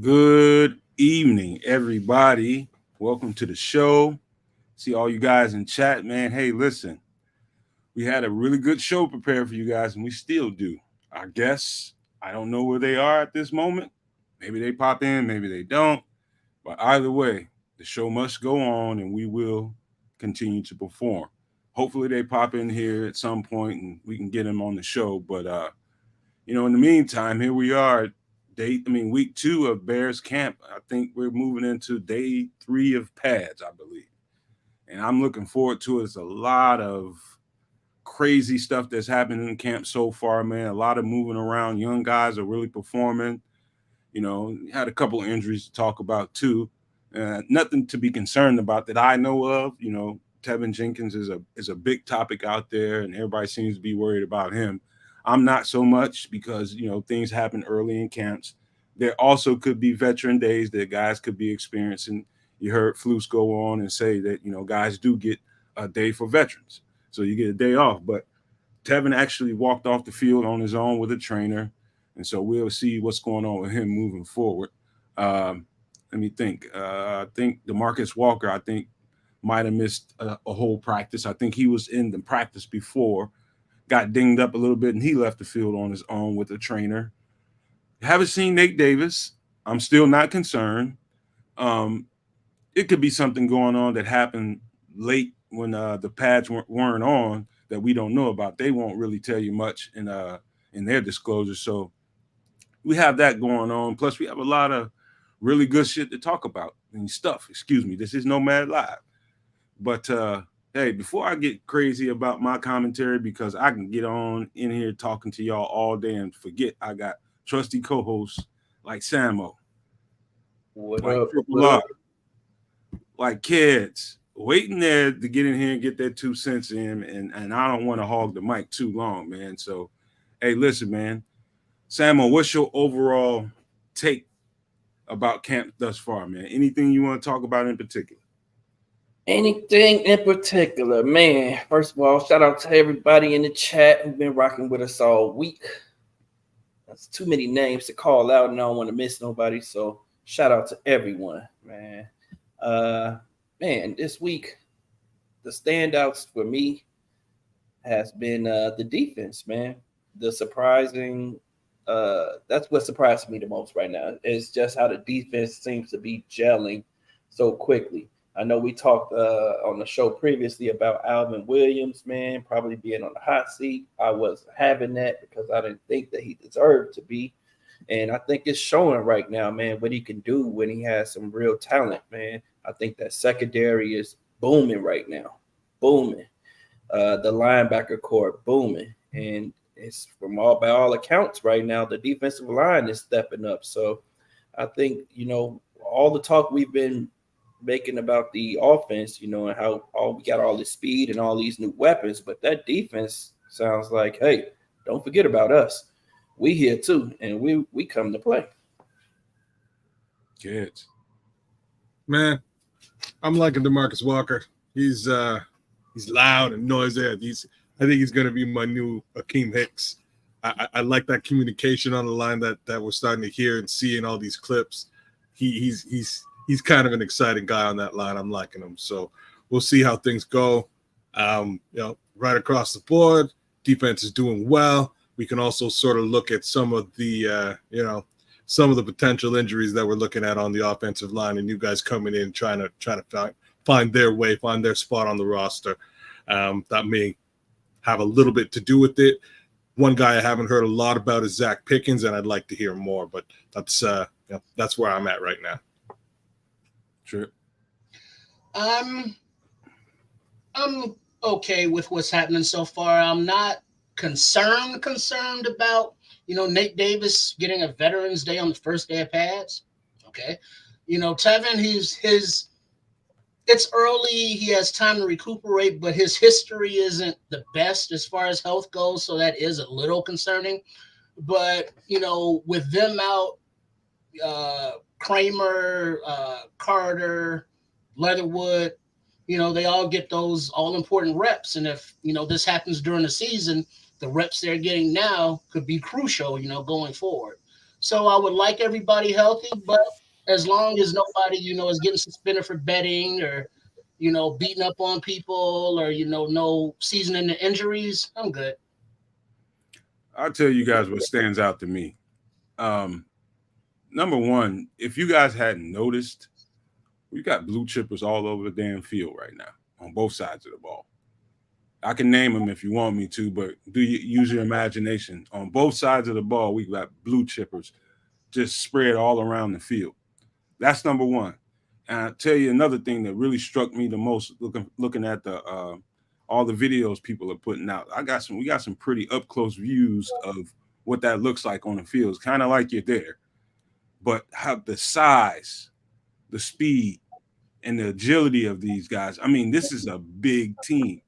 Good evening, everybody. Welcome to the show. See all you guys in chat, man. Hey, listen, we had a really good show prepared for you guys, and we still do. Our guests, I don't know where they are at this moment. Maybe they pop in, maybe they don't. But either way, the show must go on, and we will continue to perform. Hopefully, they pop in here at some point, and we can get them on the show. But in the meantime, here we are, week 2 of Bears camp. I think we're moving into day 3 of pads, I believe. And I'm looking forward to it. It's a lot of crazy stuff that's happened in camp so far, man. A lot of moving around. Young guys are really performing. Had a couple of injuries to talk about too. Nothing to be concerned about that I know of. Tevin Jenkins is a big topic out there, and everybody seems to be worried about him. I'm not so much because things happen early in camps. There also could be veteran days that guys could be experiencing. You heard Flus go on and say that guys do get a day for veterans, so you get a day off. But Tevin actually walked off the field on his own with a trainer, and so we'll see what's going on with him moving forward. Let me think. I think DeMarcus Walker, I think, might have missed a whole practice. I think he was in the practice before, got dinged up a little bit, and he left the field on his own with a trainer. Haven't seen Nate Davis. I'm still not concerned. Um, it could be something going on that happened late when the pads weren't on that we don't know about. They won't really tell you much in their disclosure. So we have that going on. Plus, we have a lot of really good shit to talk about and stuff. Excuse me. This is Nomad Live. But hey, before I get crazy about my commentary, because I can get on in here talking to y'all all day and forget I got trusty co-hosts like Samo, What like up? Triple R, like kids waiting there to get in here and get their 2 cents in, and I don't want to hog the mic too long, man. So, hey, listen, man, Samo, what's your overall take about camp thus far, man? Anything you want to talk about in particular? Anything in particular, man? First of all, shout out to everybody in the chat who've been rocking with us all week. That's too many names to call out, and I don't want to miss nobody. So shout out to everyone, man. Man, this week the standouts for me has been the defense, man. The surprising, that's what surprised me the most right now. Is just how the defense seems to be gelling so quickly. I know we talked on the show previously about Alvin Williams, man, probably being on the hot seat. I was having that because I didn't think that he deserved to be. And I think it's showing right now, man, what he can do when he has some real talent, man. I think that secondary is booming right now, booming. The linebacker core booming, and it's by all accounts right now the defensive line is stepping up. So I think all the talk we've been making about the offense, and how we got all this speed and all these new weapons, but that defense sounds like, hey, don't forget about us. We here too, and we come to play. Kids. Man, I'm liking DeMarcus Walker. He's loud and noisy. I think he's going to be my new Akeem Hicks. I like that communication on the line that we're starting to hear and see in all these clips. He's kind of an exciting guy on that line. I'm liking him. So we'll see how things go. Right across the board, defense is doing well. We can also sort of look at some of the potential injuries that we're looking at on the offensive line, and you guys coming in trying to find their way, find their spot on the roster. That may have a little bit to do with it. One guy I haven't heard a lot about is Zach Pickens, and I'd like to hear more, but that's where I'm at right now. Sure. I'm okay with what's happening so far. I'm not concerned about Nate Davis getting a Veterans Day on the first day of pads. Okay, Tevin, it's early. He has time to recuperate, but his history isn't the best as far as health goes, so that is a little concerning. But with them out, Kramer, Carter, Leatherwood, they all get those all-important reps. And if, this happens during the season, the reps they're getting now could be crucial, going forward. So I would like everybody healthy, but as long as nobody, is getting suspended for betting or, beating up on people or, no season-ending injuries, I'm good. I'll tell you guys what stands out to me. Number one, if you guys hadn't noticed, we got blue chippers all over the damn field right now on both sides of the ball. I can name them if you want me to, but do you use your imagination? On both sides of the ball, we got blue chippers just spread all around the field. That's number one. And I'll tell you another thing that really struck me the most looking at the all the videos people are putting out. We got some pretty up close views of what that looks like on the field. It's kind of like you're there. But how the size, the speed, and the agility of these guys. I mean, this is a big team.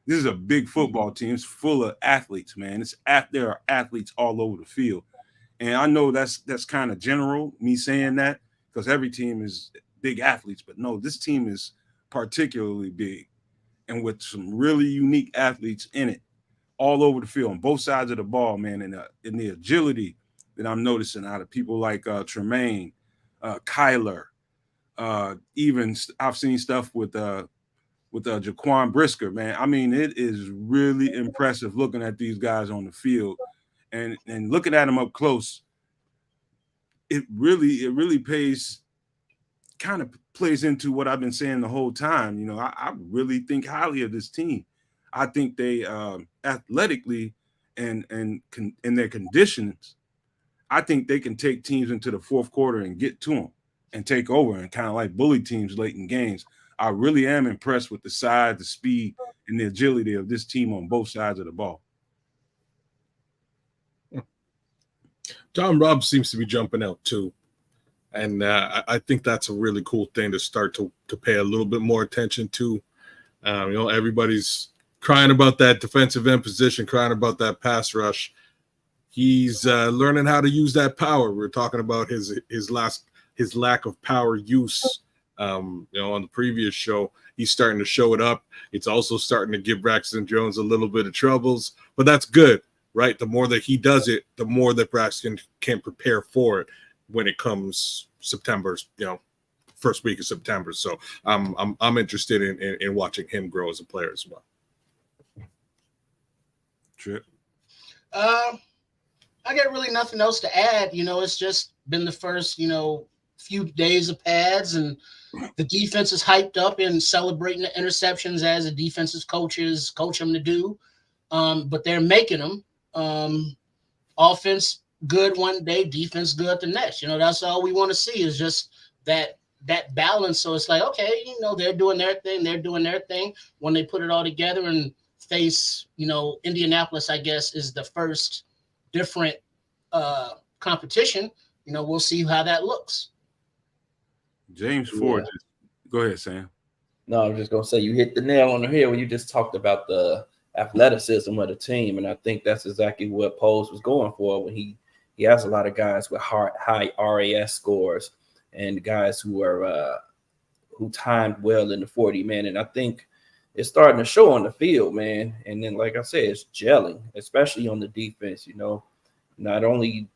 This is a big football team. It's full of athletes, man. There are athletes all over the field. And I know that's kind of general, me saying that, because every team is big athletes. But no, this team is particularly big and with some really unique athletes in it all over the field on both sides of the ball, man. And the agility that I'm noticing out of people like Tremaine, Kyler, even I've seen stuff with Jaquan Brisker, man. I mean, it is really impressive looking at these guys on the field and looking at them up close. It really kind of plays into what I've been saying the whole time. I really think highly of this team. I think they athletically and in their conditions, I think they can take teams into the fourth quarter and get to them and take over and kind of like bully teams late in games. I really am impressed with the size, the speed, and the agility of this team on both sides of the ball. John Robb seems to be jumping out too. And I think that's a really cool thing to start to pay a little bit more attention to. Everybody's crying about that defensive end position, crying about that pass rush. He's learning how to use that power. We were talking about his lack of power use. On the previous show, he's starting to show it up. It's also starting to give Braxton Jones a little bit of troubles, but that's good, right? The more that he does it, the more that Braxton can prepare for it when it comes September, first week of September. So I'm interested in watching him grow as a player as well. Trip. I got really nothing else to add. It's just been the first, few days of pads, and the defense is hyped up and celebrating the interceptions as the defensive coaches coach them to do. But they're making them. Offense good one day, defense good the next. That's all we want to see is just that balance. So it's like, okay, they're doing their thing. When they put it all together and face, Indianapolis, I guess, is the first different competition. We'll see how that looks. James Ford. Yeah. Go ahead, Sam. No, I'm just gonna say you hit the nail on the head when you just talked about the athleticism of the team, and I think that's exactly what Poles was going for when he has a lot of guys with high RAS scores and guys who are who timed well in the 40 man, and I think it's starting to show on the field, man. And then, like I said, it's gelling, especially on the defense. Not only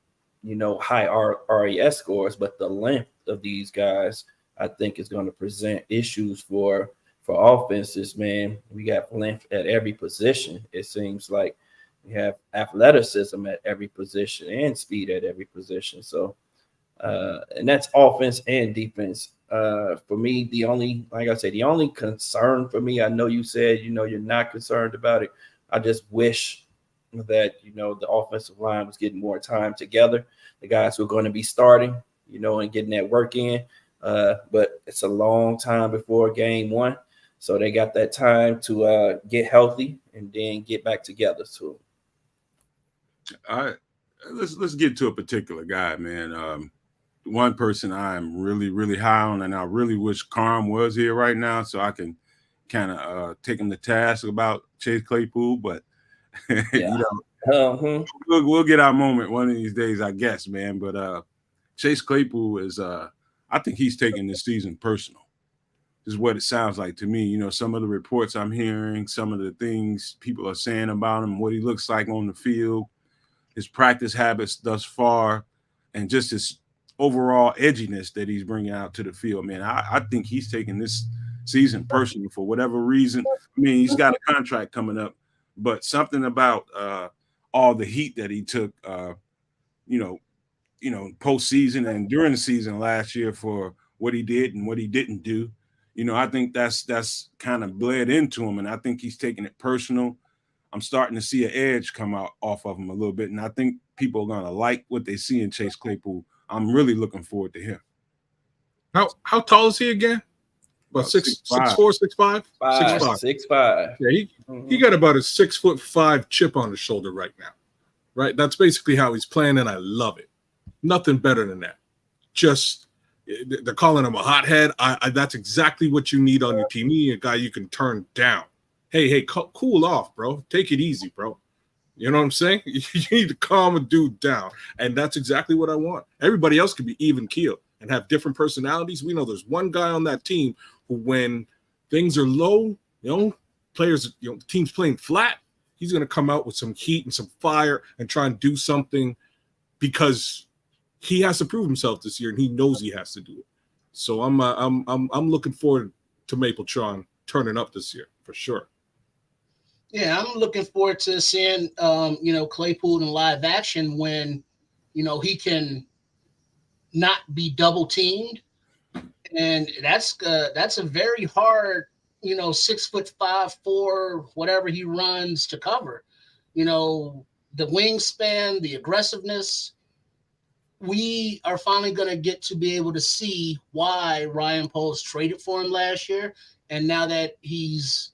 high RAS scores, but the length of these guys, I think, is going to present issues for offenses, man. We got length at every position. It seems like we have athleticism at every position and speed at every position. So, and that's offense and defense. For me, the only concern for me, I know you said, you're not concerned about it. I just wish that, the offensive line was getting more time together. The guys who are going to be starting, and getting that work in. But it's a long time before game one. So they got that time to get healthy and then get back together. So all right, let's get to a particular guy, man. One person I'm really, really high on, and I really wish Carm was here right now so I can kind of take him to task about Chase Claypool, but yeah. We'll get our moment one of these days, I guess, man. But Chase Claypool is I think he's taking this season personal. This is what it sounds like to me. Some of the reports I'm hearing, some of the things people are saying about him, what he looks like on the field, his practice habits thus far. and just his overall edginess that he's bringing out to the field, man. I think he's taking this season personally for whatever reason. I mean, he's got a contract coming up, but something about all the heat that he took, postseason and during the season last year for what he did and what he didn't do. I think that's kind of bled into him, and I think he's taking it personal. I'm starting to see an edge come out off of him a little bit, and I think people are going to like what they see in Chase Claypool. I'm really looking forward to him. How tall is he again? About 6'4", 6'5"? 6'5". Yeah, he got about a 6'5" chip on his shoulder right now. Right? That's basically how he's playing, and I love it. Nothing better than that. Just they're calling him a hothead. That's exactly what you need on your team. You need a guy you can turn down. Hey, cool off, bro. Take it easy, bro. You know what I'm saying? You need to calm a dude down, and that's exactly what I want. Everybody else can be even keeled and have different personalities. We know there's one guy on that team who, when things are low, players, the team's playing flat, he's going to come out with some heat and some fire and try and do something because he has to prove himself this year, and he knows he has to do it. So I'm looking forward to Mapletron turning up this year for sure. Yeah, I'm looking forward to seeing Claypool in live action when he can not be double teamed, and that's a very hard 6'5", 4", whatever he runs to cover. The wingspan, the aggressiveness. We are finally going to get to be able to see why Ryan Poles traded for him last year, and now that he's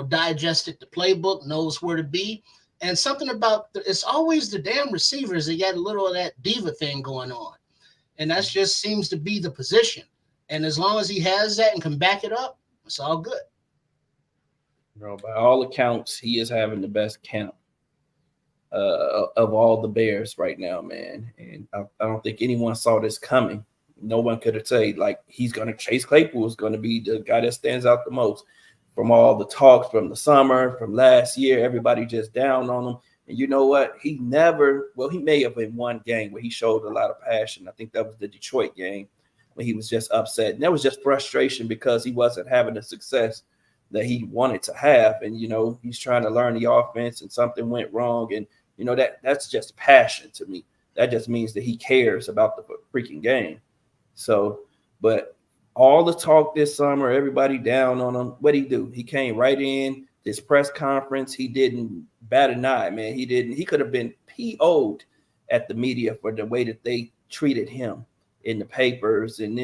digested the playbook, knows where to be. And something about it's always the damn receivers that got a little of that diva thing going on. And that just seems to be the position. And as long as he has that and can back it up, it's all good. By all accounts, he is having the best camp of all the Bears right now, man. And I don't think anyone saw this coming. No one could have said, Chase Claypool is going to be the guy that stands out the most. From all the talks from the summer, from last year, everybody just down on him. And you know what? He may have in one game where he showed a lot of passion. I think that was the Detroit game when he was just upset. And that was just frustration because he wasn't having the success that he wanted to have. And, he's trying to learn the offense and something went wrong. And, that's just passion to me. That just means that he cares about the freaking game. So, but all the talk this summer, everybody down on him. What'd he do? He came right in this press conference. He didn't bat an eye, man. He didn't. He could have been PO'd at the media for the way that they treated him in the papers and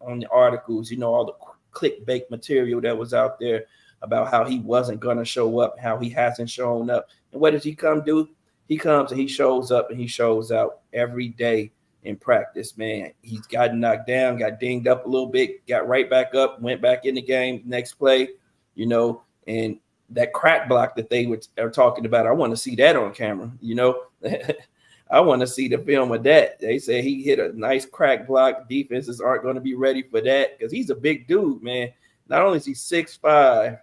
on the articles. All the clickbait material that was out there about how he wasn't going to show up, how he hasn't shown up. And what does he come do? He comes and he shows up and he shows out every day. In practice, man, he's gotten knocked down, got dinged up a little bit, got right back up, went back in the game, next play, and that crack block that they are talking about, I want to see that on camera, I want to see the film of that. They say he hit a nice crack block. Defenses aren't going to be ready for that because he's a big dude, man. Not only is he 6'5",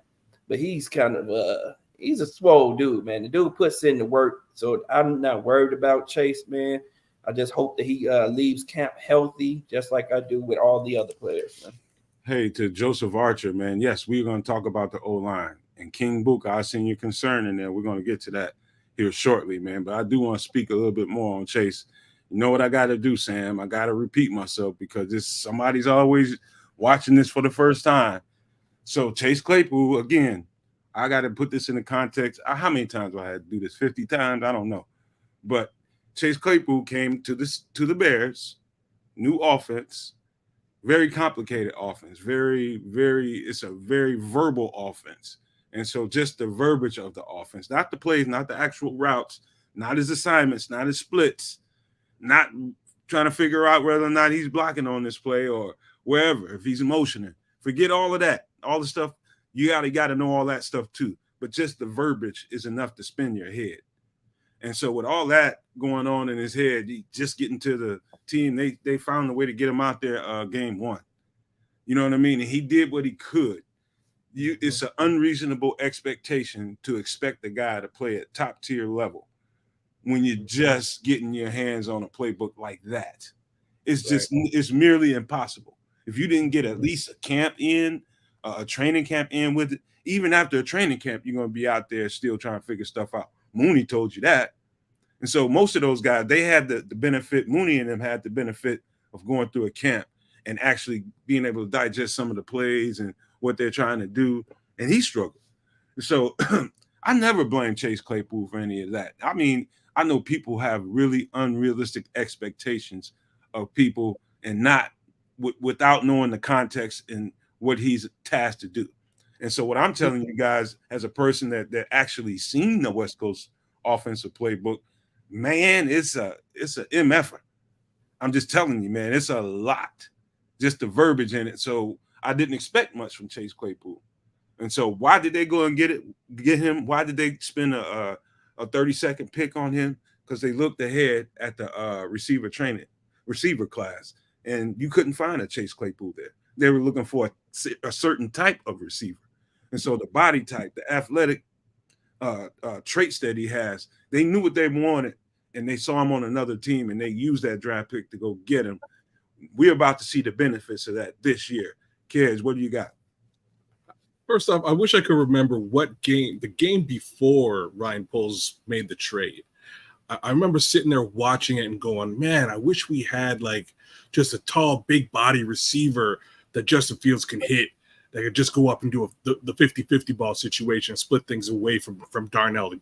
but he's kind of he's a swole dude, man. The dude puts in the work, so I'm not worried about Chase, man. I just hope that he leaves camp healthy, just like I do with all the other players. Man. Hey, to Joseph Archer, man, yes, we're going to talk about the O-line. And King Book, I seen your concern in there. We're going to get to that here shortly, man. But I do want to speak a little bit more on Chase. You know what I got to do, Sam? I got to repeat myself because somebody's always watching this for the first time. So Chase Claypool, again, I got to put this in the context. How many times do I have to do this? 50 times? I don't know. But Chase Claypool came to the Bears, new offense, very complicated offense, it's a very verbal offense. And so just the verbiage of the offense, not the plays, not the actual routes, not his assignments, not his splits, not trying to figure out whether or not he's blocking on this play or wherever, if he's motioning. Forget all of that, all the stuff. You got to know all that stuff too. But just the verbiage is enough to spin your head. And so with all that going on in his head, he just getting to the team, they found a way to get him out there game one. You know what I mean? And he did what he could. It's an unreasonable expectation to expect the guy to play at top tier level. when you're just getting your hands on a playbook like that. It's merely impossible. If you didn't get at least a camp in, a training camp in with it, even after a training camp, you're going to be out there still trying to figure stuff out. Mooney told you that. And so most of those guys, they had the benefit, Mooney and them had the benefit of going through a camp and actually being able to digest some of the plays and what they're trying to do. And he struggled. So I never blame Chase Claypool for any of that. I mean, I know people have really unrealistic expectations of people and not without knowing the context and what he's tasked to do. And so what I'm telling you guys, as a person that actually seen the West Coast offensive playbook, man, it's a MF. I'm just telling you, man, it's a lot, just the verbiage in it. So I didn't expect much from Chase Claypool. And so why did they go and get him? Why did they spend a 30-second pick on him? Because they looked ahead at the receiver class, and you couldn't find a Chase Claypool there. They were looking for a certain type of receiver. And so the body type, the athletic traits that he has, they knew what they wanted, and they saw him on another team, and they used that draft pick to go get him. We're about to see the benefits of that this year. Kids, what do you got? First off, I wish I could remember the game before Ryan Poles made the trade. I remember sitting there watching it and going, man, I wish we had like just a tall, big body receiver that Justin Fields can hit, that could just go up and do the 50-50 ball situation, split things away from Darnell.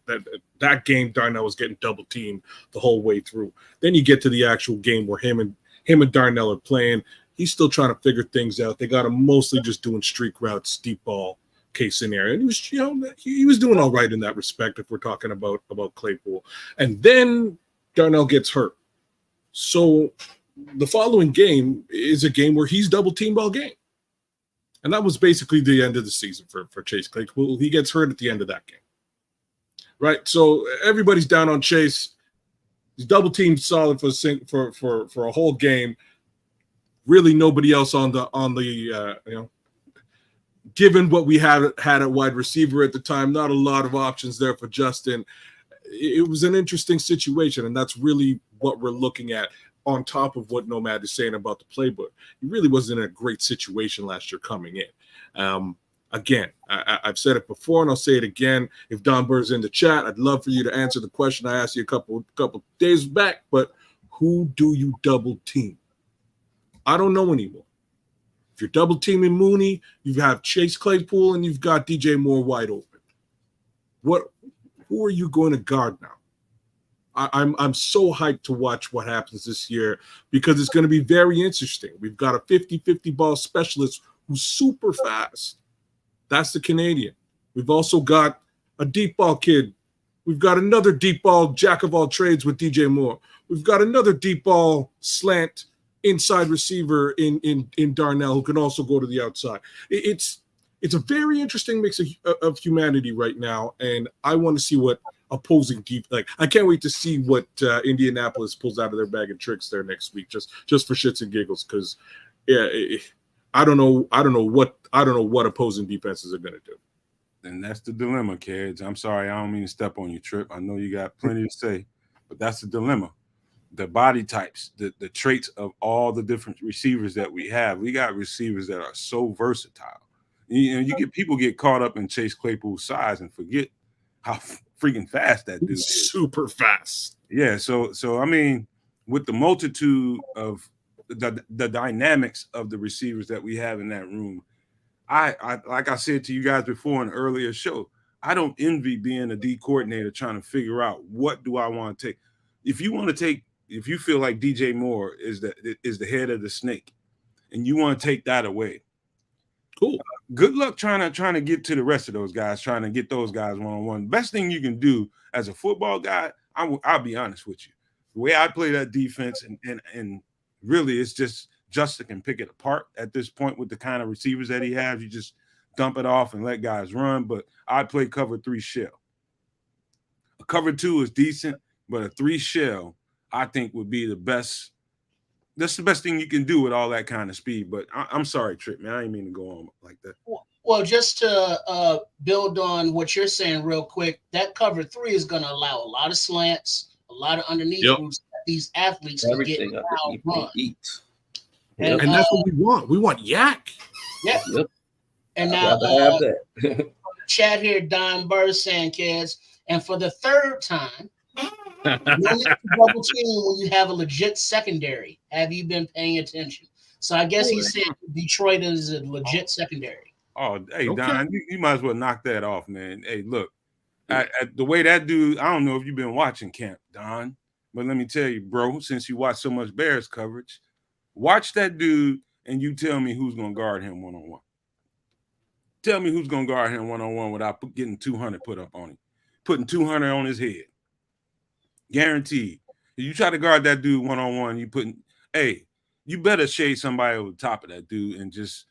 That game, Darnell was getting double teamed the whole way through. Then you get to the actual game where him and Darnell are playing. He's still trying to figure things out. They got him mostly just doing streak routes, deep ball case scenario. And he was doing all right in that respect if we're talking about Claypool. And then Darnell gets hurt. So the following game is a game where he's double teamed all game. And that was basically the end of the season for Chase Claypool. He gets hurt at the end of that game. Right? So everybody's down on Chase. He's double teamed solid for a whole game. Really nobody else on the given what we had at wide receiver at the time, not a lot of options there for Justin. It was an interesting situation, and that's really what we're looking at on top of what Nomad is saying about the playbook. He really wasn't in a great situation last year coming in. Again, I've said it before, and I'll say it again. If Don Burr's in the chat, I'd love for you to answer the question I asked you a couple days back, but who do you double team? I don't know anymore. If you're double teaming Mooney, you have Chase Claypool and you've got DJ Moore wide open. Who are you going to guard now? I'm so hyped to watch what happens this year because it's going to be very interesting. We've got a 50-50 ball specialist who's super fast. That's the Canadian. We've also got a deep ball kid. We've got another deep ball jack of all trades with DJ Moore. We've got another deep ball slant inside receiver in Darnell who can also go to the outside. It's a very interesting mix of humanity right now, and I want to see what opposing deep I can't wait to see what Indianapolis pulls out of their bag of tricks there next week, just for shits and giggles, because I don't know what opposing defenses are going to do. And that's the dilemma, kids. I'm sorry, I don't mean to step on your Trip. I know you got plenty to say, but that's the dilemma. The body types, the traits of all the different receivers that we have. We got receivers that are so versatile. People get caught up in Chase Claypool's size and forget how freaking fast that dude is. Super fast. Yeah, so I mean, with the multitude of the dynamics of the receivers that we have in that room, I like I said to you guys before in an earlier show, I don't envy being a D coordinator trying to figure out what do I want to take. If you feel like DJ Moore is the head of the snake, and you want to take that away, cool. Good luck trying to get to the rest of those guys, trying to get those guys one-on-one. Best thing you can do as a football guy, I'll be honest with you, the way I play that defense, and really it's just Justin can pick it apart at this point with the kind of receivers that he has. You just dump it off and let guys run. But I play cover 3 shell. A cover 2 is decent, but a 3 shell I think would be the best. That's the best thing you can do with all that kind of speed. But I'm sorry, Trip, man. I didn't mean to go on like that. Well, just to build on what you're saying real quick, that cover 3 is going to allow a lot of slants, a lot of underneath Yep. groups that these athletes can get Everything wild underneath run. they eat. And, And that's what we want. We want yak. Yeah. Yep. And I'd now rather have that. the chat here, Don Burr saying, kids, and for the third time, no need to double team when you have a legit secondary. Have you been paying attention? So I guess he's saying Detroit is a legit secondary. Oh, hey, Okay. Don, you might as well knock that off, man. Hey, look, the way that dude, I don't know if you've been watching camp, Don, but let me tell you, bro, since you watch so much Bears coverage, watch that dude and you tell me who's going to guard him one-on-one. Tell me who's going to guard him one-on-one without getting 200 put up on him, putting 200 on his head. Guaranteed. If you try to guard that dude one-on-one, you better shade somebody over the top of that dude and just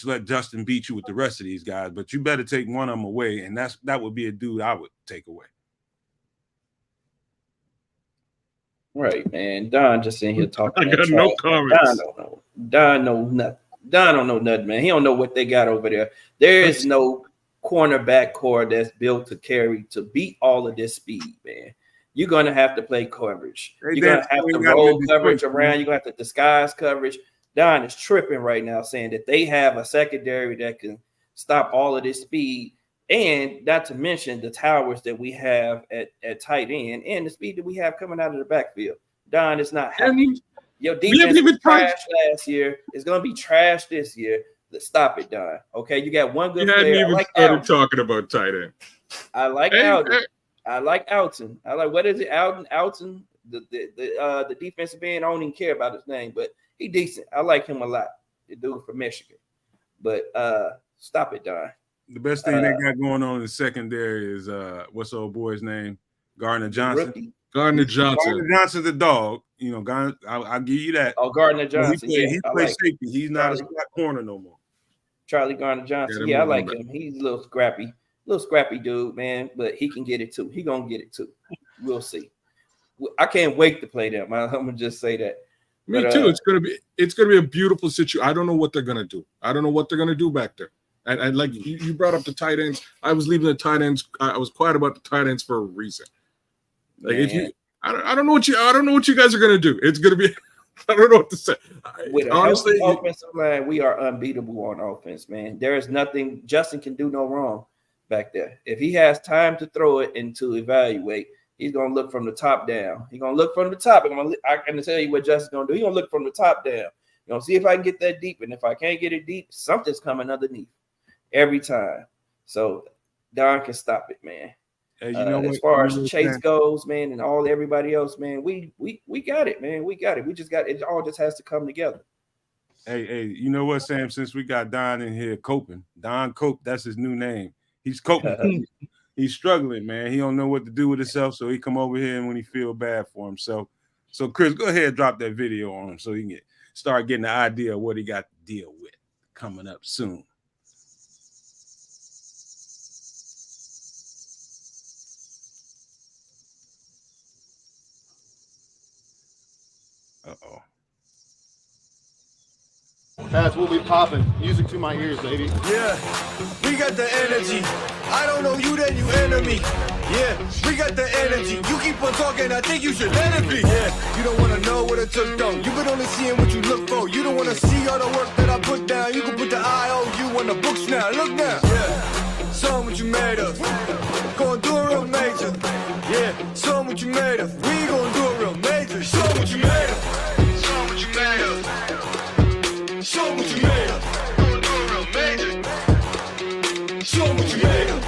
let Justin beat you with the rest of these guys. But you better take one of them away, and that would be a dude I would take away. Right, man. Don just in here talking. I got no comments. Don don't know. Don know nothing. Don don't know nothing, man. He don't know what they got over there. There is no cornerback core that's built to beat all of this speed, man. You're gonna have to play coverage. You're gonna have to roll coverage around. You're gonna have to disguise coverage. Don is tripping right now, saying that they have a secondary that can stop all of this speed, and not to mention the towers that we have at tight end and the speed that we have coming out of the backfield. Don is not happy. Your defense was trash last year. It's gonna be trash this year. Let's stop it, Don. Okay, you got one good player. You hadn't even started talking about tight end. I like Alden. I like Alton. I like, what is it? Alton, the defensive end. I don't even care about his name, but he decent. I like him a lot. The dude from Michigan. But stop it, Don. The best thing they got going on in the secondary is what's the old boy's name? Gardner Johnson. Gardner Johnson. Gardner Johnson's a dog. You know, I'll give you that. Oh, Gardner Johnson. He plays safety. He's not a corner no more. Charlie Gardner Johnson. Yeah, I like him. He's a little scrappy dude, man, but he can get it too. He gonna get it too. We'll see. I can't wait to play them. I'm gonna just say that. Me too. It's gonna be a beautiful situation. I don't know what they're gonna do. I don't know what they're gonna do back there. And like you brought up the tight ends. I was leaving the tight ends. I was quiet about the tight ends for a reason. Like I don't know what you guys are gonna do. It's gonna be. I don't know what to say. With honestly, offensive line, we are unbeatable on offense, man. There is nothing Justin can do no wrong back there. If he has time to throw it and to evaluate, he's gonna look from the top down. He's gonna look from the top. I can tell you what Justin's gonna do. He's gonna look from the top down. You know, see if I can get that deep, and if I can't get it deep, something's coming underneath every time. So Don can stop it, man. Hey, you know as far as Chase goes, man, and everybody else, man, we got it, man. We got it. We just got it. All just has to come together. Hey, you know what, Sam? Since we got Don in here coping, Don Cope, that's his new name. He's coping. He's struggling, man. He don't know what to do with himself, so he come over here and when he feel bad for himself. So Chris, go ahead and drop that video on him so he can start getting the idea of what he got to deal with coming up soon. Uh-oh. Pads will be popping. Music to my ears, baby. Yeah, we got the energy. I don't know you, then you enemy. Yeah, we got the energy. You keep on talking, I think you should let it be. Yeah, you don't want to know what it took, though. You can only see what you look for. You don't want to see all the work that I put down. You can put the IOU on the books now. Look now. Yeah, show 'em what you made of. Gonna do it real major. Yeah, show 'em what you made of. We gonna do it real major. Show 'em what you made of. Show 'em what you made of. Show 'em what you made of. Gonna do it real major. Show 'em what you made of.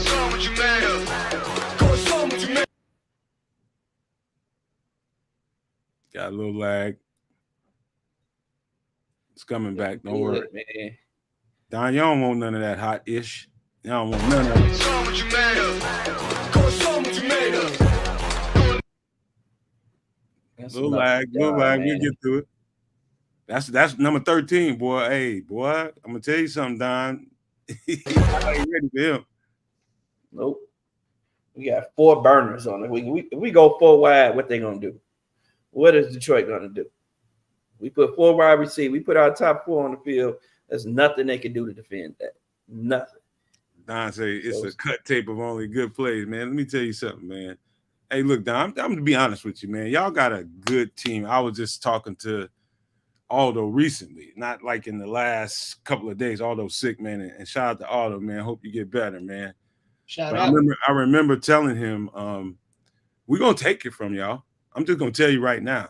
Show 'em what you made of. Gonna show 'em what you made of. Got a little lag. It's coming back. Don't worry, man. Don, you don't want none of that hot-ish. You don't want none of it. Show 'em what you made of. Gonna show 'em what you made of. Little lag. We'll get to it. That's number 13, boy. Hey, boy, I'm gonna tell you something, Don. I ain't ready for him. Nope. We got 4 burners on it. We go 4 wide. What they gonna do? What is Detroit gonna do? We put 4 wide receivers. We put our top 4 on the field. There's nothing they can do to defend that. Nothing. Don say it's a cut tape of only good plays, man. Let me tell you something, man. Hey, look, Don, I'm going to be honest with you, man. Y'all got a good team. I was just talking to Aldo recently, not like in the last couple of days. Aldo's sick, man, and shout out to Aldo, man. Hope you get better, man. Shout But out. I remember telling him, we're going to take it from y'all. I'm just going to tell you right now.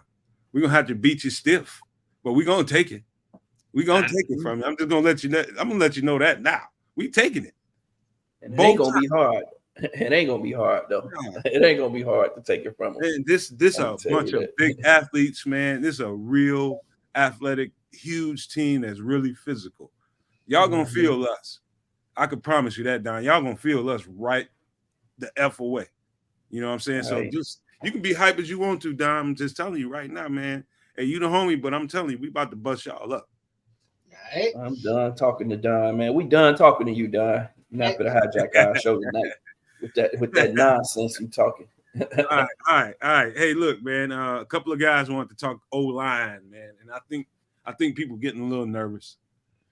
We're going to have to beat you stiff, but we're going to take it. We're going to take it from you. I'm just going to let you know. I'm going to let you know that now. We taking it. And it ain't going to be hard. It ain't gonna be hard though. No. It ain't gonna be hard to take it from them. Man, this a bunch of big athletes, man. This is a real athletic, huge team that's really physical. Y'all gonna feel us. I could promise you that, Don. Y'all gonna feel us right the F away. You know what I'm saying? So just you can be hype as you want to, Don. I'm just telling you right now, man. Hey, you the homie, but I'm telling you, we about to bust y'all up. Right. I'm done talking to Don, man. We done talking to you, Don. You're not gonna hijack our show tonight. With that nonsense you talking. All right. Hey, look, man. A couple of guys wanted to talk O-line, man, and I think people getting a little nervous.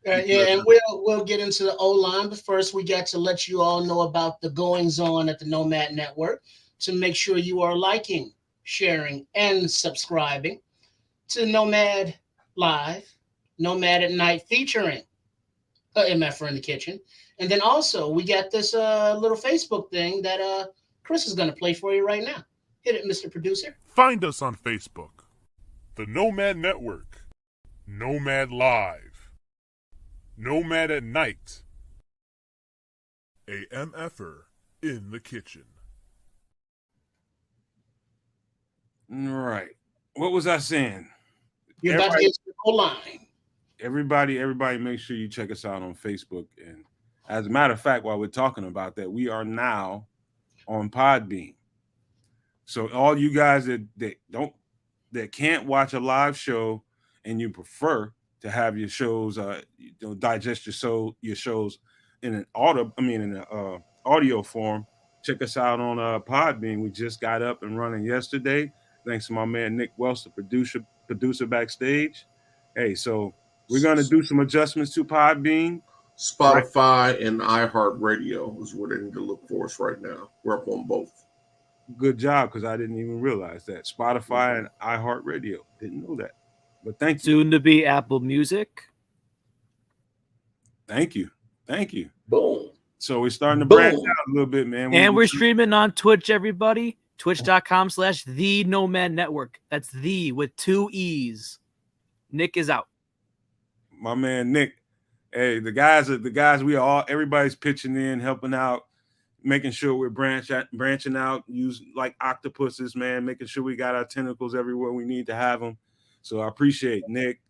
Yeah, and we'll get into the O-line, but first we got to let you all know about the goings on at the Nomad Network. To make sure you are liking, sharing, and subscribing to Nomad Live, Nomad at Night, featuring MF in the Kitchen. And then also we got this little Facebook thing that Chris is going to play for you right now. Hit it, Mr. Producer. Find us on Facebook, the Nomad Network, Nomad Live, Nomad at Night, a MFer in the kitchen. All right. What was I saying? You're about to get to the O-line. Everybody, make sure you check us out on Facebook. And as a matter of fact, while we're talking about that, we are now on Podbean. So all you guys that can't watch a live show and you prefer to have your shows, digest your shows in an audio form, check us out on Podbean. We just got up and running yesterday, thanks to my man Nick Wells, the producer backstage. Hey, so we're gonna do some adjustments to Podbean. Spotify and iHeartRadio is where they need to look for us right now. We're up on both. Good job, because I didn't even realize that. Spotify and iHeartRadio. Didn't know that. But thank you. Soon to be Apple Music. Thank you. Boom. So we're starting to branch out a little bit, man. And we're streaming on Twitch, everybody. Twitch.com/The Nomad Network. That's the with 2 E's. Nick is out. My man Nick. Hey, the guys, everybody's pitching in, helping out, making sure we're branching out, use like octopuses, man, making sure we got our tentacles everywhere we need to have them. So I appreciate Nick,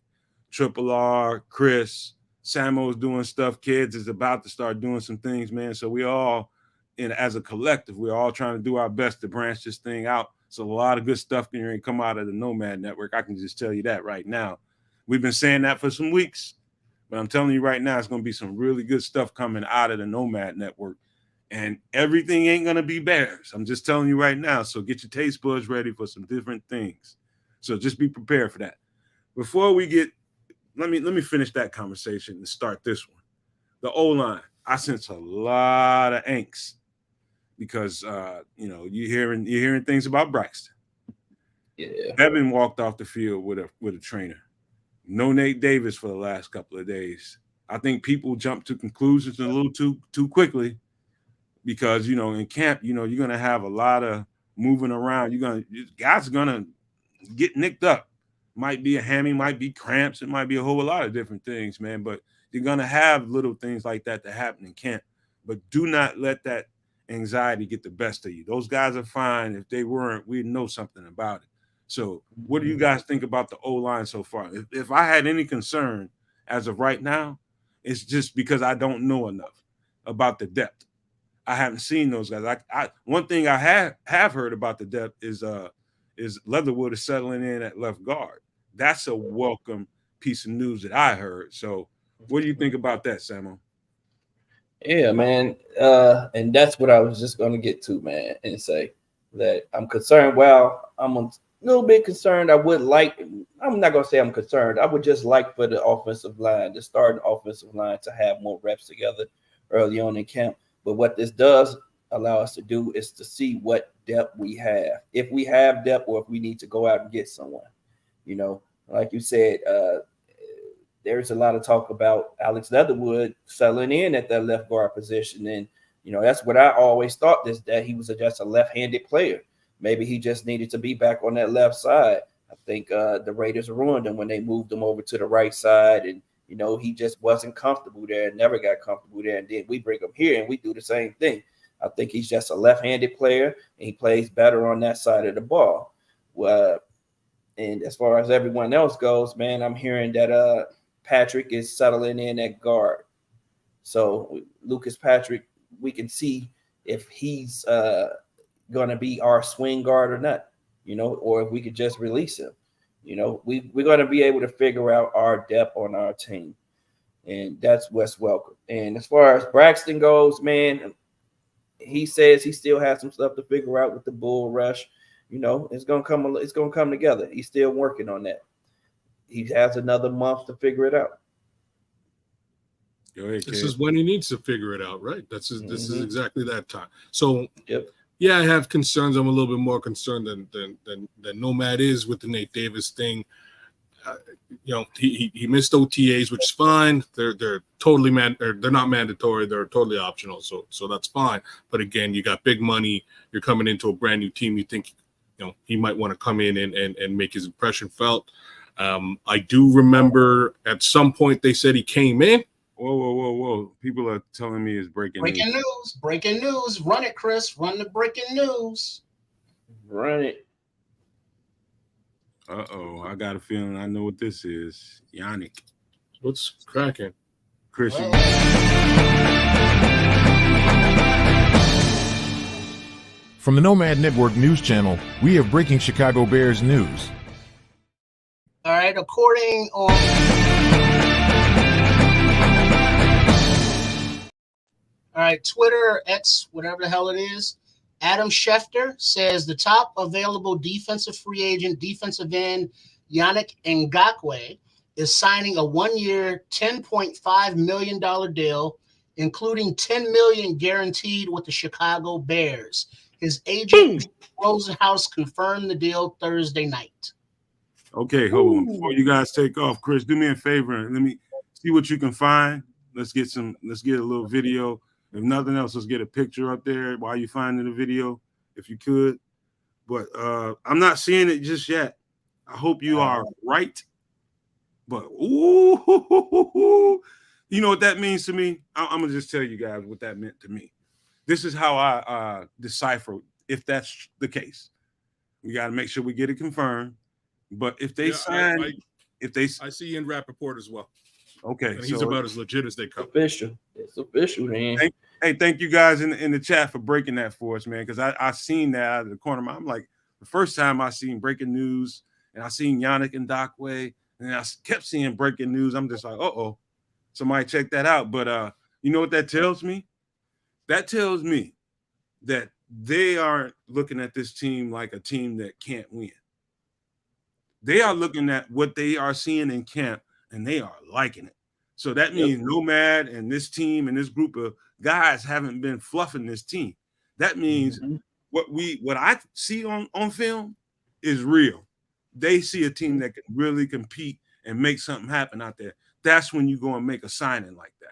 Triple R, Chris, Samo's doing stuff. Kids is about to start doing some things, man. So we all, as a collective, we're all trying to do our best to branch this thing out. So a lot of good stuff can come out of the Nomad Network. I can just tell you that right now. We've been saying that for some weeks. But I'm telling you right now, it's going to be some really good stuff coming out of the Nomad Network. And everything ain't going to be Bears. I'm just telling you right now. So get your taste buds ready for some different things. So just be prepared for that. Before we get, let me finish that conversation and start this one. The O-line, I sense a lot of angst because, you're hearing things about Braxton. Yeah. Evan walked off the field with a trainer. No Nate Davis for the last couple of days. I think people jump to conclusions a little too quickly because, in camp, you're going to have a lot of moving around. Guys are going to get nicked up. Might be a hammy, might be cramps. It might be a whole lot of different things, man. But you're going to have little things like that happen in camp. But do not let that anxiety get the best of you. Those guys are fine. If they weren't, we'd know something about it. So what do you guys think about the O-line so far? If I had any concern as of right now, it's just because I don't know enough about the depth. I haven't seen those guys. One thing I have heard about the depth is Leatherwood is settling in at left guard. That's a welcome piece of news that I heard. So what do you think about that, Samo? Yeah, man. And that's what I was just going to get to, man, and say that I'm concerned. Well, I'm a little bit concerned. I'm not going to say I'm concerned. I would just like for the offensive line, the starting offensive line, to have more reps together early on in camp. But what this does, allow us to do is to see what depth we have. If we have depth or if we need to go out and get someone. Like you said, there's a lot of talk about Alex Leatherwood settling in at that left guard position. And, that's what I always thought that he was just a left-handed player. Maybe he just needed to be back on that left side. I think the Raiders ruined him when they moved him over to the right side. And, he just wasn't comfortable there and never got comfortable there. And then we bring him here and we do the same thing. I think he's just a left-handed player and he plays better on that side of the ball. And as far as everyone else goes, man, I'm hearing that Patrick is settling in at guard. So Lucas Patrick, we can see if he's going to be our swing guard or not, or if we could just release him. We're going to be able to figure out our depth on our team. And that's what's welcome. And as far as Braxton goes, man, he says he still has some stuff to figure out with the bull rush. It's gonna come together. He's still working on that. He has another month to figure it out. This is when he needs to figure it out, right? This is exactly that time. So yeah, I have concerns. I'm a little bit more concerned than Nomad is with the Nate Davis thing. He missed OTAs, which is fine. They're totally they're not mandatory. They're totally optional. So that's fine. But again, you got big money. You're coming into a brand new team. You think he might want to come in and make his impression felt. I do remember at some point they said he came in. Whoa. People are telling me it's breaking news. Breaking news. Run it, Chris. Run the breaking news. Run it. Uh-oh. I got a feeling I know what this is. Yannick. What's cracking? Chris. From the Nomad Network News Channel, we have breaking Chicago Bears news. All right, according on Twitter, X, whatever the hell it is, Adam Schefter says the top available defensive free agent defensive end Yannick Ngakoue is signing a 1-year, $10.5 million deal, including $10 million guaranteed with the Chicago Bears. His agent, Rosenhaus, confirmed the deal Thursday night. Okay, hold on. Before you guys take off, Chris, do me a favor and let me see what you can find. Let's get a little video. If nothing else, let's get a picture up there while you're finding the video, if you could. But I'm not seeing it just yet. I hope you are right. But ooh, you know what that means to me? I'm gonna just tell you guys what that meant to me. This is how I decipher if that's the case. We got to make sure we get it confirmed. But if they sign, I see Ian Rappaport as well. Okay, and he's about as legit as they come. It's official, man. Thank you guys in the chat for breaking that for us, man. Because I seen that out of the corner of my. I'm like, the first time I seen breaking news, and I seen Yannick Ngakoue, and I kept seeing breaking news. I'm just like, somebody check that out. But you know what that tells me? That tells me that they aren't looking at this team like a team that can't win. They are looking at what they are seeing in camp, and they are liking it. So that means Nomad and this team and this group of guys haven't been fluffing this team. That means what I see on film is real. They see a team that can really compete and make something happen out there. That's when you go and make a signing like that.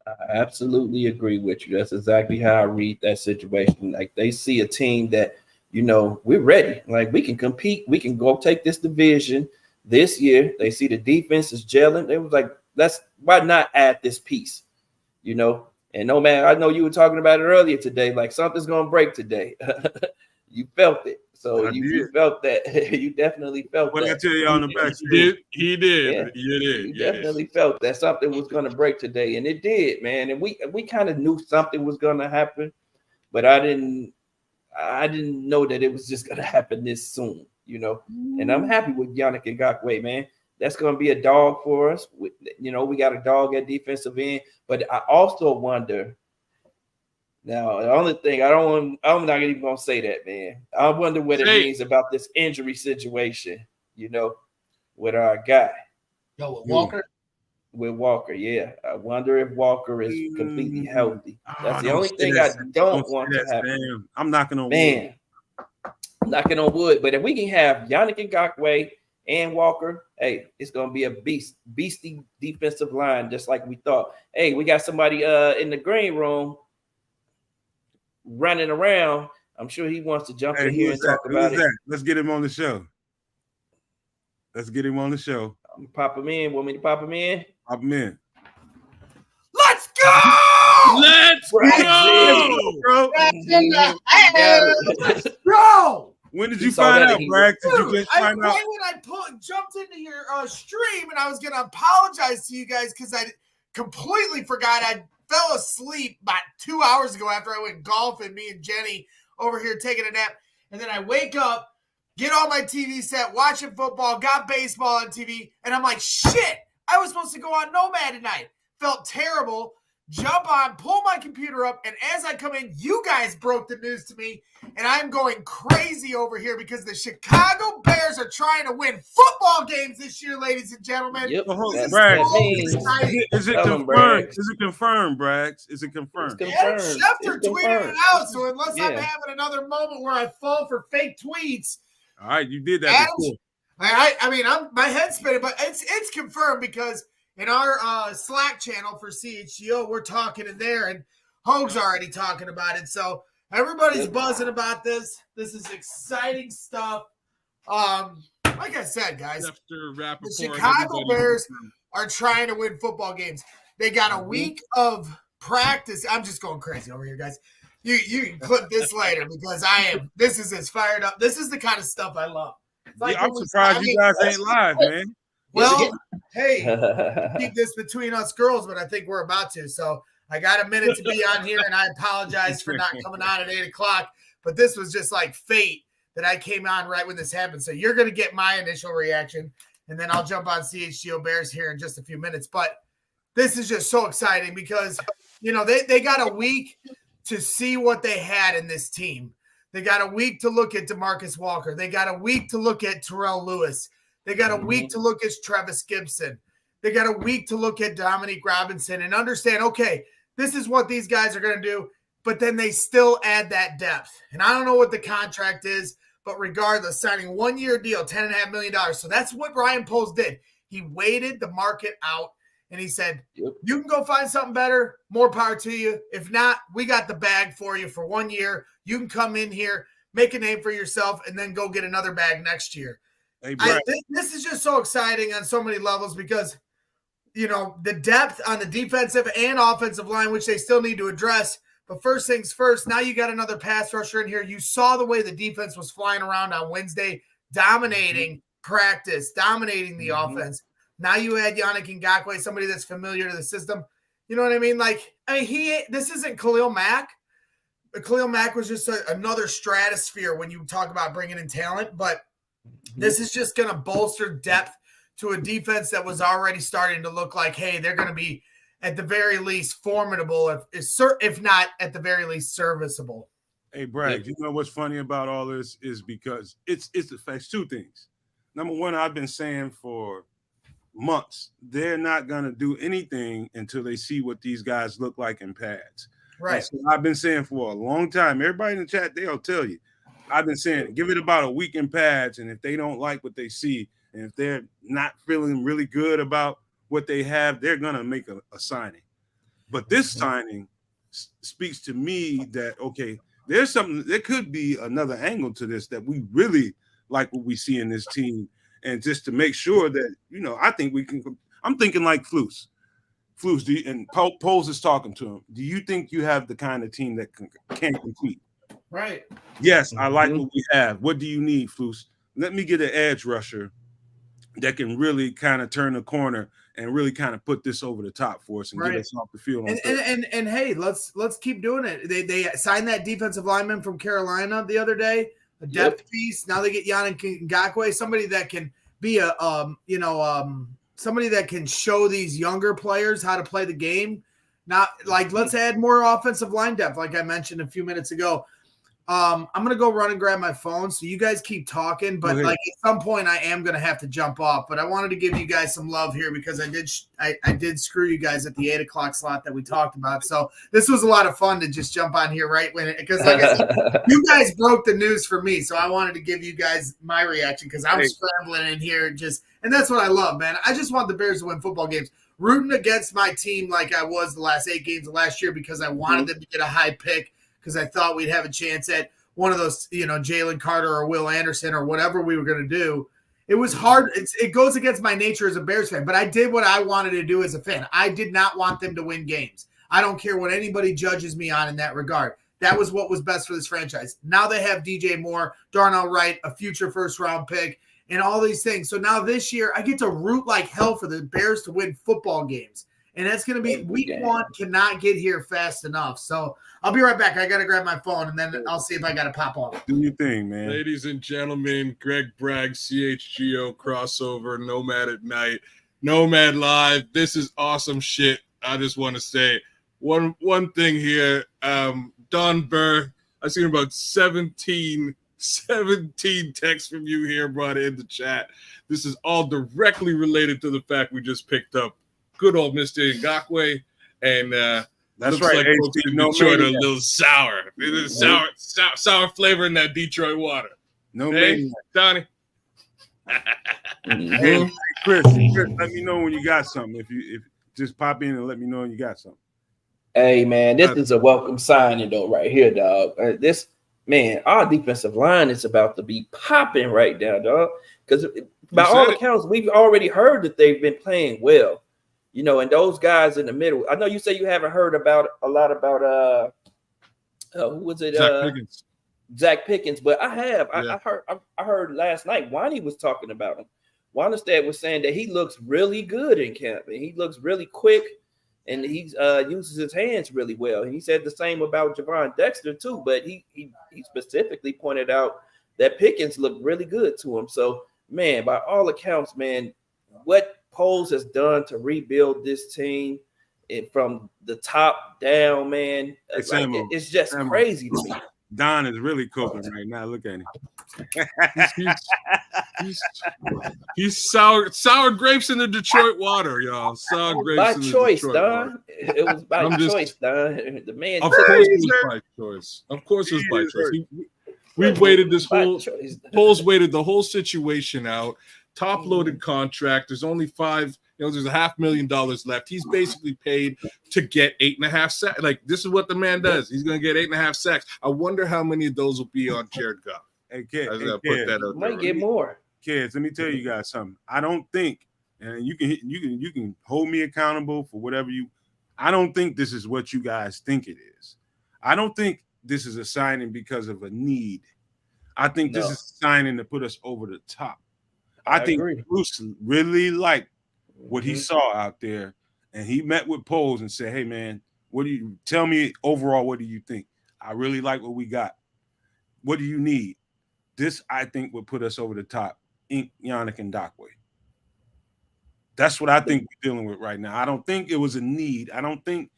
I absolutely agree with you. That's exactly how I read that situation. Like, they see a team that, we're ready. Like, we can compete. We can go take this division this year. They see the defense is gelling. They was like, why not add this piece? And Nomad, I know you were talking about it earlier today. Like, something's going to break today. You felt it. So you felt that. You definitely felt that. What I tell you on the backstage? He did. Yeah. You definitely felt that something was going to break today, and it did, man. And we kind of knew something was going to happen, but I didn't know that it was just going to happen this soon, And I'm happy with Yannick Ngakoue, man. That's going to be a dog for us. We got a dog at defensive end, but I also wonder. Now, the only thing I'm not even gonna say that, man. I wonder what it means about this injury situation, with our guy. With Walker? with Walker. Yeah, I wonder if Walker is completely healthy. That's the only thing I don't want to happen. Sam. I'm knocking on wood. Man, knocking on wood. But if we can have Yannick Ngakoue and Walker, hey, it's gonna be a beastie defensive line, just like we thought. Hey, we got somebody in the green room running around. I'm sure he wants to jump in here and talk about it. Let's get him on the show. Pop him in. Want me to pop him in? Pop him in. Let's go! Let's go, bro. Let's go! When did you find out, Bragg? Did you just Right find out? when I jumped into your stream, and I was going to apologize to you guys because I completely forgot. I fell asleep about 2 hours ago after I went golfing, me and Jenny over here taking a nap. And then I wake up, get on my TV set, watching football, got baseball on TV, and I'm like, shit, I was supposed to go on Nomad tonight. Felt terrible. Jump on, pull my computer up, and as I come in, you guys broke the news to me, and I'm going crazy over here because the Chicago Bears are trying to win football games this year, ladies and gentlemen. Yep. Bragg, Is it confirmed? Is it confirmed, Bragg? Is it confirmed? Yeah, Schefter tweeted it out, so unless I'm having another moment where I fall for fake tweets. All right, you did that before. I mean, my head's spinning, but it's confirmed because in our Slack channel for CHGO, we're talking in there, and Hoag's already talking about it. So everybody's buzzing about this. This is exciting stuff. Like I said, guys, the Chicago Bears are trying to win football games. They got a week of practice. I'm just going crazy over here, guys. You can clip this later because this is as fired up. This is the kind of stuff I love. Like I'm surprised you guys ain't live, man. Well, hey, keep this between us girls, but I think we're about to. So I got a minute to be on here, and I apologize for not coming on at 8 o'clock. But this was just like fate that I came on right when this happened. So you're going to get my initial reaction, and then I'll jump on CHGO Bears here in just a few minutes. But this is just so exciting because, they got a week to see what they had in this team. They got a week to look at DeMarcus Walker. They got a week to look at Terrell Lewis. They got a week to look at Travis Gibson. They got a week to look at Dominique Robinson and understand, okay, this is what these guys are going to do, but then they still add that depth. And I don't know what the contract is, but regardless, signing a 1-year deal, $10.5 million. So that's what Ryan Poles did. He waited the market out, and he said, you can go find something better, more power to you. If not, we got the bag for you for 1 year. You can come in here, make a name for yourself, and then go get another bag next year. Hey, I think this is just so exciting on so many levels because, the depth on the defensive and offensive line, which they still need to address. But first things first, now you got another pass rusher in here. You saw the way the defense was flying around on Wednesday, dominating practice, dominating the offense. Now you add Yannick Ngakoue, somebody that's familiar to the system. You know what I mean? This isn't Khalil Mack. Khalil Mack was just another stratosphere when you talk about bringing in talent, but this is just going to bolster depth to a defense that was already starting to look like, hey, they're going to be at the very least formidable, if not at the very least serviceable. Hey, Bragg, you know what's funny about all this is because it affects two things. Number one, I've been saying for months, they're not going to do anything until they see what these guys look like in pads. Right. So I've been saying for a long time, everybody in the chat, they'll tell you. I've been saying, give it about a week in pads, and if they don't like what they see, and if they're not feeling really good about what they have, they're going to make a signing. But this signing speaks to me that, okay, there's something, there could be another angle to this that we really like what we see in this team. And just to make sure that, I think we can, I'm thinking like Flus, and Poles is talking to him. Do you think you have the kind of team that can compete? Right. Yes, I like what we have. What do you need, Flus? Let me get an edge rusher that can really kind of turn the corner and really kind of put this over the top for us and get us off the field. And hey, let's keep doing it. They signed that defensive lineman from Carolina the other day, a depth piece. Now they get Yannick Ngakoue, somebody that can be somebody that can show these younger players how to play the game. Not like let's add more offensive line depth, like I mentioned a few minutes ago. I'm gonna go run and grab my phone, so you guys keep talking. But like at some point, I am gonna have to jump off. But I wanted to give you guys some love here because I did screw you guys at the 8 o'clock slot that we talked about. So this was a lot of fun to just jump on here right when because like I said, you guys broke the news for me, so I wanted to give you guys my reaction because I'm scrambling in here and that's what I love, man. I just want the Bears to win football games. Rooting against my team like I was the last 8 games of last year because I wanted them to get a high pick. Because I thought we'd have a chance at one of those, Jalen Carter or Will Anderson or whatever we were going to do. It was hard. It goes against my nature as a Bears fan, but I did what I wanted to do as a fan. I did not want them to win games. I don't care what anybody judges me on in that regard. That was what was best for this franchise. Now they have DJ Moore, Darnell Wright, a future first-round pick, and all these things. So now this year, I get to root like hell for the Bears to win football games. And that's going to be week 1 cannot get here fast enough. So I'll be right back. I got to grab my phone, and then I'll see if I got to pop off. Do your thing, man. Ladies and gentlemen, Greg Bragg, CHGO crossover, Nomad at Night, Nomad Live. This is awesome shit. I just want to say one thing here. Don Burr, I've seen about 17 texts from you here brought in the chat. This is all directly related to the fact we just picked up good old Mr. Ngakwe, and that's looks right. like folks in Detroit are a little sour. There's sour flavor in that Detroit water. Hey, Donnie. Hey, Chris, let me know when you got something. If just pop in and let me know when you got something. Hey man, this is a welcome signing though, right here, dog. Our defensive line is about to be popping right now, dog. Because by all accounts, we've already heard that they've been playing well. And those guys in the middle. I know you say you haven't heard a lot about who was it? Zach Pickens, but I have. Yeah. I heard last night Wani was talking about him. Wanistad was saying that he looks really good in camp and he looks really quick and he uses his hands really well. And he said the same about Javon Dexter too, but he specifically pointed out that Pickens looked really good to him. So man, by all accounts, man, what Poles has done to rebuild this team from the top down, man. It's just crazy to me. Don is really cooking right now. Look at him. he's sour grapes in the Detroit water, y'all. Sour grapes by in the choice, Detroit Don. water. It was by choice, Don. The man. Of course it was by choice. Of course it was by choice. We waited this whole Poles waited the whole situation out. Top loaded contract. There's only 5. There's $500,000 left. He's basically paid to get 8.5 sacks. Like this is what the man does. He's gonna get 8.5 sacks. I wonder how many of those will be on Jared Goff. Hey, kids, might get more. Kids, let me tell you guys something. I don't think, and you can hold me accountable for whatever you. I don't think this is what you guys think it is. I don't think this is a signing because of a need. I think this is a signing to put us over the top. I think Bruce really liked what he saw out there, and he met with Poles and said, "Hey, man, what do you tell me overall? What do you think? I really like what we got. What do you need?" This, I think, would put us over the top. Yannick Ngakoue. That's what I think we're dealing with right now. I don't think it was a need. I don't think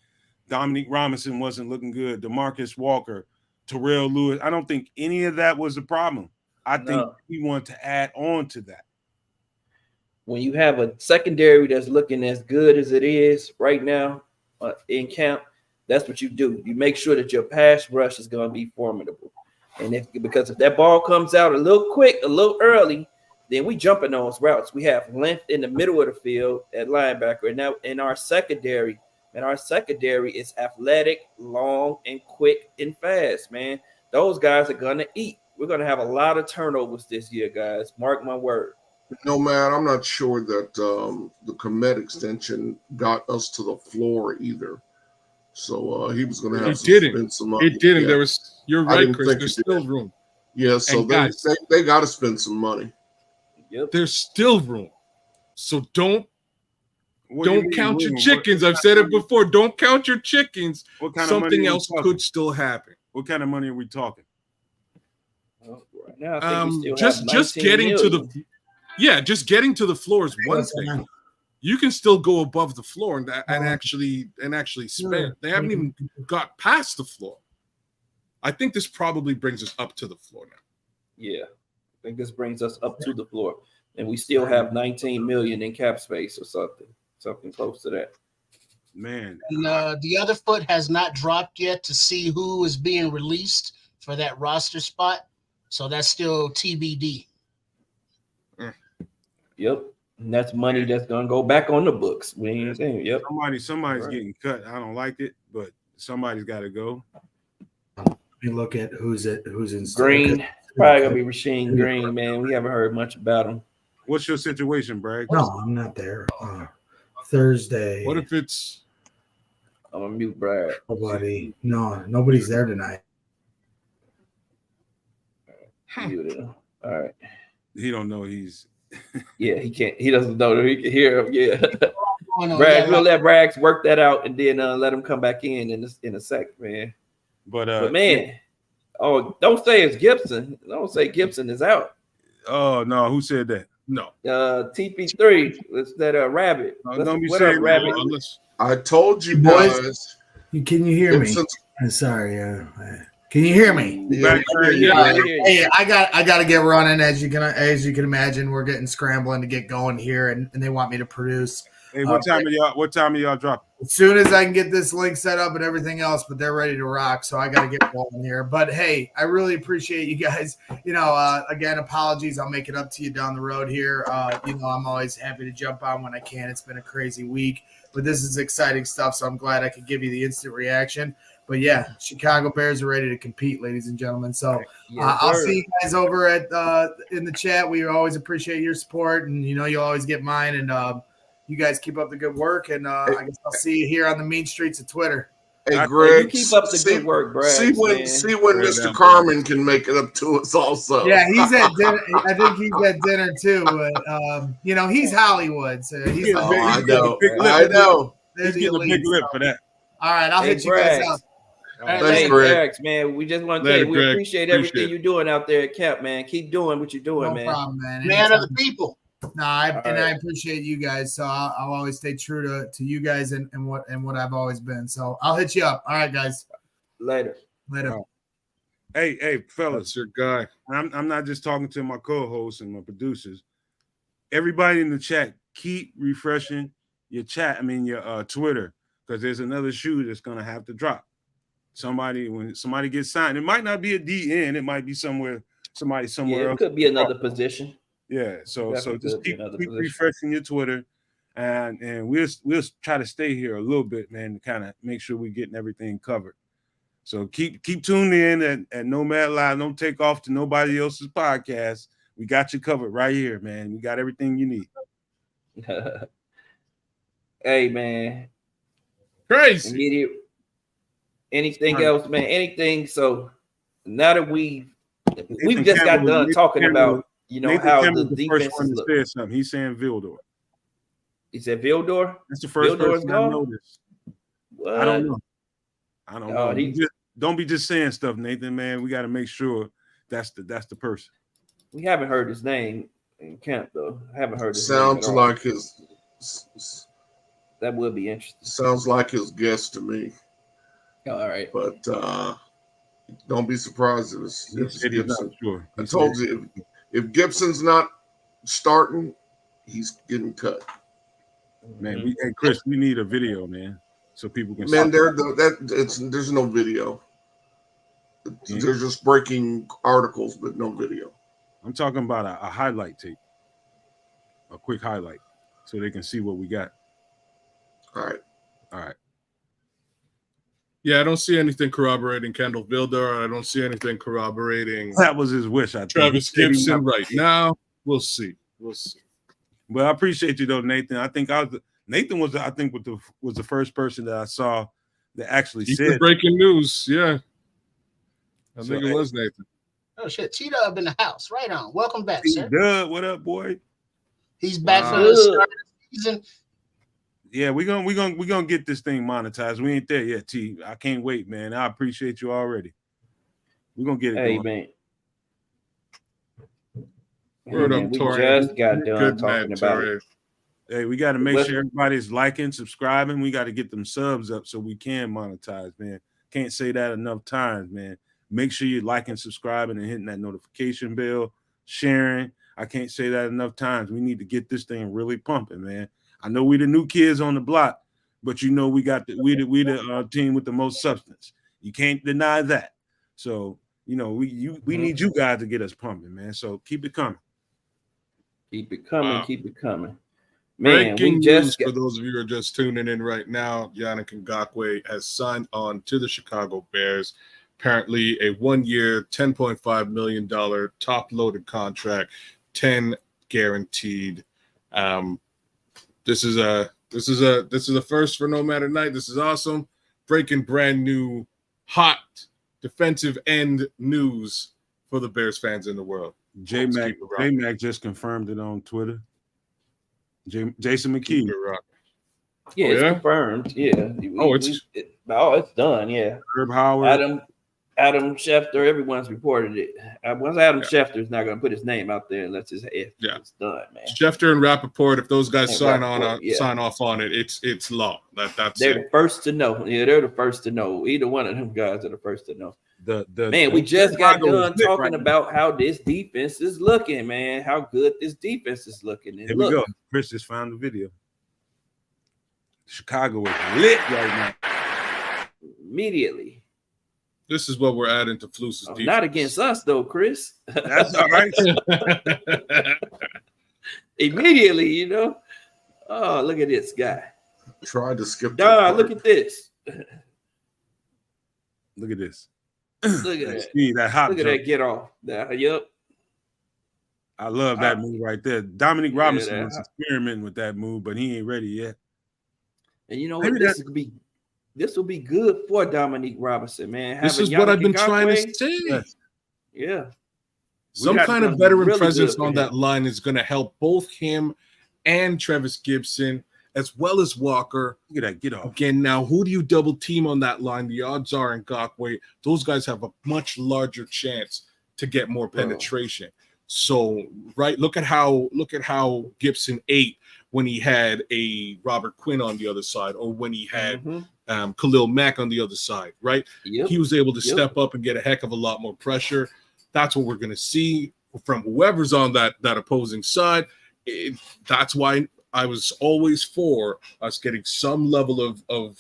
Dominique Robinson wasn't looking good. DeMarcus Walker, Terrell Lewis. I don't think any of that was a problem. I think we want to add on to that. When you have a secondary that's looking as good as it is right now in camp, that's what you do. You make sure that your pass rush is going to be formidable. And because if that ball comes out a little quick, a little early, then we jump in those routes. We have length in the middle of the field at linebacker. And now in our secondary, is athletic, long, and quick and fast, man. Those guys are going to eat. We're going to have a lot of turnovers this year, guys. Mark my word. No, man, I'm not sure that the commit extension got us to the floor either. So he was going to have to spend some money. It didn't. Yeah. You're right, Chris. There's still room. Yeah, so they got to spend some money. Yep. There's still room. So don't count your chickens. I've said it before. Don't count your chickens. What kind Something of else could still happen. What kind of money are we talking? Right now, I think we just getting million. to the just getting to the floor is one thing. You can still go above the floor and actually spend. They haven't even got past the floor. I think this probably brings us up to the floor now. Yeah, I think this brings us up to the floor, and we still have 19 million in cap space or something close to that. Man, And the other foot has not dropped yet to see who is being released for that roster spot. So that's still TBD. Yep. And that's money that's gonna go back on the books. We ain't saying, yep. Somebody's getting cut. I don't like it, but somebody's got to go. Let me look at who's in Green. Probably gonna be Rasheem Green, man. We haven't heard much about him. What's your situation, Bragg? No, I'm not there. Thursday. What if it's? I'm gonna mute Brad. Nobody. No, nobody's there tonight. Muted him. All right. He don't know he's. Yeah, he can't. He doesn't know that he can hear him. Yeah. On, Bragg, we'll let Braggs work that out and then let him come back in a sec, man. But man, oh, don't say it's Gibson. Don't say Gibson is out. Oh no, who said that? No. TP3. It's that rabbit. Don't be what saying up, rabbit? I told you Boys, guys. Can you hear me? I'm sorry. Can you hear me? Yeah, Hey, I got to get running. As you can imagine, we're getting scrambling to get going here, and they want me to produce. Hey, what time are y'all dropping? As soon as I can get this link set up and everything else, but they're ready to rock, so I got to get going here. But hey, I really appreciate you guys. Again, apologies. I'll make it up to you down the road here. I'm always happy to jump on when I can. It's been a crazy week, but this is exciting stuff, so I'm glad I could give you the instant reaction. But yeah, Chicago Bears are ready to compete, ladies and gentlemen. So I'll see you guys over at in the chat. We always appreciate your support, and you'll always get mine. And you guys keep up the good work, and I guess I'll see you here on the mean streets of Twitter. Hey, Greg, you keep up the good work, Brad. See when Mr. Carman can make it up to us also. Yeah, he's at dinner. I think he's at dinner too. But he's Hollywood, so he's I know. He's getting a big lip for that. All right, I'll hit you guys up. Thanks, Greg. Man, we just want to tell you we appreciate everything you're doing out there at Cap, man. Keep doing what you're doing, man. No problem, man. Man of the people. No, I appreciate you guys. So I'll always stay true to you guys and what I've always been. So I'll hit you up. All right, guys. Later. Hey, fellas. That's your guy. I'm not just talking to my co-hosts and my producers. Everybody in the chat, keep refreshing your chat. Your Twitter, because there's another shoe that's gonna have to drop. When somebody gets signed, it might not be a DN. It might be somewhere else. It could be another position. Yeah, so just keep refreshing your Twitter, and we'll try to stay here a little bit, man, to kind of make sure we're getting everything covered. So keep tuned in at Nomad Live. Don't take off to nobody else's podcast. We got you covered right here, man. We got everything you need. Hey, man. Crazy. Anything else, man? Anything. So now that we've just got done talking about, how the defense is something. He's saying Vildor. He said Vildor? That's the first person I noticed. What? I don't know. Don't be just saying stuff, Nathan, man. We got to make sure that's the person. We haven't heard his name in camp, though. I haven't heard his Sounds name like his. That would be interesting. Sounds like his guess to me. All right. But don't be surprised if it's Gibson. Sure. I told you, if Gibson's not starting, he's getting cut. Man, Chris, we need a video, man, so people can. Man, there's no video. They're just breaking articles, but no video. I'm talking about a highlight tape, a quick highlight, so they can see what we got. All right. Yeah, I don't see anything corroborating Kendall Vildor. I don't see anything corroborating. That was his wish, I think. Travis Gibson right now. We'll see. Well, I appreciate you though, Nathan. I think Nathan was the first person that I saw that actually said breaking news. Yeah, I think it was Nathan. Oh shit, Cheetah up in the house. Right on. Welcome back, sir. Doug, what up, boy? He's back for the start of the season. Yeah, we're gonna get this thing monetized. We ain't there yet, T. I can't wait, man. I appreciate you already. We're gonna get it going. Man. Word up, we Torian. just got done talking about it. Hey, we got to make sure everybody's liking, subscribing. We got to get them subs up so we can monetize, man. Can't say that enough times, man. Make sure you're liking, subscribing, and hitting that notification bell, sharing. I can't say that enough times. We need to get this thing really pumping, man. I know we the new kids on the block, but you know we got the team with the most substance. You can't deny that. So you know we need you guys to get us pumping, man. So keep it coming. Keep it coming. Wow. Keep it coming. Man, Breaking we just news for those of you who are just tuning in right now. Yannick Ngakoue has signed on to the Chicago Bears. Apparently a 1-year, $10.5 million top-loaded contract, 10 guaranteed. This is a first for Nomad at Night. This is awesome. Breaking brand new, hot defensive end news for the Bears fans in the world. J-Mac just confirmed it on Twitter. Jason McKee. Yeah, it's confirmed. Yeah. It's done. Yeah. Herb Howard. Adam Schefter, everyone's reported it. Once Adam Schefter's not going to put his name out there unless it's done, man. Schefter and Rappaport, if those guys sign off on it, it's law. They're the first to know. Yeah, they're the first to know. Either one of them guys are the first to know. We just got done talking about how this defense is looking, man. How good this defense is looking. And Here we go. Chris just found the video. Chicago is lit right now. Immediately. This is what we're adding to Fluce's defense. Not against us, though, Chris. That's all right. Immediately, you know. Oh, look at this guy. Tried to skip. Look at this. Look at this. Look at that. Speed, that hop Look at that get off. Yep. I love that move right there. Dominique Robinson was experimenting with that move, but he ain't ready yet. And you know what? This will be good for Dominique Robinson, man. This is what I've been trying to say. Yeah. Some kind of veteran presence on that line is going to help both him and Travis Gibson, as well as Walker. Look at that, get off. Again, now, who do you double team on that line? The odds are in Ngakoue, those guys have a much larger chance to get more penetration. So, right, look at how Gibson ate when he had a Robert Quinn on the other side, or when he had Khalil Mack on the other side, right? Yep. He was able to step up and get a heck of a lot more pressure. That's what we're going to see from whoever's on that opposing side. That's why I was always for us getting some level of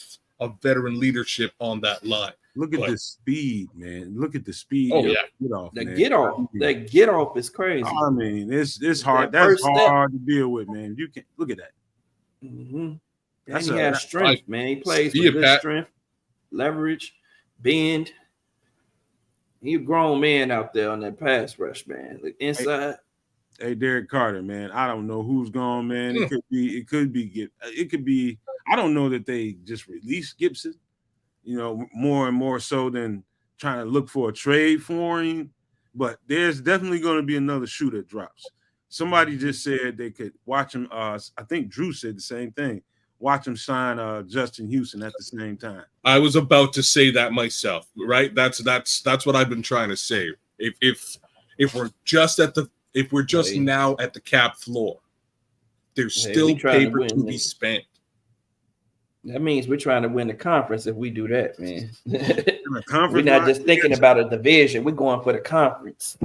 veteran leadership on that line. Look at the speed, man. Look at the speed. Oh, yeah. Get off, that man. get off is crazy. I mean, it's hard. That's hard to deal with, man. You can look at that. Mm-hmm. And he has strength, man. He plays with good strength, leverage, bend. He's a grown man out there on that pass rush, man. Like inside. Hey, Derek Carter, man. I don't know who's gone, man. It could be. I don't know that they just released Gibson, you know, more and more so than trying to look for a trade for him. But there's definitely going to be another shoe that drops. Somebody just said they could watch him. I think Drew said the same thing. Watch him sign Justin Houston at the same time. I was about to say that myself, right? That's what I've been trying to say. If we're just now at the cap floor, there's still paper to be spent. That means we're trying to win the conference if we do that, man. We're not just thinking about a division. We're going for the conference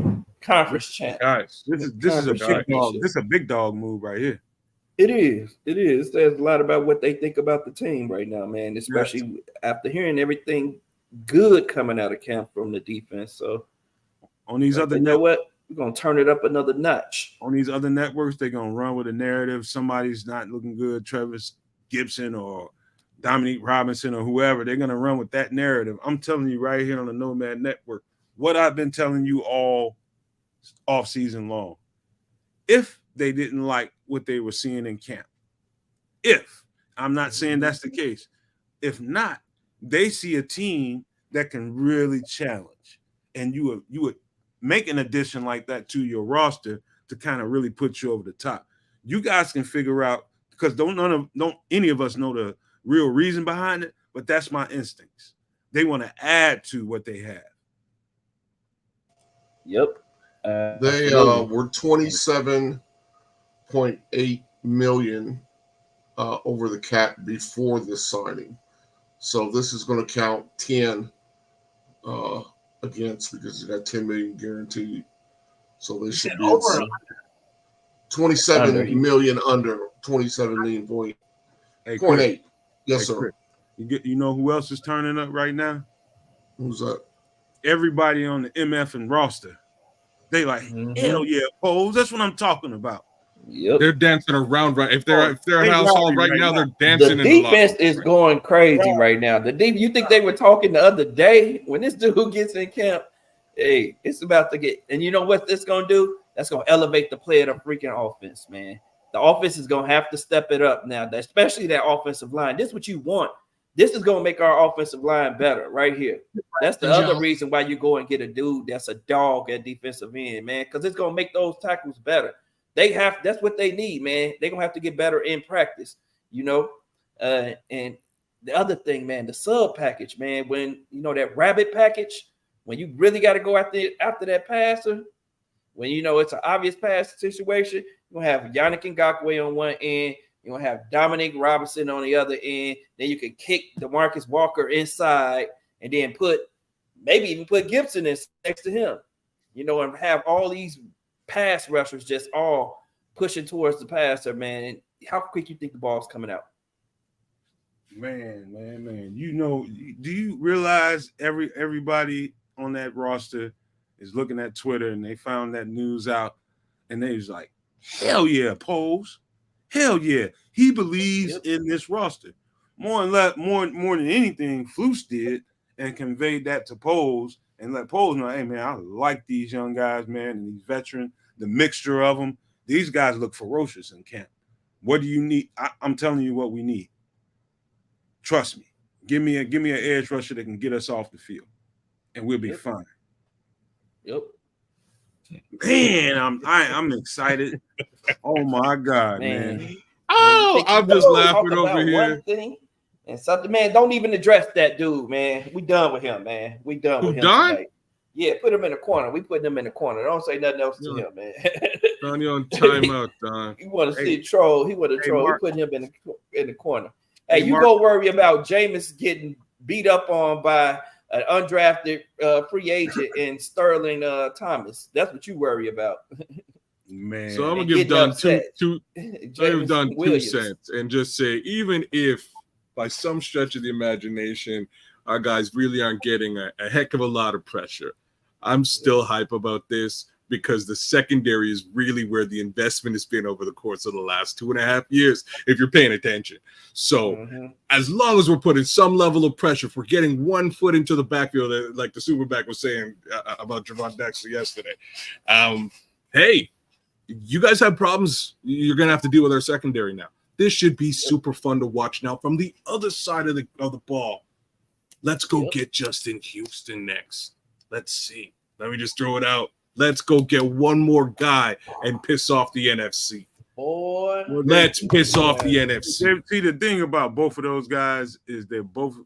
champ. Guys, this is a big dog. This is a big dog move right here. It is. It says a lot about what they think about the team right now, man, especially after hearing everything good coming out of camp from the defense. So on these other, you know what? We're going to turn it up another notch. On these other networks, they're going to run with a narrative. Somebody's not looking good, Travis Gibson or Dominique Robinson or whoever. They're going to run with that narrative. I'm telling you right here on the Nomad Network what I've been telling you all off season long. If they didn't like what they were seeing in camp, I'm not saying that's the case. If not, they see a team that can really challenge, and you would make an addition like that to your roster to kind of really put you over the top. You guys can figure out, because don't any of us know the real reason behind it, but that's my instincts. They want to add to what they have. Yep. They were 27.8 million over the cap before this signing. So this is going to count 10 against because he got 10 million guaranteed. So they should be over at 27 Under. million under 27 million point. Hey, Point Chris. eight. Yes, Hey, sir. Chris. You know who else is turning up right now? Who's that? Everybody on the MF and roster. They like, hell yeah, Pose. That's what I'm talking about. Yep. They're dancing around right. If they're at they House Hall rowdy right right now, now. they're dancing The in the defense locker is room. going crazy right now. You think they were talking the other day when this dude gets in camp? Hey, it's about to get, and you know what this gonna do? That's gonna elevate the play of the freaking offense, man. The offense is gonna have to step it up now, especially that offensive line. This is what you want. This is gonna make our offensive line better right here. That's the other reason why you go and get a dude that's a dog at defensive end, man, because it's gonna make those tackles better. That's what they need, man. They're gonna have to get better in practice, you know. And the other thing, man, the sub package, man, when you know that rabbit package, when you really got to go after that passer, when you know it's an obvious pass situation, you're gonna have Yannick Ngakoue on one end, you're gonna have Dominic Robinson on the other end, then you can kick DeMarcus Walker inside and then maybe even put Gibson next to him, you know, and have all these pass rushers just all pushing towards the passer, man. And how quick you think the ball's coming out? Man. You know, do you realize everybody on that roster is looking at Twitter and they found that news out and they was like, hell yeah, Pose. Hell yeah. He believes in this roster. More than anything, Flus did and conveyed that to Pose and let Pose know, hey, man, I like these young guys, man, and these veterans, the mixture of them. These guys look ferocious in camp. What do you need? I'm telling you what we need. Trust me. Give me an edge rusher that can get us off the field, and we'll be fine. Yep. Man, I'm excited. Oh my God, man. Oh, I'm just laughing over here. And something, man, don't even address that dude, man. We done with him, man. We done with him tonight. Yeah, put him in the corner. We put him in the corner. Don't say nothing else to him, man. Don, you're on timeout, Don. You want to see a troll? He want to troll. We put him in the corner. Hey, you go worry about Jameis getting beat up on by an undrafted free agent in Sterling Thomas. That's what you worry about. Man. So I'm gonna give Don two cents and just say, even if by some stretch of the imagination our guys really aren't getting a heck of a lot of pressure, I'm still hype about this because the secondary is really where the investment has been over the course of the last 2.5 years, if you're paying attention. So as long as we're putting some level of pressure, if we're getting 1 foot into the backfield, like the Superback was saying about Javon Dexter yesterday, hey, you guys have problems. You're going to have to deal with our secondary now. This should be super fun to watch now from the other side of the ball. Let's go get Justin Houston next. Let's see. Let me just throw it out. Let's go get one more guy and piss off the NFC. Boy, let's piss off the NFC. See, the thing about both of those guys is they're both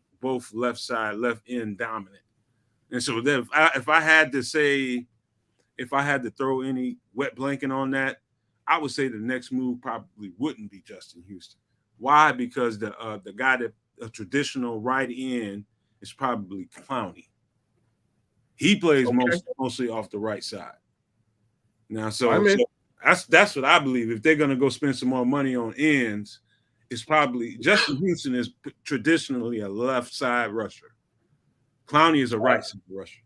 left side, left end dominant. And so if I had to throw any wet blanket on that, I would say the next move probably wouldn't be Justin Houston. Why? Because the guy that a traditional right end is probably Clowney. He plays mostly off the right side. Now, so that's what I believe. If they're going to go spend some more money on ends, it's probably Justin Houston is traditionally a left side rusher. Clowney is a right side rusher.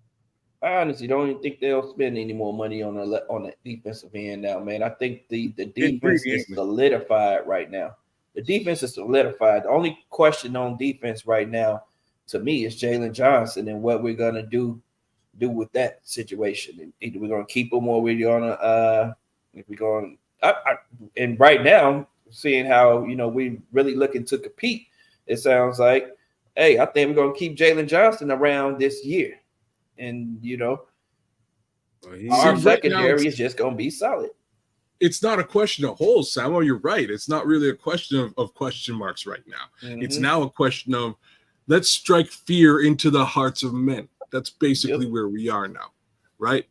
I honestly don't even think they'll spend any more money on the defensive end now, man. I think the defense is solidified right now. The defense is solidified. The only question on defense right now, to me, is Jalen Johnson and what we're gonna do with that situation. Either we're gonna keep him or we're gonna and right now, seeing how we really looking to compete, it sounds like, hey, I think we're gonna keep Jalen Johnson around this year. And our secondary is just gonna be solid. It's not a question of holes, Samuel. You're right. It's not really a question of question marks right now. It's now a question of let's strike fear into the hearts of men. That's basically where we are now, right?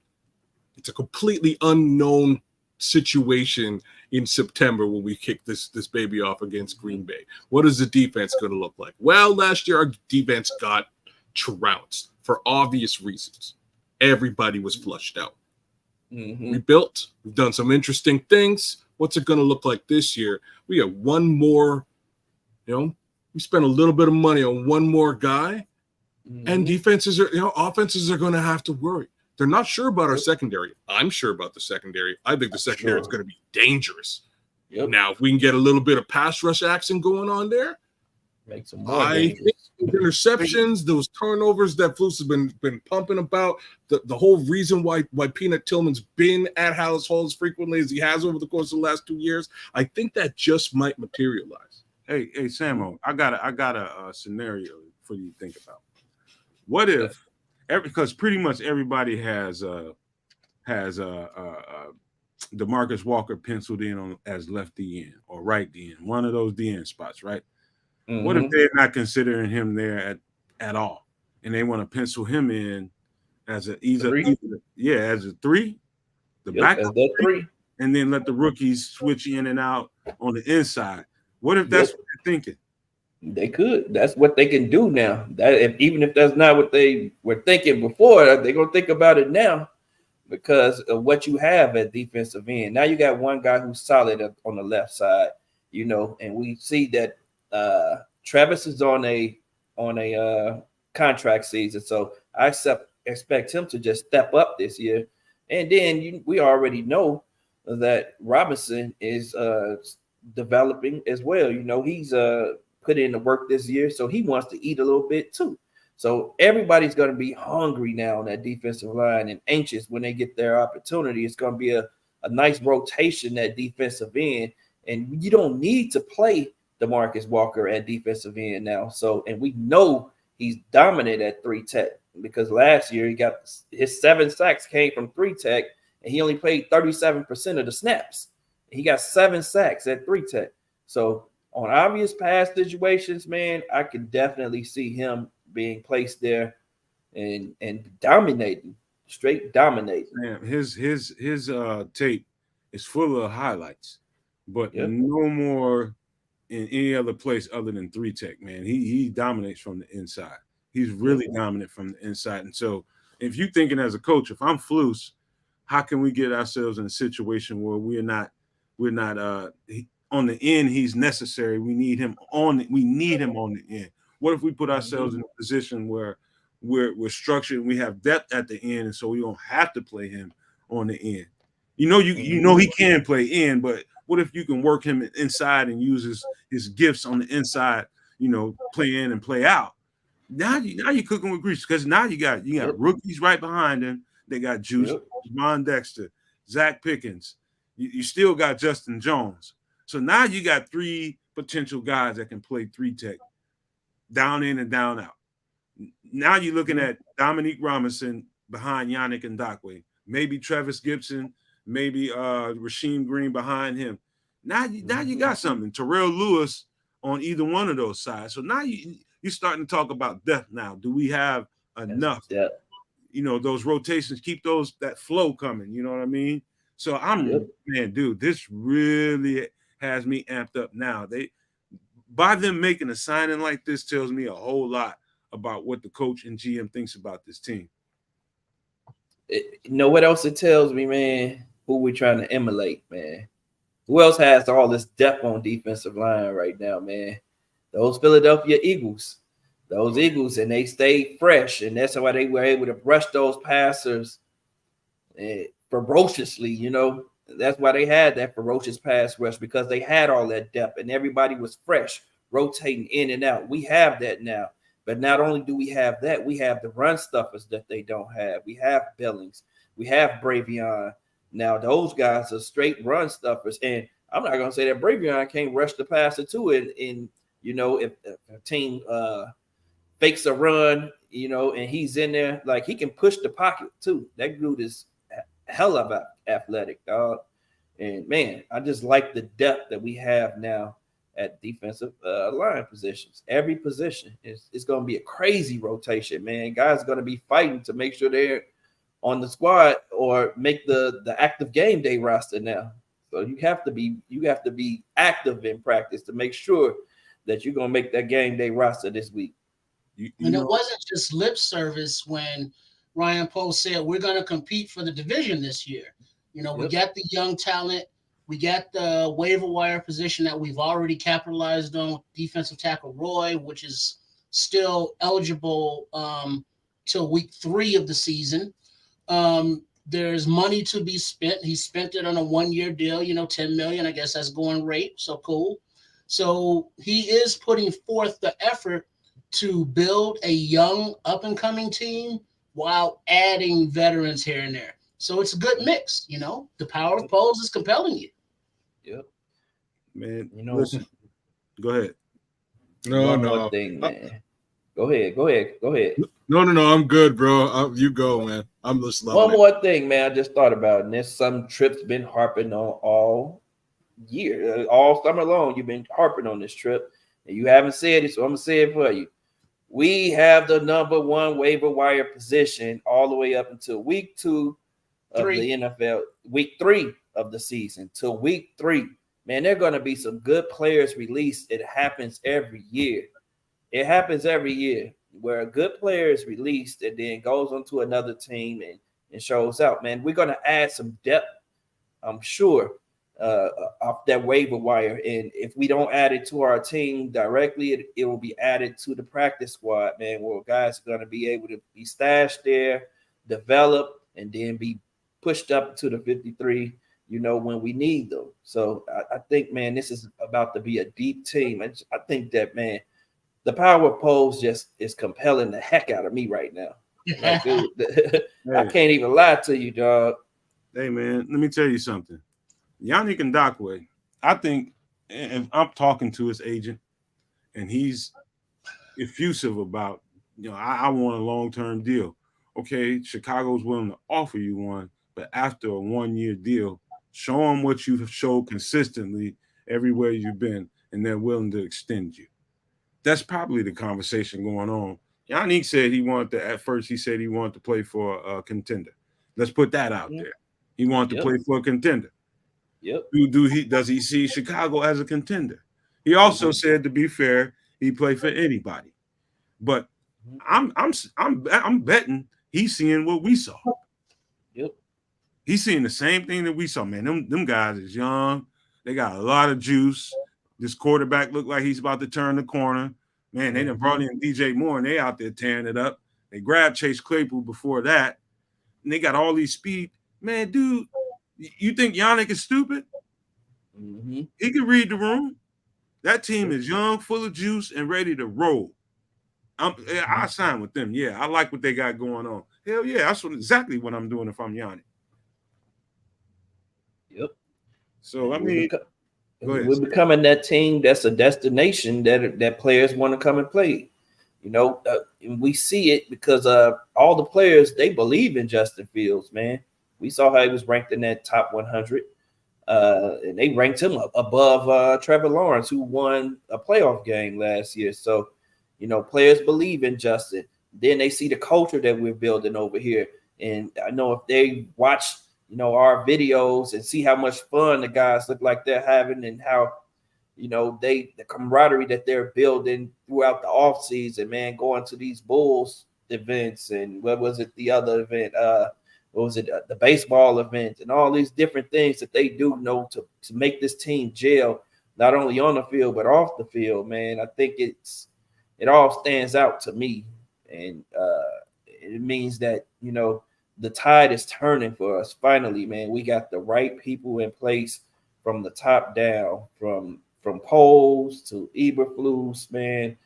It's a completely unknown situation in September when we kick this baby off against Green Bay. What is the defense going to look like? Well, last year our defense got trounced for obvious reasons. everybody was flushed out. Mm-hmm. We built, we've done some interesting things. What's it going to look like this year? We have one more, we spent a little bit of money on one more guy, and offenses are going to have to worry. They're not sure about our secondary. I'm sure about the secondary. I think the secondary is going to be dangerous. Yep. Now, if we can get a little bit of pass rush action going on there, make some more I think those interceptions, those turnovers that Flus has been pumping about, the whole reason why Peanut Tillman's been at Hallis Hall as frequently as he has over the course of the last 2 years, I think that just might materialize. Hey, Samo, I got a scenario for you to think about. What if, because pretty much everybody has DeMarcus Walker penciled in on as left DN or right DN, one of those DN spots, right? Mm-hmm. What if they're not considering him there at all, and they want to pencil him in as as a 3, the back of the 3, and then let the rookies switch in and out on the inside? What if that's what they're thinking? They could. That's what they can do now. Even if that's not what they were thinking before, they're gonna think about it now because of what you have at defensive end. Now you got one guy who's solid on the left side, and we see that Travis is on a contract season, so I expect him to just step up this year. And then we already know that Robinson is developing as well. He's put in the work this year, so he wants to eat a little bit too. So everybody's going to be hungry now on that defensive line and anxious when they get their opportunity. It's going to be a nice rotation at defensive end, and you don't need to play DeMarcus Walker at defensive end now. So, and we know he's dominant at 3 tech because last year he got his 7 sacks came from 3 tech, and he only played 37% of the snaps. He got 7 sacks at 3 tech. So on obvious pass situations, man, I can definitely see him being placed there and dominating, straight dominating. Man, his tape is full of highlights, but no more in any other place other than 3 tech, man. He dominates from the inside. He's really dominant from the inside. And so if you're thinking as a coach, if I'm Flus, how can we get ourselves in a situation where we're not on the end? He's necessary. We need him on the end. What if we put ourselves in a position where we're structured and we have depth at the end, and so we don't have to play him on the end? He can play in, but what if you can work him inside and use his gifts on the inside, play in and play out? Now you're cooking with grease, because now you got rookies right behind him. They got Juice, Ron Dexter, Zach Pickens. You still got Justin Jones. So now you got 3 potential guys that can play 3 tech, down in and down out. Now you're looking at Dominique Robinson behind Yannick Ngakoue, maybe Travis Gibson, maybe Rasheem Green behind him. Now you got something. Terrell Lewis on either one of those sides. So now you're starting to talk about depth now. Do we have enough? Those rotations, keep that flow coming. You know what I mean? So man, dude, this really has me amped up now. By them making a signing like this tells me a whole lot about what the coach and GM thinks about this team. What else it tells me, man? Who we trying to emulate, man? Who else has all this depth on defensive line right now, man? Those Philadelphia Eagles. Those Eagles, and they stayed fresh, and that's why they were able to rush those passers ferociously, That's why they had that ferocious pass rush, because they had all that depth and everybody was fresh, rotating in and out. We have that now. But not only do we have that, we have the run stuffers that they don't have. We have Billings. We have Bravion. Now, those guys are straight run stuffers. And I'm not going to say that Bravion can't rush the passer too. And if a team fakes a run, and he's in there, like, he can push the pocket too. That dude is hell of athletic, dog. And man, I just like the depth that we have now at defensive line positions. Every position is going to be a crazy rotation, man. Guys are going to be fighting to make sure they're on the squad or make the active game day roster now. So you have to be active in practice to make sure that you're going to make that game day roster this week. And it wasn't just lip service when Ryan Post said, we're going to compete for the division this year. You know, we got the young talent. We got the waiver wire position that we've already capitalized on. Defensive tackle Roy, which is still eligible till week 3 of the season. There's money to be spent. He spent it on a 1-year deal, you know, $10 million. I guess that's going rate. So cool. So he is putting forth the effort to build a young up-and-coming team while adding veterans here and there. So it's a good mix, you know. The power of Poles is compelling you. Yep. Man, You know, listen. Go ahead. No, one more thing, man. Go ahead. No. I'm good, bro. You go, man. I'm just loving One more thing, man. I just thought about, and there's some trips been harping on all year, all summer long. You've been harping on this trip, and you haven't said it, so I'm gonna say it for you. We have the number 1 waiver wire position all the way up until week 2 of the NFL, week 3 of the season till week 3. Man, there are going to be some good players released. It happens every year. It happens every year where a good player is released and then goes on to another team and shows out. Man, we're going to add some depth, I'm sure, off that waiver wire. And if we don't add it to our team directly, it will be added to the practice squad, man, where guys are going to be able to be stashed there, develop, and then be pushed up to the 53, you know, when we need them. So I think, man, this is about to be a deep team. I think that, man, the power of Poles just is compelling the heck out of me right now. Like, dude, I can't even lie to you, dog. Hey, man, let me tell you something. Yannick Ngakoue, I think, and I'm talking to his agent, and he's effusive about, you know, I want a long-term deal. Okay, Chicago's willing to offer you one, but after a 1-year deal, show them what you've showed consistently everywhere you've been, and they're willing to extend you. That's probably the conversation going on. Yannick said he wanted to, at first he said he wanted to play for a contender. Let's put that out there. He wanted to play for a contender. Yep. Does he see Chicago as a contender? He also said, to be fair, he played for anybody. But I'm betting he's seeing what we saw. Yep. He's seeing the same thing that we saw, man. Them guys is young. They got a lot of juice. This quarterback looked like he's about to turn the corner. Man, they done brought in DJ Moore, and they out there tearing it up. They grabbed Chase Claypool before that, and they got all these speed. Man, dude, you think Yannick is stupid? He can read the room. That team is young, full of juice, and ready to roll. I sign with them. Yeah, I like what they got going on. Hell yeah, that's exactly what I'm doing if I'm Yannick. Yep. So, I mean, we're becoming that team that's a destination that players want to come and play. You know, and we see it because all the players, they believe in Justin Fields, man. We saw how he was ranked in that top 100. And they ranked him up above Trevor Lawrence, who won a playoff game last year. So, you know, players believe in Justin. Then they see the culture that we're building over here. And I know if they watch, you know, our videos and see how much fun the guys look like they're having and how, you know, the camaraderie that they're building throughout the offseason, man, going to these Bulls events and what was it, the other event? What was it, the baseball event and all these different things that they do, you know, to make this team gel, not only on the field, but off the field, man. I think it all stands out to me. And it means that, you know, the tide is turning for us. Finally, man, we got the right people in place from the top down, from Poles to Eberflus, man.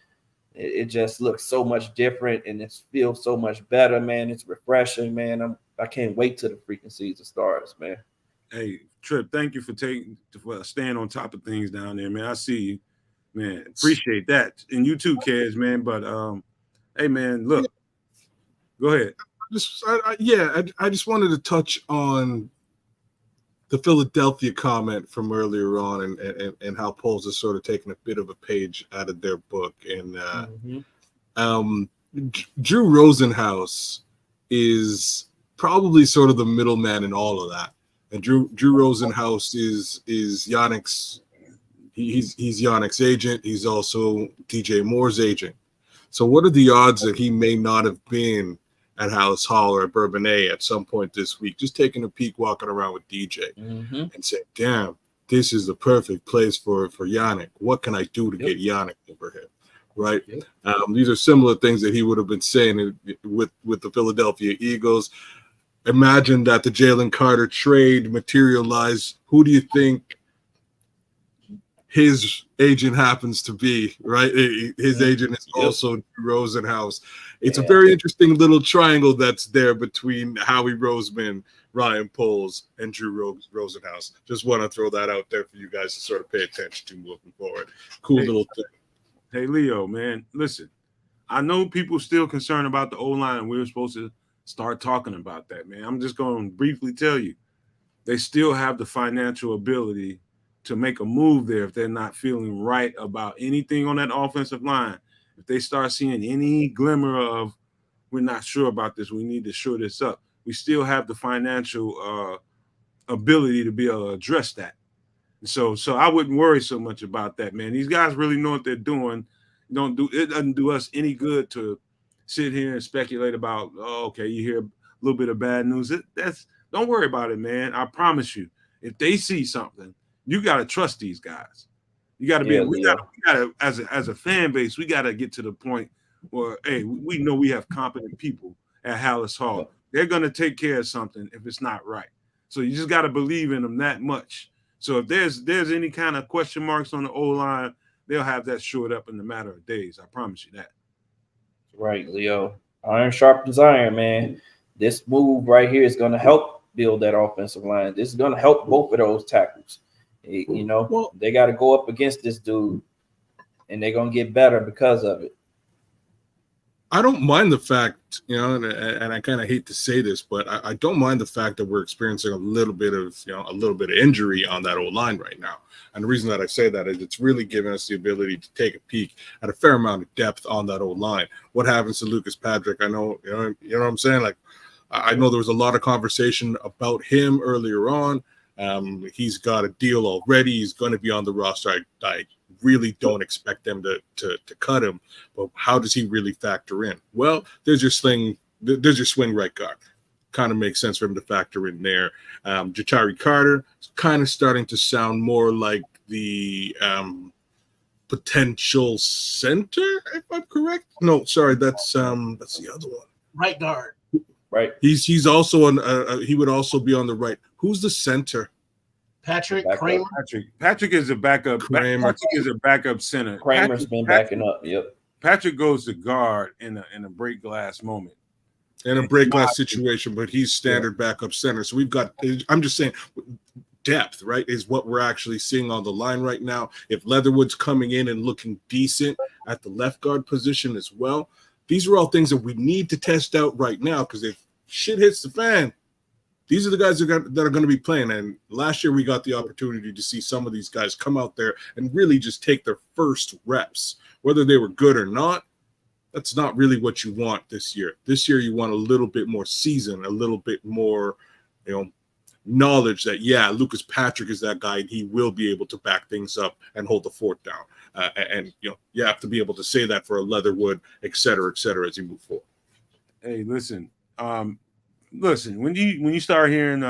It just looks so much different and it feels so much better, man. It's refreshing, man. I can't wait till the freaking season starts, man. Hey, Trip, thank you for staying on top of things down there, man. I see you, man. Appreciate that. And you too, Kez, man. But hey, man, look. Go ahead. I just wanted to touch on the Philadelphia comment from earlier on and how Poles is sort of taking a bit of a page out of their book. And Drew Rosenhaus is probably sort of the middleman in all of that. And Drew Rosenhaus is Yannick's, he's Yannick's agent. He's also DJ Moore's agent. So what are the odds that he may not have been at Hallis Hall or at Bourbonnais at some point this week, just taking a peek, walking around with DJ, and saying, "Damn, this is the perfect place for Yannick. What can I do to get Yannick over here?" Right? These are similar things that he would have been saying with the Philadelphia Eagles. Imagine that the Jalen Carter trade materialized. Who do you think his agent happens to be, right? His agent is also Drew Rosenhaus. It's a very interesting little triangle that's there between Howie Roseman, Ryan Poles, and Drew Rosenhaus. Just want to throw that out there for you guys to sort of pay attention to moving forward. Cool little thing. Hey, Leo, man, listen, I know people still concerned about the O-line. We were supposed to start talking about that, man. I'm just going to briefly tell you, they still have the financial ability to make a move there if they're not feeling right about anything on that offensive line. If they start seeing any glimmer of, we're not sure about this, we need to shore this up, we still have the financial ability to be able to address that. So I wouldn't worry so much about that, man. These guys really know what they're doing. It doesn't do us any good to sit here and speculate about, oh, okay, you hear a little bit of bad news. Don't worry about it, man. I promise you, if they see something, you got to trust these guys. You got to be. We got to, as a fan base, we got to get to the point where, hey, we know we have competent people at Hallis Hall. They're going to take care of something if it's not right. So you just got to believe in them that much. So if there's any kind of question marks on the O-line, they'll have that shored up in a matter of days. I promise you that. Right, Leo. Iron sharpens iron, man. This move right here is going to help build that offensive line. This is going to help both of those tackles. You know, they got to go up against this dude, and they're going to get better because of it. I don't mind the fact, and I kind of hate to say this, but I don't mind the fact that we're experiencing a little bit of injury on that O-line right now. And the reason that I say that is it's really giving us the ability to take a peek at a fair amount of depth on that O-line. What happens to Lucas Patrick? I know, you know what I'm saying? Like, I know there was a lot of conversation about him earlier on. He's got a deal already. He's going to be on the roster. I really don't expect them to cut him, but how does he really factor in? Well, there's your swing right guard. Kind of makes sense for him to factor in there. Jatari Carter is kind of starting to sound more like the potential center, if I'm correct. No, sorry, that's the other one. Right guard. Right. He's also on. He would also be on the right. Who's the center? Patrick Kramer. Patrick is a backup. Patrick is a backup center. Kramer's been backing up. Yep. Patrick goes to guard in a break glass moment. In a break glass situation, but he's standard backup center. So we've got. I'm just saying, depth, right, is what we're actually seeing on the line right now. If Leatherwood's coming in and looking decent at the left guard position as well, these are all things that we need to test out right now, because if shit hits the fan, these are the guys that are going to be playing. And last year we got the opportunity to see some of these guys come out there and really just take their first reps. Whether they were good or not, that's not really what you want this year. This year you want a little bit more season, a little bit more, knowledge that, Lucas Patrick is that guy and he will be able to back things up and hold the fort down. And you have to be able to say that for a Leatherwood, et cetera, as you move forward. Hey, listen, when you start hearing,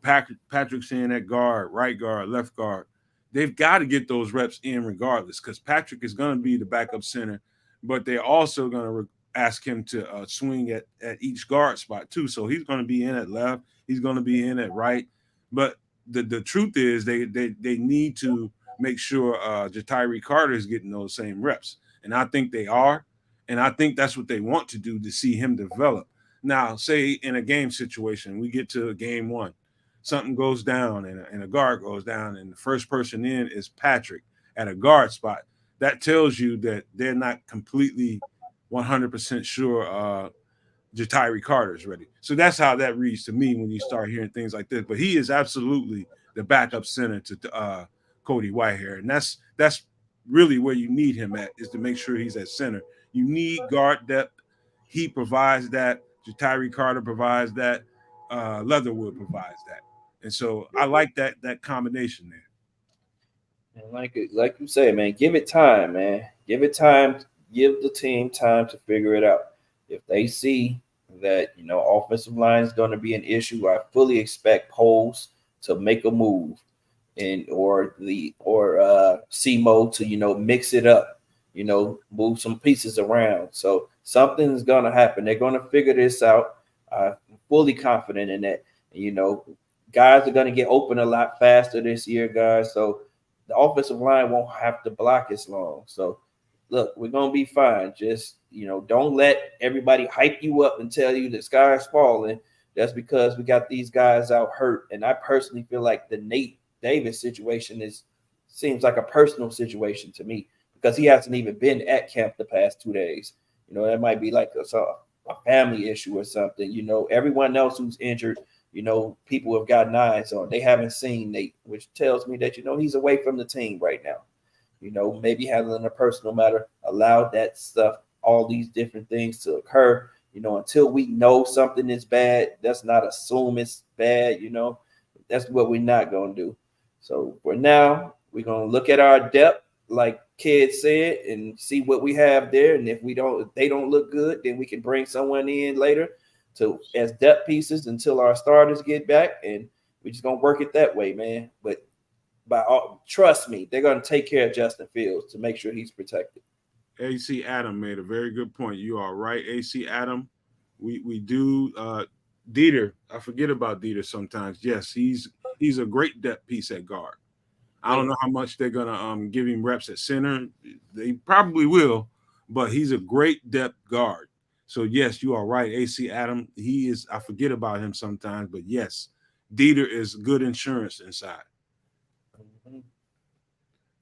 Patrick saying that guard, right guard, left guard, they've got to get those reps in regardless, because Patrick is going to be the backup center, but they're also going to ask him to swing at each guard spot too. So he's going to be in at left, he's going to be in at right. But the truth is they need to make sure Jatari Carter is getting those same reps, and I think they are, and I think that's what they want to do to see him develop. Now, say in a game situation, we get to game one, something goes down and a guard goes down, and the first person in is Patrick at a guard spot. That tells you that they're not completely 100% sure Jatari Carter is ready. So that's how that reads to me when you start hearing things like this. But he is absolutely the backup center to Cody Whitehair, and that's really where you need him at, is to make sure he's at center. You need guard depth. He provides that. Jatari Carter provides that. Leatherwood provides that. And so I like that combination there. And like you say, man, give it time, man. Give it time. Give the team time to figure it out. If they see that, you know, offensive line is going to be an issue. I fully expect Poles to make a move or CMO to, you know, mix it up, you know, move some pieces around. So something's going to happen. They're going to figure this out. I'm fully confident in that. You know, guys are going to get open a lot faster this year, guys. So the offensive line won't have to block as long. So look, we're going to be fine. Just, you know, don't let everybody hype you up and tell you the sky's falling. That's because we got these guys out hurt. And I personally feel like the Nate Davis situation seems like a personal situation to me, because he hasn't even been at camp the past 2 days. You know, that might be like a family issue or something. You know, everyone else who's injured, you know, people have gotten eyes on. They haven't seen Nate, which tells me that, you know, he's away from the team right now. You know, maybe handling a personal matter, allowed that stuff, all these different things to occur. You know, until we know something is bad, let's not assume it's bad. You know, that's what we're not going to do. So for now, we're going to look at our depth, like Kid said, and see what we have there. And if they don't look good, then we can bring someone in later as depth pieces until our starters get back. And we're just going to work it that way, man. But trust me, they're going to take care of Justin Fields to make sure he's protected. AC Adam made a very good point. You are right, AC Adam. We do Dieter. I forget about Dieter sometimes. Yes, he's a great depth piece at guard. I don't know how much they're gonna give him reps at center. They probably will, but he's a great depth guard. So yes, you are right, AC Adam. He is. I forget about him sometimes, but yes, Dieter is good insurance inside.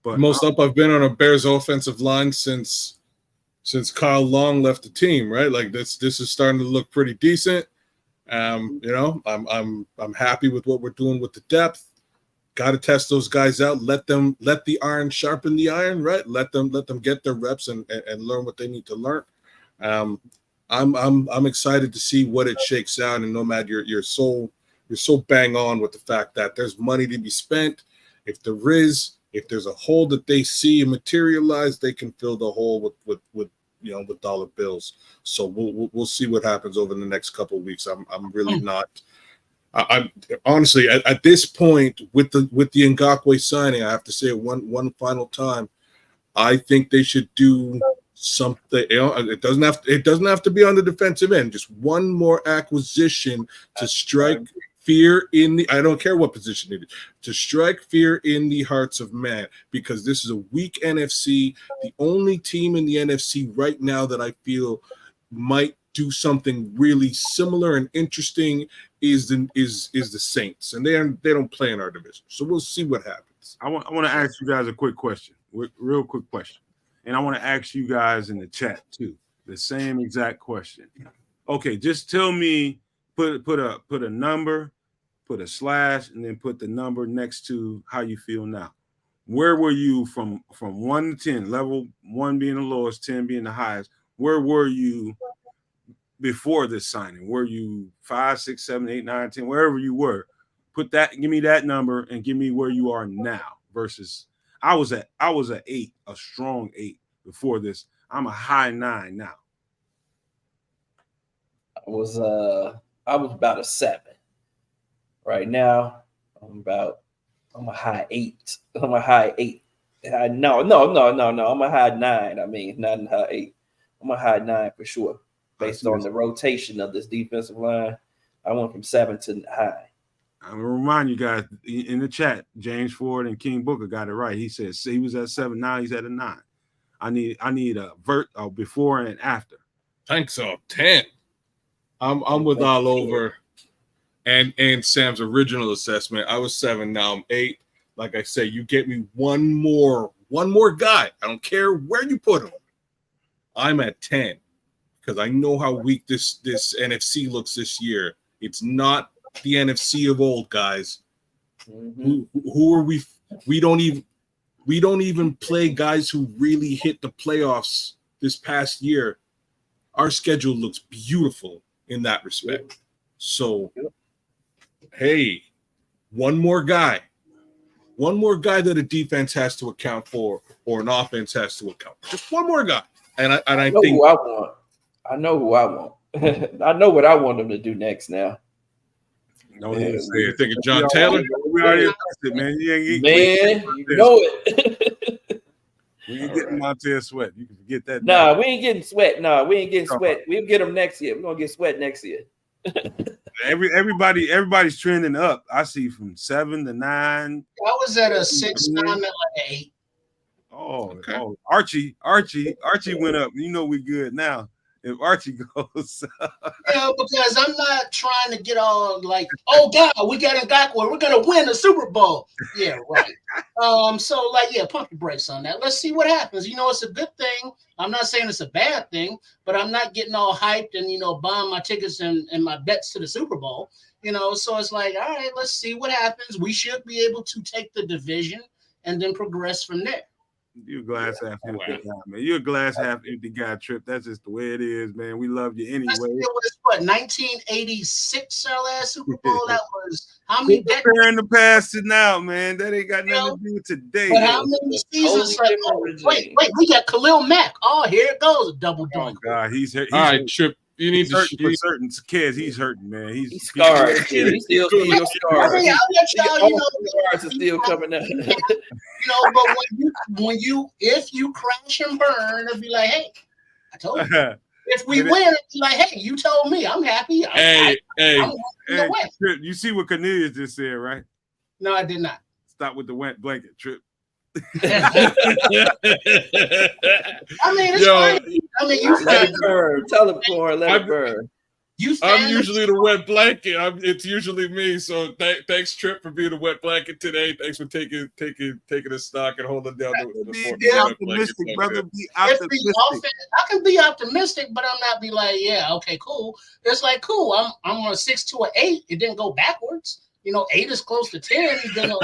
But most up I've been on a Bears offensive line since Kyle Long left the team, right? Like this is starting to look pretty decent. You know, I'm happy with what we're doing with the depth. Got to test those guys out. Let the iron sharpen the iron, right? Let them get their reps and learn what they need to learn. I'm excited to see what it shakes out. And Nomad, you're so bang on with the fact that there's money to be spent. If there's a hole that they see materialize, they can fill the hole with dollar bills. So we'll see what happens over the next couple of weeks. I'm really not. I'm honestly at this point with the Ngakoue signing, I have to say it one final time. I think they should do something. You know, it doesn't have to be on the defensive end. Just one more acquisition to strike fear in the. I don't care what position it is, to strike fear in the hearts of man, because this is a weak NFC. The only team in the NFC right now that I feel might do something really similar and interesting is the Saints, and they don't play in our division. So we'll see what happens. I want to ask you guys a quick question, real quick question, and I want to ask you guys in the chat too the same exact question. Okay, just tell me, put a number, put a slash, and then put the number next to how you feel now. Where were you from 1 to 10? Level 1 being the lowest, 10 being the highest. Where were you before this signing? Were you 5, 6, 7, 8, 9, 10, wherever you were? Put that, give me that number and give me where you are now versus I was at 8, a strong 8 before this. I'm a high 9 now. I was about a 7. Right now, I'm a high 8. I'm a high 8. No. I'm a high 9. I mean, not a high 8. I'm a high 9 for sure. Based on the rotation of this defensive line, I went from 7 to high. I'm gonna remind you guys in the chat, James Ford and King Booker got it right. He said he was at 7, now he's at a 9. I need a before and after. Thanks, 10. I'm with all over, and Sam's original assessment. I was 7, now I'm 8. Like I say, you get me one more guy. I don't care where you put him. I'm at 10 because I know how weak this NFC looks this year. It's not the NFC of old, guys. Mm-hmm. Who are we? We don't even play guys who really hit the playoffs this past year. Our schedule looks beautiful in that respect. So, hey, one more guy that a defense has to account for or an offense has to account for. Just one more guy. And I think who I want. I know who I want. I know what I want them to do next now. Don't even say You it. thinking John Taylor? We already addressed it, man. You know it. We ain't getting Montez Sweat. You can forget that. Nah, we ain't getting Sweat. Nah, we ain't getting Sweat. We'll get him next year. We're gonna get Sweat next year. Everybody's trending up. I see from 7 to 9. I was at a 6, now I'm at like an 8. Okay. Oh, Archie went up. You know we good now. If Archie goes, because I'm not trying to get all like, oh God, we got a Ngakwe, we're gonna win the Super Bowl. Yeah, right. So like, yeah, pump the brakes on that. Let's see what happens. It's a good thing. I'm not saying it's a bad thing, but I'm not getting all hyped and buying my tickets and my bets to the Super Bowl. So it's like, all right, let's see what happens. We should be able to take the division and then progress from there. You're a glass half empty guy, man. You're a glass half empty guy, Trip. That's just the way it is, man. We love you anyway. It was 1986 our last Super Bowl. That was how many decades? Comparing the past to now, man. That ain't got nothing to do with today. But how many seasons? Like, wait, we got Khalil Mack. Oh, here it goes, a double dunk. Oh God, he's hurt. All right, Trip. You need to for certain kids. He's hurting, man. He's scarred. He's still scarred. I mean, I'll let y'all. Scars are still coming up. But if you crash and burn, it'll be like, hey, I told you. If we win, it'll be like, hey, you told me. I'm happy. Hey, Trip, you see what Cornelius just said, right? No, I did not. Stop with the wet blanket, Trip. I mean, it's funny. I mean, you let it burn. Tell him, Corn, let it burn. I'm usually the wet blanket. It's usually me. So thanks, Trip, for being the wet blanket today. Thanks for taking a stock and holding down the be optimistic, brother. Be optimistic. I can be optimistic, but I'm not be like, yeah, okay, cool. It's like, cool. I'm on a 6 to an 8. It didn't go backwards. 8 is close to 10. Oh,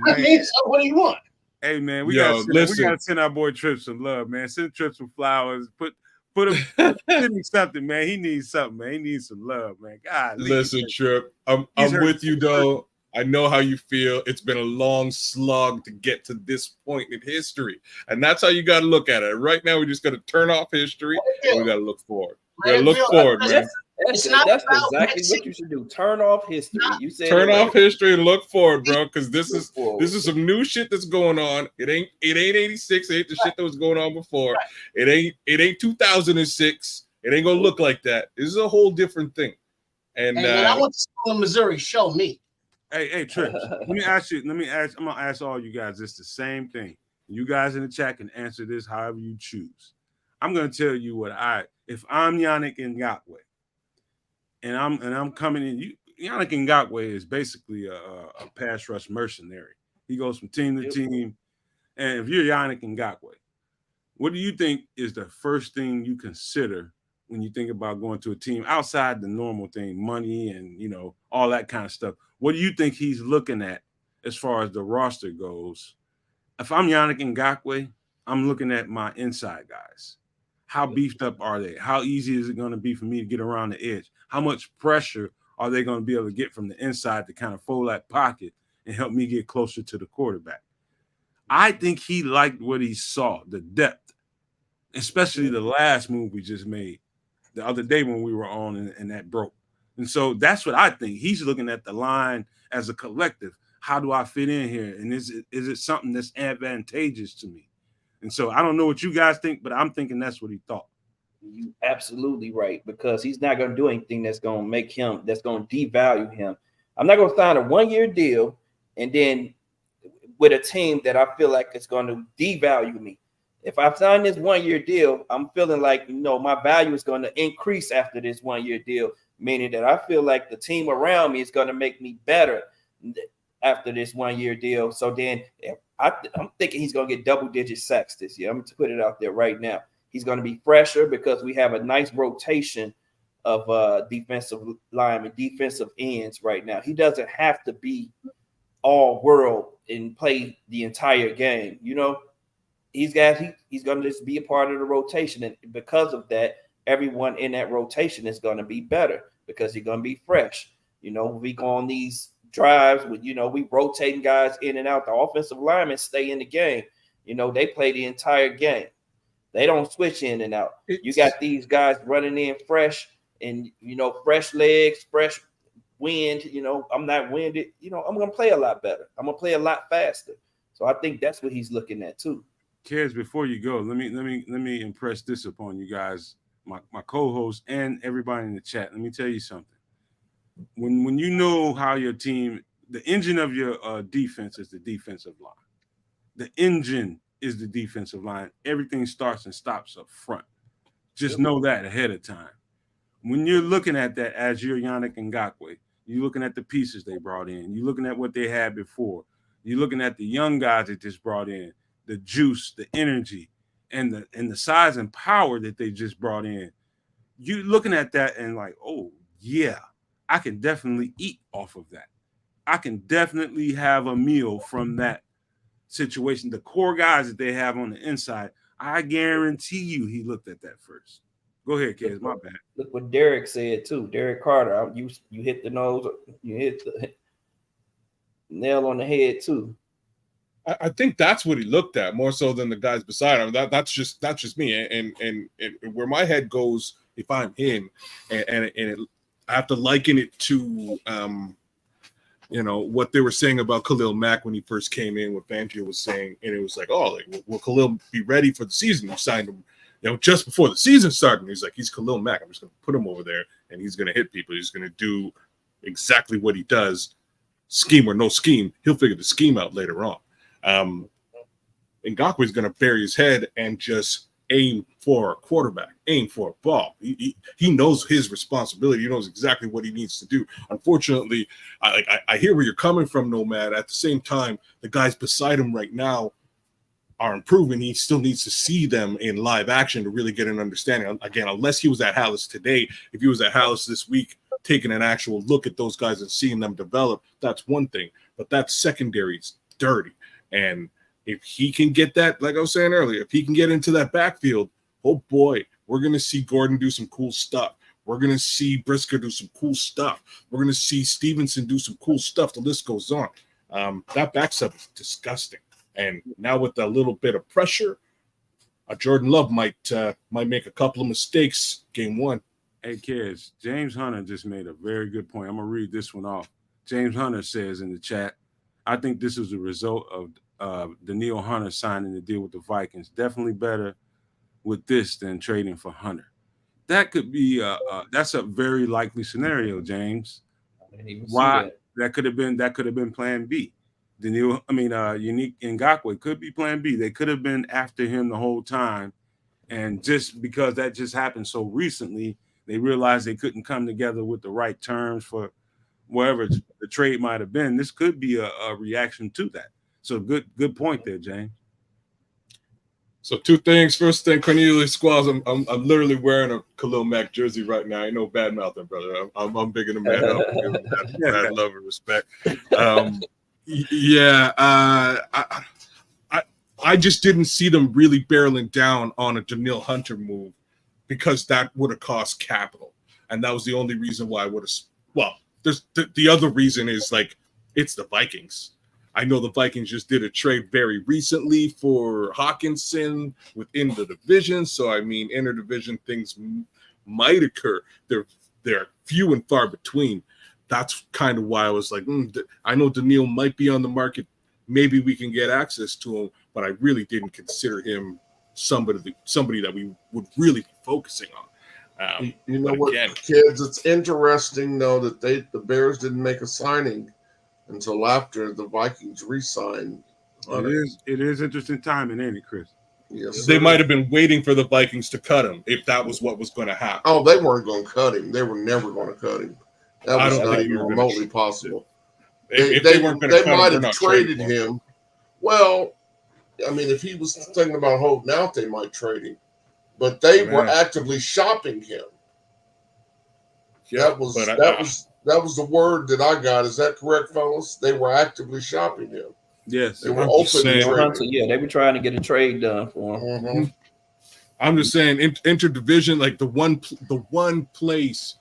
I mean, so what do you want? Hey man, we gotta send our boy Trip some love, man. Send Trip some flowers. Put him send him something, man. He needs something, man. He needs some love, man. God, listen, Trip. I'm with you though. I know how you feel. It's been a long slog to get to this point in history, and that's how you got to look at it. Right now, we just got to turn off history, and we got to look forward. We got to look forward, man. That's exactly what you should do. Turn off history. You said turn off history and look forward, bro. Because this is some new shit that's going on. It ain't 86. It ain't the shit that was going on before. It ain't 2006. It ain't gonna look like that. This is a whole different thing. And when I went to school in Missouri, show me. Hey, Trip. I'm gonna ask all you guys this the same thing. You guys in the chat can answer this however you choose. I'm gonna tell you if I'm Yannick Ngakoue. And I'm coming in. Yannick Ngakoue is basically a pass rush mercenary. He goes from team to team. And if you're Yannick Ngakoue, what do you think is the first thing you consider when you think about going to a team outside the normal thing, money and all that kind of stuff? What do you think he's looking at as far as the roster goes? If I'm Yannick Ngakoue, I'm looking at my inside guys. How beefed up are they? How easy is it going to be for me to get around the edge? How much pressure are they going to be able to get from the inside to kind of fold that pocket and help me get closer to the quarterback? I think he liked what he saw, the depth, especially the last move we just made the other day when we were on and that broke. And so that's what I think. He's looking at the line as a collective. How do I fit in here? And is it something that's advantageous to me? And so I don't know what you guys think, but I'm thinking that's what he thought. You absolutely right, because he's not going to do anything that's going to make him, that's going to devalue him. I'm not going to sign a 1-year deal and then with a team that I feel like it's going to devalue me. If I sign this 1-year deal, I'm feeling like, my value is going to increase after this 1-year deal, meaning that I feel like the team around me is going to make me better after this 1-year deal. So then I'm thinking he's going to get double-digit sacks this year. I'm going to put it out there right now. He's going to be fresher because we have a nice rotation of defensive linemen, defensive ends right now. He doesn't have to be all world and play the entire game. He's going to just be a part of the rotation. And because of that, everyone in that rotation is going to be better because he's going to be fresh. We go on these drives with, we rotating guys in and out. The offensive linemen stay in the game. They play the entire game. They don't switch in and out. You got these guys running in fresh and, fresh legs, fresh wind. I'm not winded. I'm going to play a lot better. I'm going to play a lot faster. So I think that's what he's looking at too. Kids, before you go, let me impress this upon you guys, my co-host and everybody in the chat. Let me tell you something. When you know how your team, the engine of your defense is the defensive line. The engine is the defensive line. Everything starts and stops up front. Just know that ahead of time. When you're looking at that as you're Yannick Ngakoue, you're looking at the pieces they brought in. You're looking at what they had before. You're looking at the young guys that just brought in, the juice, the energy, and the size and power that they just brought in. You're looking at that and like, oh, yeah, I can definitely eat off of that. I can definitely have a meal from that situation. The core guys that they have on the inside, I guarantee you he looked at that first. Go ahead, kids. My bad. Look what Derek said too. Derek Carter, you hit the nose, you hit the nail on the head too. I think that's what he looked at more so than the guys beside him. That's just me. And where my head goes if I'm him, and I have to liken it to what they were saying about Khalil Mack when he first came in, what Fangio was saying, and it was like, will Khalil be ready for the season? You signed him, just before the season started. And he's like, he's Khalil Mack. I'm just going to put him over there, and he's going to hit people. He's going to do exactly what he does, scheme or no scheme. He'll figure the scheme out later on. Ngakoue is going to bury his head and just aim for a quarterback, aim for a ball. He knows his responsibility. He knows exactly what he needs to do. Unfortunately, I hear where you're coming from, Nomad. At the same time, the guys beside him right now are improving. He still needs to see them in live action to really get an understanding. Again, unless he was at Hallis today, if he was at Hallis this week, taking an actual look at those guys and seeing them develop, that's one thing. But that secondary is dirty. And if he can get that, like I was saying earlier, if he can get into that backfield, oh boy, we're going to see Gordon do some cool stuff. We're going to see Brisker do some cool stuff. We're going to see Stevenson do some cool stuff. The list goes on. That backstep is disgusting. And now with a little bit of pressure, Jordan Love might make a couple of mistakes game one. Hey, kids, James Hunter just made a very good point. I'm going to read this one off. James Hunter says in the chat, I think this is a result of Daniil Hunter signing the deal with the Vikings. Definitely better with this than trading for Hunter. That could be that's a very likely scenario, James. Why that could have been plan B. Unique Ngakoue could be plan B. They could have been after him the whole time, and just because that just happened so recently, they realized they couldn't come together with the right terms for wherever the trade might have been. This could be a reaction to that. So good point there, James. So two things. First thing, Cornelius Squalls, I'm literally wearing a Khalil Mack jersey right now. I know bad mouthing, brother. I'm bigging the man up. Mad love and respect. I just didn't see them really barreling down on a Daniil Hunter move because that would have cost capital, and that was the only reason why I would have. Well, there's the other reason is like it's the Vikings. I know the Vikings just did a trade very recently for Hawkinson within the division. So, interdivision things might occur. They're few and far between. That's kind of why I was like, I know Daniil might be on the market. Maybe we can get access to him, but I really didn't consider him somebody that we would really be focusing on. You know what, kids? It's interesting, though, that the Bears didn't make a signing until after the Vikings re-signed. It is interesting timing, ain't it, Chris? Yes, they might have been waiting for the Vikings to cut him if that was what was going to happen. Oh, they weren't going to cut him. They were never going to cut him. That was not even remotely possible. They might have traded him. Well, if he was thinking about holding out, they might trade him. But they were actively shopping him. Yeah, that was the word that I got. Is that correct, fellas? They were actively shopping him. Yes. They were open to trading. Yeah, they were trying to get a trade done for him. Mm-hmm. I'm just saying, interdivision, like the one place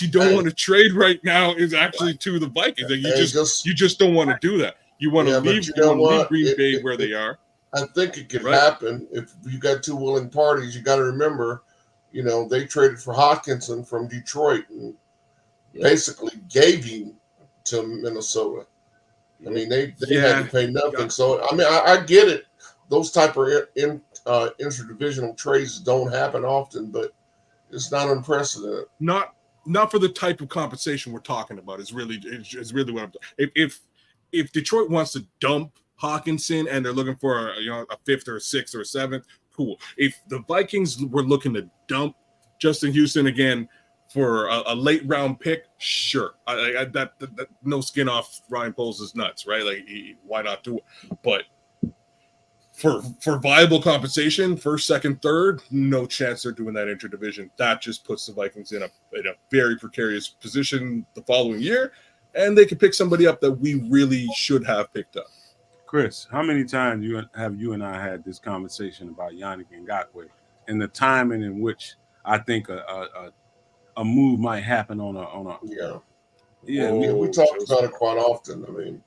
you don't want to trade right now is actually to the Vikings. Like you just don't want to do that. You want to leave Green Bay where they are. I think it could happen if you got two willing parties. You got to remember, they traded for Hawkinson from Detroit and basically gave him to Minnesota. I mean, they had to pay nothing. So, I mean, I get it. Those type of interdivisional trades don't happen often, but it's not unprecedented. Not for the type of compensation we're talking about. It's really what I'm talking. If Detroit wants to dump Hawkinson and they're looking for a fifth or a sixth or a seventh, cool. If the Vikings were looking to dump Justin Houston again for a late round pick, sure. That no skin off Ryan Poles' nuts, right? Like, why not do it? But for viable compensation, first, second, third, no chance they're doing that interdivision. That just puts the Vikings in a very precarious position the following year, and they can pick somebody up that we really should have picked up. Chris, how many times have you and I had this conversation about Yannick Ngakoue and the timing in which I think a move might happen on a we talk about it quite often. I mean,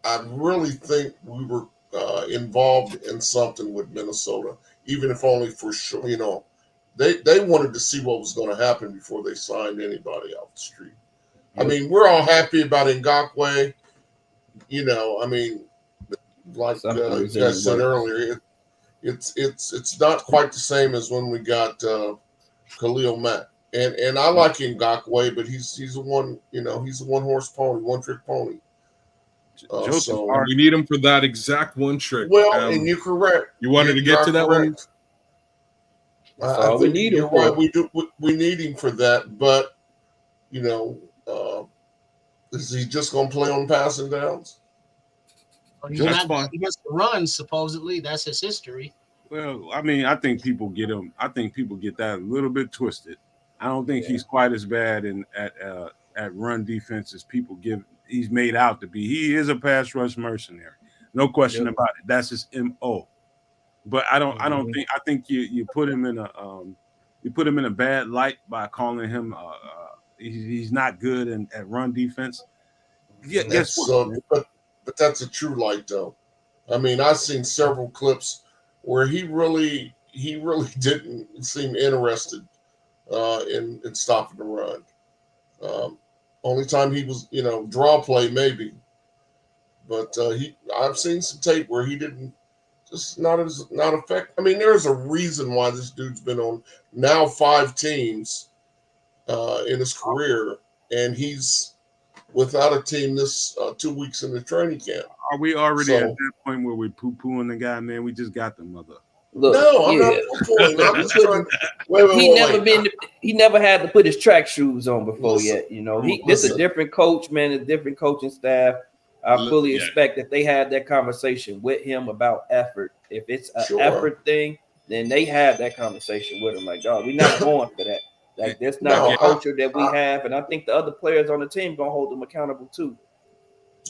I really think we were involved in something with Minnesota, even if only for sure. They wanted to see what was going to happen before they signed anybody off the street. I mean, we're all happy about Ngakoue. I mean, like you guys said earlier, it's not quite the same as when we got Khalil Mack. And I like Ngakoue, but he's a one horse pony, one trick pony. So we need him for that exact one trick. Well, and you're correct. You wanted to get to that one. I think you're right. We need him for that, but is he just going to play on passing downs? Well, he gets to run. Supposedly, that's his history. Well, I mean, I think people get him. I think people get that a little bit twisted. I don't think he's quite as bad at run defense as people give. He's made out to be. He is a pass rush mercenary, no question about it. That's his MO. But I don't think. I think you put him in a bad light by calling him. He's not good at run defense. Yeah, guess what? But that's a true light, though. I mean, I've seen several clips where he really didn't seem interested in stopping the run. Only time he was, draw play maybe, but I've seen some tape where he didn't, just not effective. I mean, there's a reason why this dude's been on now 5 teams in his career, and he's without a team this 2 weeks in the training camp. Are we already at that point where we're poo-pooing the guy, man? We just got the mother. Look, no, I'm not poo-pooing. I'm just trying. Wait. He never had to put his track shoes on before yet. This is a different coach, man, a different coaching staff. I fully expect that they had that conversation with him about effort. If it's an effort thing, then they had that conversation with him. Like, dog, we're not going for that. Like, that's not the culture that we have, and I think the other players on the team gonna hold them accountable too.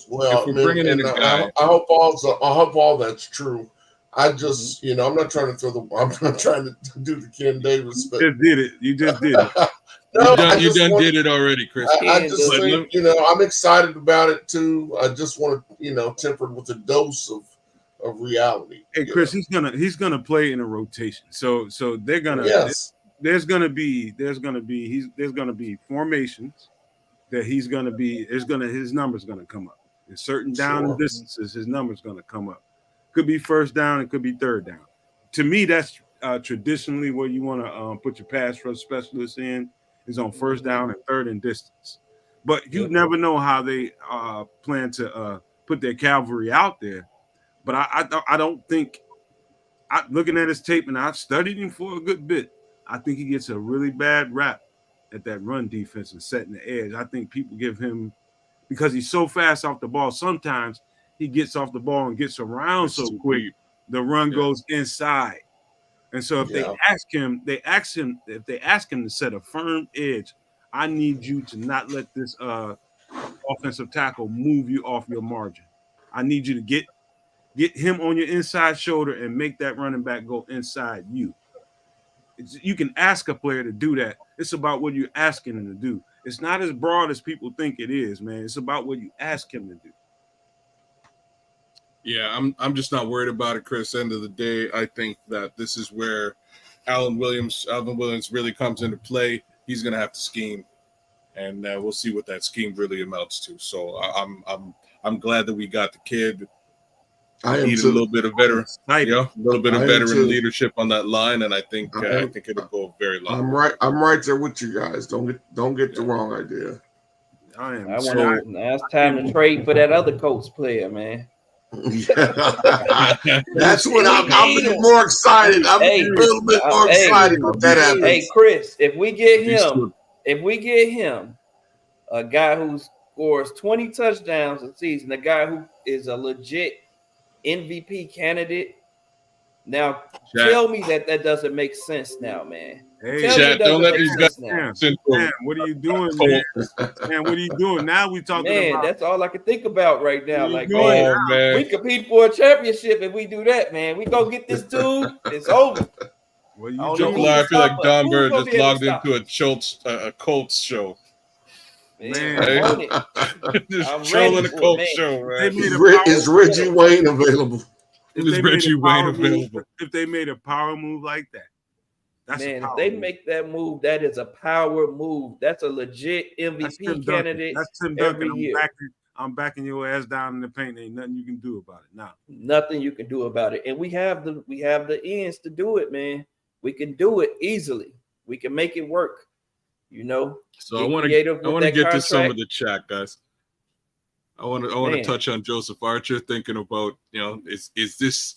Well, I hope all that's true. I just, I'm not trying to I'm not trying to do the Ken Davis. But you just did it. No, you did it already, Chris. I just think, I'm excited about it too. I just want to, temper it with a dose of reality. Hey, Chris, he's gonna play in a rotation. So they're gonna there's gonna be formations that his number's gonna come up. In certain down distances, his number's gonna come up. Could be first down, it could be third down. To me, that's traditionally where you want to put your pass rush specialists in, is on first down and third and distance. But you never know how they plan to put their cavalry out there. But I don't think, looking at his tape, and I've studied him for a good bit, I think he gets a really bad rap at that run defense and setting the edge. I think people give him, because he's so fast off the ball, sometimes he gets off the ball and gets around so quick, the run goes inside. And so if they ask him to set a firm edge, I need you to not let this offensive tackle move you off your margin. I need you to get him on your inside shoulder and make that running back go inside you. You can ask a player to do that. It's about what you're asking him to do. It's not as broad as people think it is, man. It's about what you ask him to do. Yeah, I'm just not worried about it, Chris. End of the day, I think that this is where Alvin Williams really comes into play. He's going to have to scheme, and we'll see what that scheme really amounts to. So I'm glad that we got the kid. I am need too. a little bit of veteran, a little bit of veteran leadership on that line, and I think it'll go very long. I'm right there with you guys. Don't get the wrong idea. Now it's time to trade for that other Colts player, man. That's when I'm more excited. I'm a little bit more excited when that happens. Hey, Chris, if we get him, a guy who scores 20 touchdowns a season, a guy who is a legit MVP candidate. Now, tell me that doesn't make sense now, man. Hey, don't let these guys. Man, what are you doing, man? Man, what are you doing? Now we talking about. That's all I can think about right now. Like, man, we compete for a championship if we do that, man. We go get this dude. It's over. Well, I feel like Don Bird just logged into a Colts show. Man, just trolling the Colts show, right? Is Reggie Wayne available? If they made a power move like that. If they make that move, that is a power move. That's a legit MVP candidate. That's Tim Duncan. I'm backing your ass down in the paint. Ain't nothing you can do about it now. Nothing you can do about it. And we have the ends to do it, man. We can do it easily. We can make it work. So I want to get to some of the chat, guys. I want to touch on Joseph Archer, thinking about, is this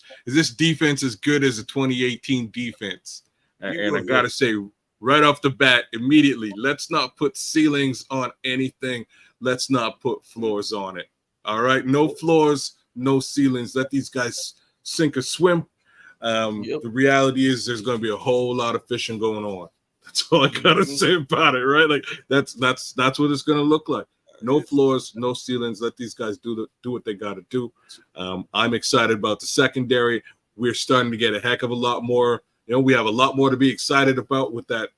defense as good as a 2018 defense? And I got to say, right off the bat, immediately, let's not put ceilings on anything. Let's not put floors on it. All right? No floors, no ceilings. Let these guys sink or swim. The reality is there's going to be a whole lot of fishing going on. That's all I got to say about it, right? Like, that's what it's going to look like. No floors, no ceilings. Let these guys do what they got to do. I'm excited about the secondary. We're starting to get a heck of a lot more. We have a lot more to be excited about with that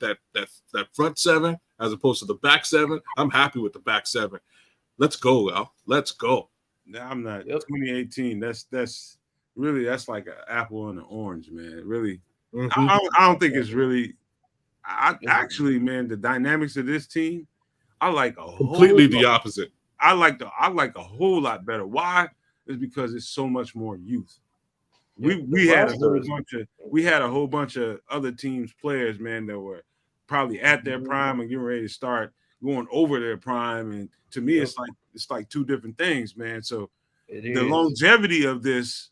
front seven as opposed to the back seven. I'm happy with the back seven. Let's go, Al. Let's go. No, I'm not. 2018. That's really like an apple and an orange, man. Really, I don't think it's really. Actually, man, the dynamics of this team, I like completely the opposite. I like a whole lot better. Why? It's because it's so much more youth. We had a whole bunch of other teams' players, man, that were probably at their prime and getting ready to start going over their prime. And to me, it's like two different things, man. So the longevity of this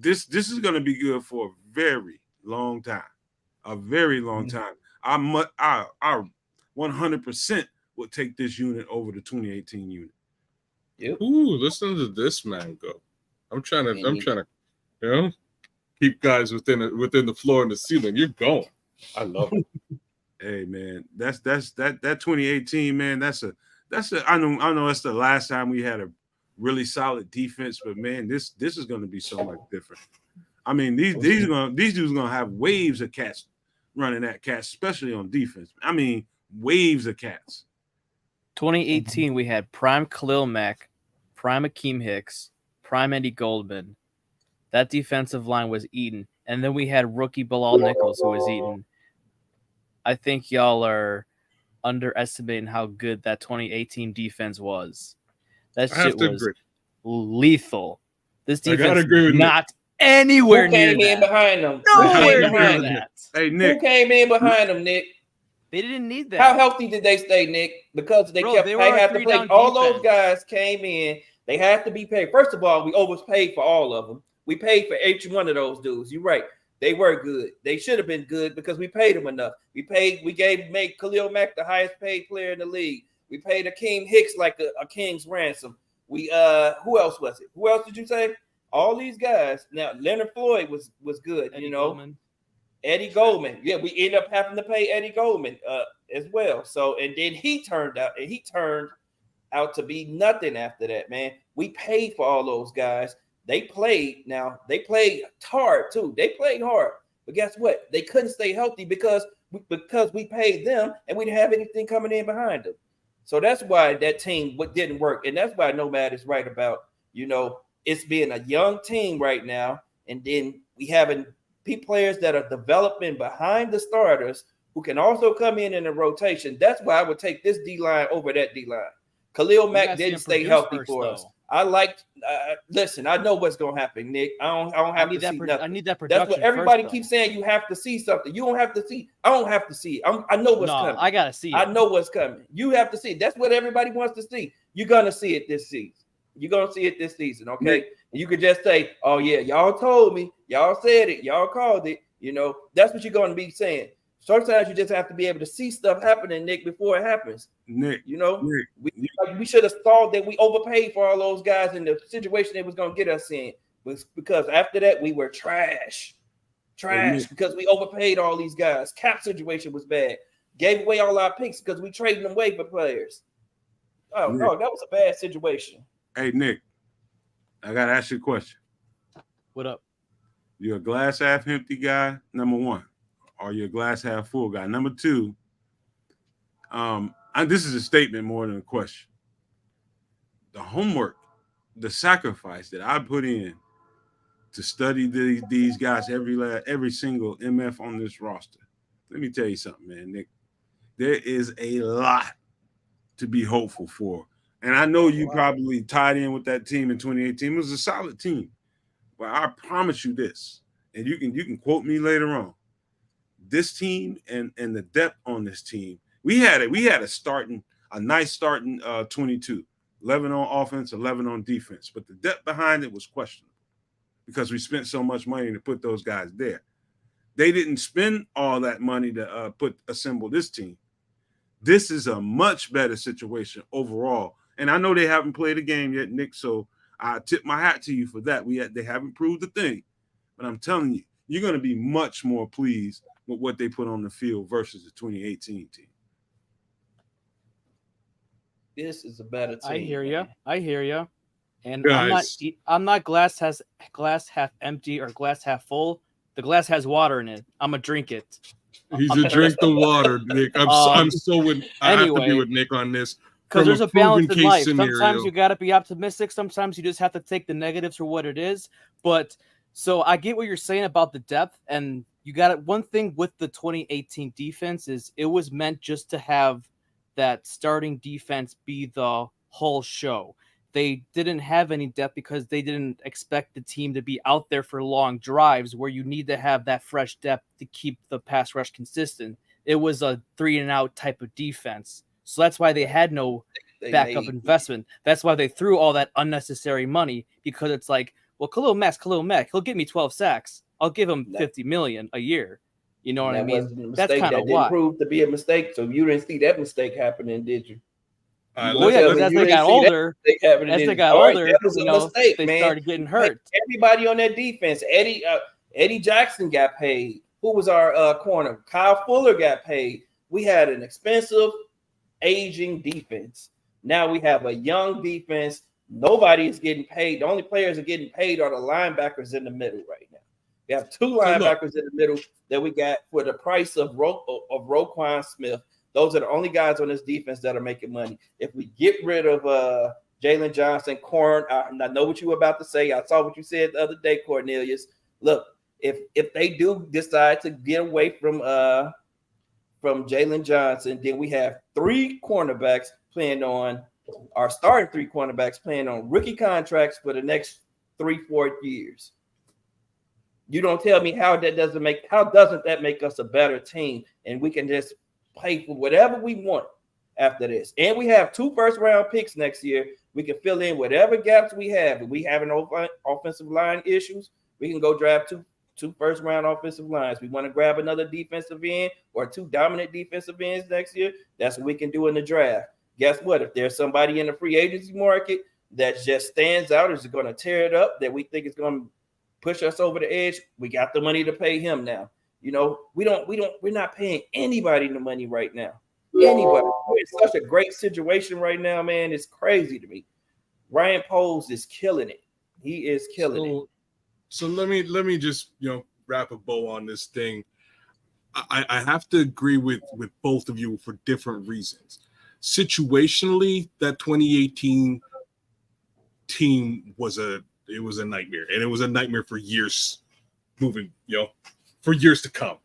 is going to be good for a very long time, a very long time. I 100% would take this unit over the 2018 unit. Ooh, listen to this man go. I'm trying to, keep guys within the floor and the ceiling. You're going. I love it. Hey man, that's that 2018, man. That's I know that's the last time we had a really solid defense, but man, this is going to be so much different. I mean, these dudes gonna have waves of cats running at cats, especially on defense. I mean, waves of cats. 2018, we had prime Khalil Mack, prime Akeem Hicks, prime Eddie Goldman. That defensive line was eaten. And then we had rookie Bilal Nichols, who was eaten. I think y'all are underestimating how good that 2018 defense was. That shit was lethal. This defense is not anywhere near that. Who came in behind them? Nowhere near that. Hey, Nick. Who came in behind them, Nick? They didn't need that. How healthy did they stay, Nick? Because they had to play. All those guys came in. They had to be paid. First of all, we overpaid for all of them. We paid for each one of those dudes. You're right. They were good. They should have been good because we paid them enough. We made Khalil Mack the highest paid player in the league. We paid Akeem Hicks like a king's ransom. Who else was it? Who else did you say? All these guys. Now Leonard Floyd was good, Goldman. Eddie Goldman. Yeah, we ended up having to pay Eddie Goldman as well. So and then he turned out to be nothing after that, man. We paid for all those guys. They played hard too. They played hard. But guess what? They couldn't stay healthy because we paid them and we didn't have anything coming in behind them. So that's why that team didn't work. And that's why Nomad is right about, it's being a young team right now, and then we having players that are developing behind the starters who can also come in a rotation. That's why I would take this D-line over that D-line. Khalil Mack didn't stay healthy for us. I like. Listen, I know what's gonna happen, Nick. I don't have to see nothing. I need that production. That's what everybody keeps saying. You have to see something. You don't have to see. I don't have to see. I know what's coming. I gotta see it. I know what's coming. You have to see. That's what everybody wants to see. You're gonna see it this season. You're gonna see it this season, okay? And you could just say, "Oh yeah, y'all told me. Y'all said it. Y'all called it." You know, that's what you're gonna be saying. Sometimes you just have to be able to see stuff happening, Nick, before it happens. Nick, you know, we should have thought that we overpaid for all those guys in the situation it was going to get us in. Because after that, we were trash because we overpaid all these guys. Cap situation was bad. Gave away all our picks because we traded them away for players. Oh, Nick, no, that was a bad situation. Hey, Nick, I got to ask you a question. What up? You're a glass half empty guy, number one. Or you're a glass half full guy. Number two, this is a statement more than a question. The homework, the sacrifice that I put in to study these guys, every single MF on this roster. Let me tell you something, man, Nick. There is a lot to be hopeful for. And I know you probably tied in with that team in 2018. It was a solid team. But I promise you this, and you can quote me later on. This team and the depth on this team, we had a nice starting 22, 11 on offense, 11 on defense, but the depth behind it was questionable because we spent so much money to put those guys there. They didn't spend all that money to assemble this team. This is a much better situation overall, and I know they haven't played a game yet, Nick. So I tip my hat to you for that. They haven't proved a thing, but I'm telling you, you're going to be much more pleased with what they put on the field versus the 2018 team. This is a better team. I hear you. And I'm not glass half empty or glass half full. The glass has water in it. I'm gonna drink it. He's a drink the water, Nick. I have to be with Nick on this. Because there's a balance in life. Sometimes you got to be optimistic. Sometimes you just have to take the negatives for what it is. But so I get what you're saying about the depth, and you got it. One thing with the 2018 defense is it was meant just to have that starting defense be the whole show. They didn't have any depth because they didn't expect the team to be out there for long drives where you need to have that fresh depth to keep the pass rush consistent. It was a 3-and-out type of defense. So that's why they had no backup investment. That's why they threw all that unnecessary money, because it's like, well, Khalil Mack, he'll give me 12 sacks. I'll give him $50 million a year. You know what I mean? That's kind of why. Didn't prove to be a mistake. So you didn't see that mistake happening, did you? Well, yeah, because as they got older, that was a mistake, they man. started getting hurt. Everybody on that defense, Eddie Jackson got paid. Who was our corner? Kyle Fuller got paid. We had an expensive, aging defense. Now we have a young defense. Nobody is getting paid. The only players that are getting paid are the linebackers in the middle right now. We have two linebackers in the middle that we got for the price of Roquan Smith. Those are the only guys on this defense that are making money. If we get rid of Jalen Johnson, Corn, I know what you were about to say. I saw what you said the other day, Cornelius. Look, if they do decide to get away from Jalen Johnson, then we have three cornerbacks playing on our starting three cornerbacks playing on rookie contracts for the next 3-4 years. You don't tell me how doesn't that make us a better team, and we can just pay for whatever we want after this. And we have 2 first-round picks next year. We can fill in whatever gaps we have. If we have an offensive line issues, we can go draft two first-round offensive lines. We want to grab another defensive end or 2 dominant defensive ends next year. That's what we can do in the draft. Guess what? If there's somebody in the free agency market that just stands out, is going to tear it up, that we think is going to push us over the edge, we got the money to pay him now. You know, we're not paying anybody the money right now. Anybody. We're in such a great situation right now, man. It's crazy to me. Ryan Poles is killing it. He is killing it. So let me just, wrap a bow on this thing. I have to agree with both of you for different reasons. Situationally, that 2018 team was a It was a nightmare, and it was a nightmare for years, for years to come.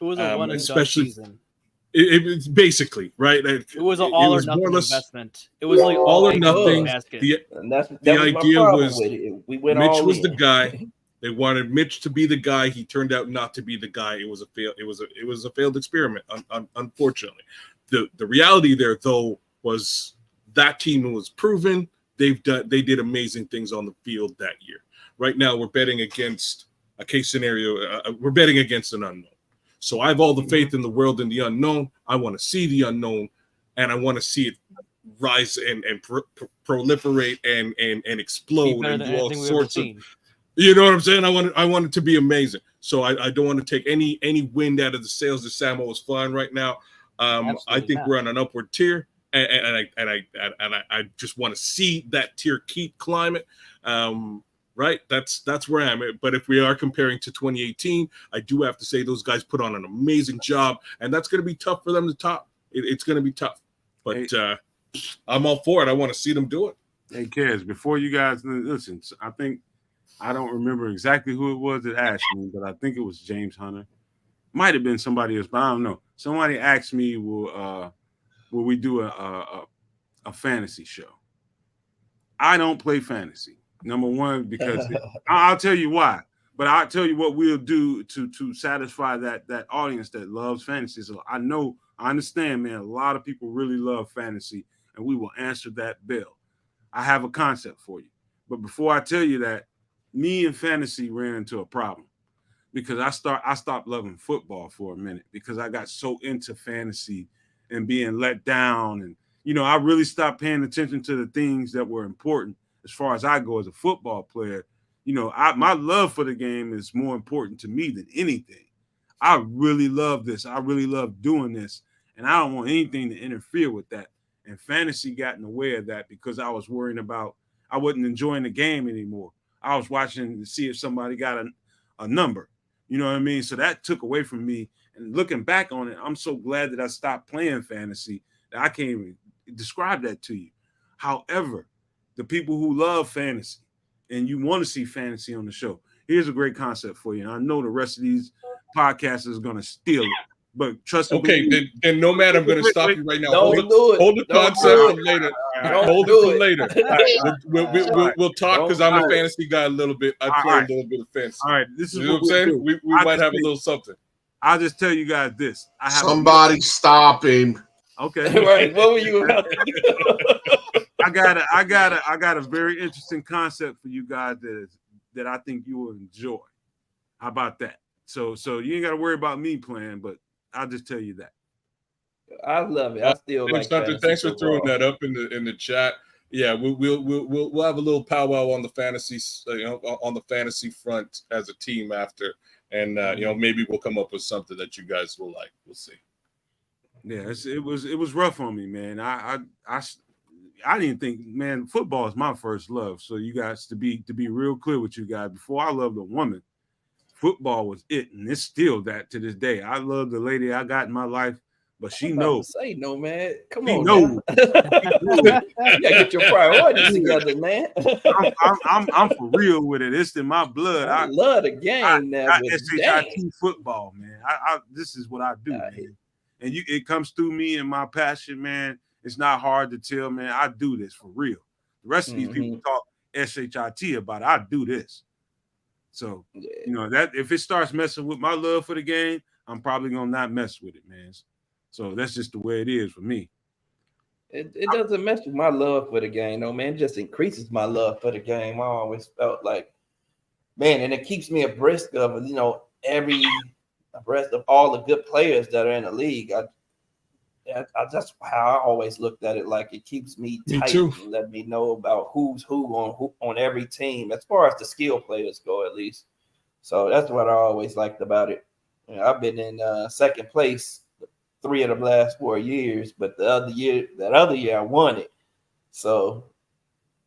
It was a one and done especially season. It's basically right. It was an all or nothing investment. It was like all or nothing. The idea was Mitch was the guy. They wanted Mitch to be the guy. He turned out not to be the guy. It was a failed experiment. Unfortunately, the reality there though was that team was proven. They did amazing things on the field that year. Right now, we're betting against a case scenario. We're betting against an unknown. So I have all the faith in the world in the unknown. I want to see the unknown, and I want to see it rise and proliferate and explode and do all sorts of. You know what I'm saying? I want it to be amazing. So I don't want to take any wind out of the sails that Samo is flying right now. I think we're on an upward tier, and I just want to see that tier keep climbing. Right, that's where I am. But if we are comparing to 2018, I do have to say those guys put on an amazing job, and that's going to be tough for them to top. It's going to be tough, but I'm all for it. I want to see them do it. Hey, Kez, before you guys listen, I don't remember exactly who it was that asked me, but I think it was James Hunter. Might have been somebody else, but I don't know. Somebody asked me, will we do a fantasy show? I don't play fantasy. Number one, because I'll tell you why, but I'll tell you what we'll do to satisfy that audience that loves fantasy. So I understand, man, a lot of people really love fantasy, and we will answer that bell. I have a concept for you. But before I tell you that, me and fantasy ran into a problem because I stopped loving football for a minute because I got so into fantasy and being let down. And, I really stopped paying attention to the things that were important. As far as I go as a football player, my love for the game is more important to me than anything. I really love this. I really love doing this. And I don't want anything to interfere with that. And fantasy got in the way of that because I was worrying about I wasn't enjoying the game anymore. I was watching to see if somebody got a number. You know what I mean? So that took away from me. And looking back on it, I'm so glad that I stopped playing fantasy that I can't even describe that to you. However, the people who love fantasy and you want to see fantasy on the show, here's a great concept for you. And I know the rest of these podcasters are going to steal it, but trust me. Okay, then Nomad, I'm going to stop you right now. Hold the concept for later. Hold it for later. We'll talk because I'm a fantasy guy a little bit. I play a little bit of fantasy. All right, this is what I'm saying. We might have a little something. I'll just tell you guys this. Somebody stop him. Okay. Right. What were you about to do? I got a very interesting concept for you guys that I think you will enjoy. How about that? So you ain't got to worry about me playing, but I'll just tell you that. I love it. I still like that. Thanks for throwing that up in the chat. Yeah, we'll have a little powwow on the fantasy, on the fantasy front as a team after, and maybe we'll come up with something that you guys will like. We'll see. Yeah, it was rough on me, man. I didn't think, man, football is my first love. So you guys, to be real clear with you guys, before I loved a woman, football was it, and it's still that to this day. I love the lady I got in my life, but she knows. Say no, man. Come she on, knows. You gotta get your priorities together, man. I'm for real with it. It's in my blood. I love the game now. SHIT football, man. This is what I do, man. And it comes through me and my passion, man. It's not hard to tell, man. I do this for real. The rest of these people talk SHIT about it. I do this. So, that if it starts messing with my love for the game, I'm probably gonna not mess with it, man. So that's just the way it is for me. It doesn't mess with my love for the game, though, man. It just increases my love for the game. I always felt like, man, and it keeps me abreast of, abreast of all the good players that are in the league. That's how I always looked at it. Like, it keeps me tight and let me know about who's who on every team, as far as the skill players go, at least. So that's what I always liked about it. I've been in second place 3 of the last 4 years, but that other year I won it. So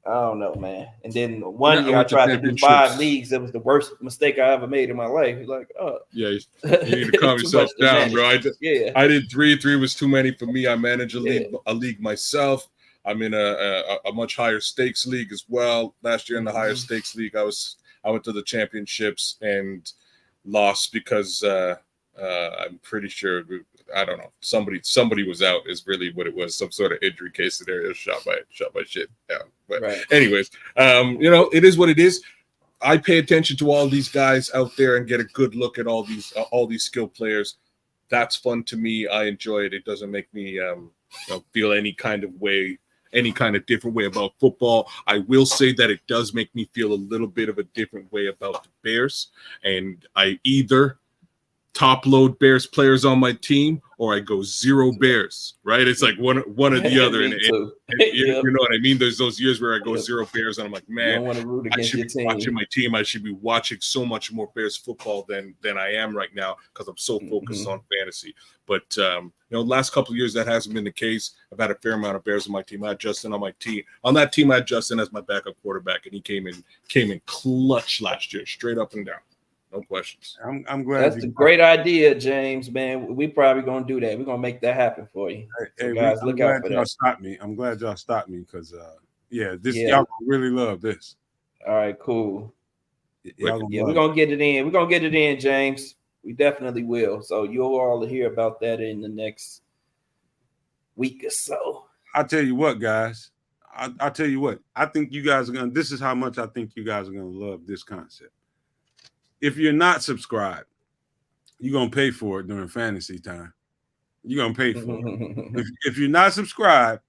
I don't know, man. And then one year I tried to do 5 leagues. It was the worst mistake I ever made in my life. Like, yeah, you need to calm yourself down, bro. I did 3. 3 was too many for me. I manage a league myself. I'm in a much higher stakes league as well. Last year in the higher stakes league, I went to the championships and lost because I'm pretty sure, I don't know, somebody was out is really what it was, some sort of injury case scenario, shot by shit. Yeah. But anyways, it is what it is. I pay attention to all these guys out there and get a good look at all these skilled players. That's fun to me. I enjoy it. It doesn't make me feel any kind of different way about football. I will say that it does make me feel a little bit of a different way about the Bears, and I either top load Bears players on my team or I go zero Bears, right? It's like one or the other. And you know what I mean? There's those years where I go zero Bears and I'm like, man, I should be watching my team. I should be watching so much more Bears football than I am right now because I'm so focused on fantasy. But last couple of years that hasn't been the case. I've had a fair amount of Bears on my team. I had Justin on my team. On that team, I had Justin as my backup quarterback, and he came in clutch last year, straight up and down. No questions. I'm glad. That's a great idea, James, man. We probably going to do that. We're going to make that happen for you. So guys, look out for that. I'm glad y'all stopped me because, y'all gonna really love this. All right, cool. We're going to get it in. We're going to get it in, James. We definitely will. So you'll all hear about that in the next week or so. I'll tell you what, guys. I'll tell you what. I think you guys are this is how much I think you guys are going to love this concept. If you're not subscribed, you're going to pay for it during fantasy time. You're going to pay for it. If you're not subscribed,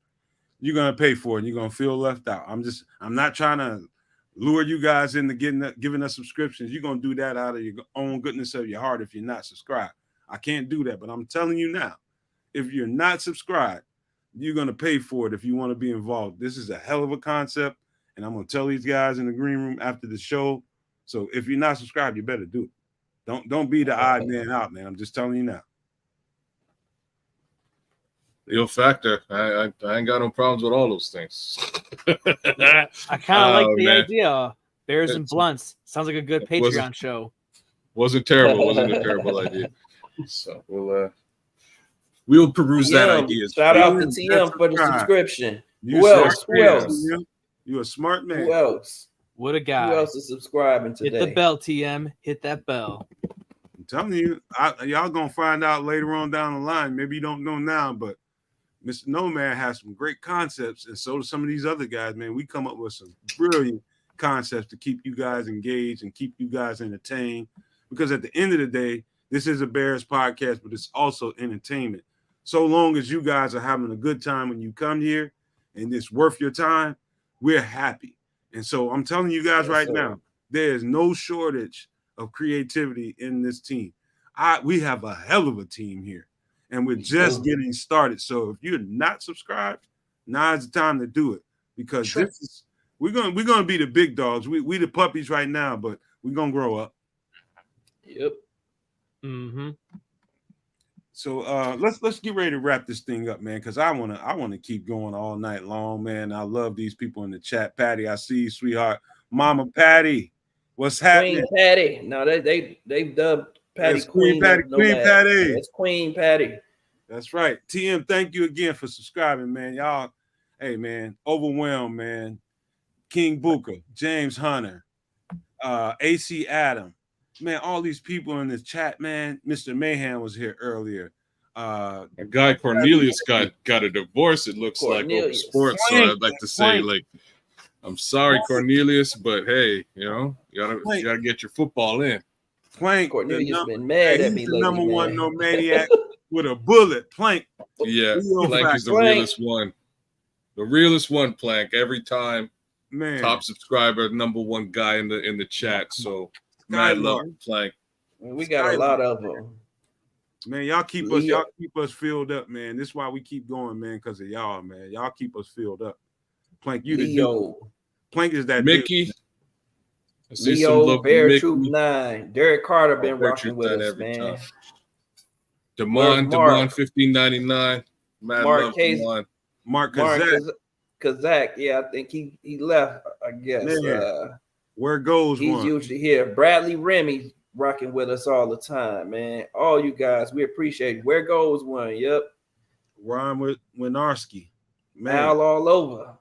you're going to pay for it and you're going to feel left out. I'm not trying to lure you guys into giving us subscriptions. You're going to do that out of your own goodness of your heart if you're not subscribed. I can't do that, but I'm telling you now, if you're not subscribed, you're going to pay for it if you want to be involved. This is a hell of a concept, and I'm going to tell these guys in the green room after the show. So if you're not subscribed, you better do it. Don't be the odd man out, man. I'm just telling you now. Real factor. I ain't got no problems with all those things. I kind of like the idea. Bears and Blunts. Sounds like a good Patreon show. Wasn't terrible. Wasn't a terrible idea. So we'll peruse that idea. Shout out to TM for the subscription. Who else? You a smart man. Who else? What a guy. Who else is subscribing today? Hit the bell, TM. Hit that bell. I'm telling you, y'all going to find out later on down the line. Maybe you don't know now, but Mr. Nomad has some great concepts, and so do some of these other guys, man. We come up with some brilliant concepts to keep you guys engaged and keep you guys entertained. Because at the end of the day, this is a Bears podcast, but it's also entertainment. So long as you guys are having a good time when you come here and it's worth your time, we're happy. And so I'm telling you guys now, there is no shortage of creativity in this team. We have a hell of a team here, and we're just getting started. So if you're not subscribed, now's the time to do it because we're gonna be the big dogs. We the puppies right now, but we're gonna grow up. Yep. Mm-hmm. So let's get ready to wrap this thing up, man, because I wanna keep going all night long, man. I love these people in the chat. Patty, I see you, sweetheart. Mama Patty, what's happening? Queen Patty. No, they dubbed Patty Queen Patty. Queen Patty. It's Queen Patty. That's right. TM, thank you again for subscribing, man. Y'all, hey man, overwhelmed, man. King Booker, James Hunter, AC Adam. Man, all these people in the chat, man. Mr. Mayhem was here earlier. A guy Cornelius got a divorce, it looks like, over sports. So I'd like to say, I'm sorry, Cornelius, but hey, you gotta get your football in. Plank, Cornelius been mad at me lately, the number one nomadiac with a bullet. Plank. Yeah, Plank is the realest one. The realest one, Plank. Every time, man. Top subscriber, number one guy in the chat. So. Mad love, Plank. We got a lot of them. Man, y'all keep us filled up, man. This is why we keep going, man, because of y'all, man. Y'all keep us filled up. Plank, you the dude. Plank is that Mickey. Leo, Bear Troop 9. Derek Carter been rocking with us, man. Demond 1599. Mark Kazak. Yeah, I think he left, I guess. Where goes he's one? Usually here. Bradley Remy rocking with us all the time, man. All you guys, we appreciate it. Where goes one? Yep. Ron Winarski. Man, Al all over.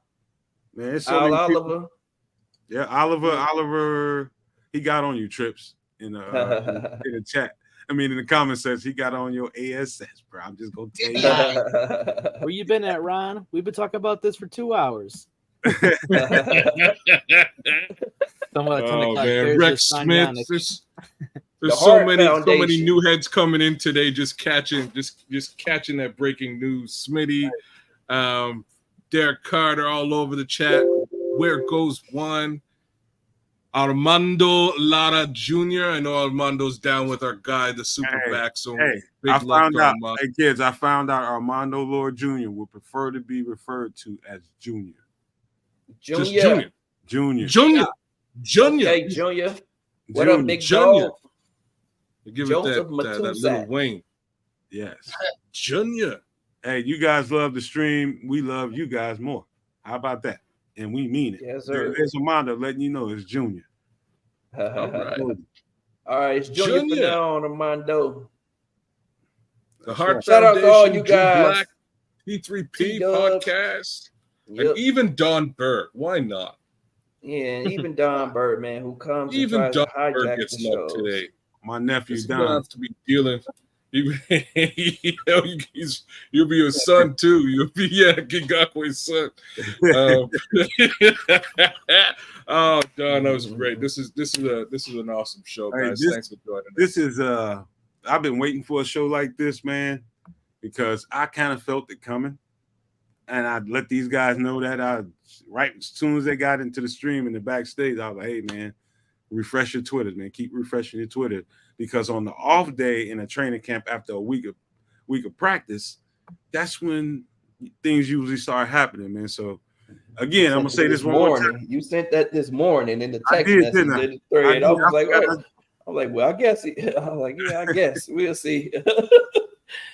Man, it's so many Oliver. Yeah, Oliver, he got on you, Trips, in the chat. I mean, in the comment section, he got on your ASS, bro. I'm just gonna tell you. Where you been at, Ron? We've been talking about this for 2 hours. Man, Rex Smith. There's so many new heads coming in today, just catching that breaking news. Smitty, Derek Carter all over the chat. Where goes one? Armando Lara Jr. I know Armando's down with our guy, the Superback. So I found out, kids, I found out Armando Lord Jr. would prefer to be referred to as Junior. Just Junior. Hey, Junior. What up, big Junior? dog? Give it that little Wayne. Yes. Junior. Hey, you guys love the stream. We love you guys more. How about that? And we mean it. Yes, sir. There's Armando letting you know it's Junior. All right, it's Junior for now on Armando. The Heart Shout out Foundation, to all you guys. Black, P3P podcast, and even Don Bird. Why not? Yeah, even Don Bird, man, who comes even and Don tries to hijack Bird gets the love shows. today. My nephew Don Don has to be dealing. You'll be a son too. You'll be Gigakwe's son. Oh, Don, that was great. This is an awesome show, guys. Thanks for joining us. This is I've been waiting for a show like this, man, because I kind of felt it coming, and I'd let these guys know that right as soon as they got into the stream in the backstage, I was like, hey, man, refresh your Twitter, man. Keep refreshing your Twitter, because on the off day in a training camp after a week of practice, that's when things usually start happening, man. So again, I'm gonna say this one more time. You sent that this morning in the text message in the thread. I was like, oh. I'm like, well, I guess. I'm like, yeah, I guess we'll see.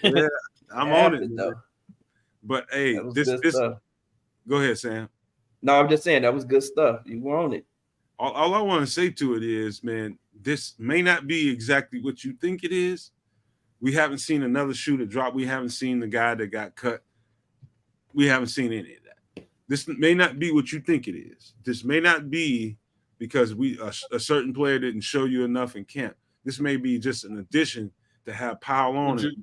Yeah, I'm on it though. But hey, this go ahead, Sam. No, I'm just saying that was good stuff. You were on it. All I want to say to it is, man, this may not be exactly what you think it is. We haven't seen another shooter drop. We haven't seen the guy that got cut. We haven't seen any of that. This may not be what you think it is. This may not be because a certain player didn't show you enough in camp. This may be just an addition to have pile on it.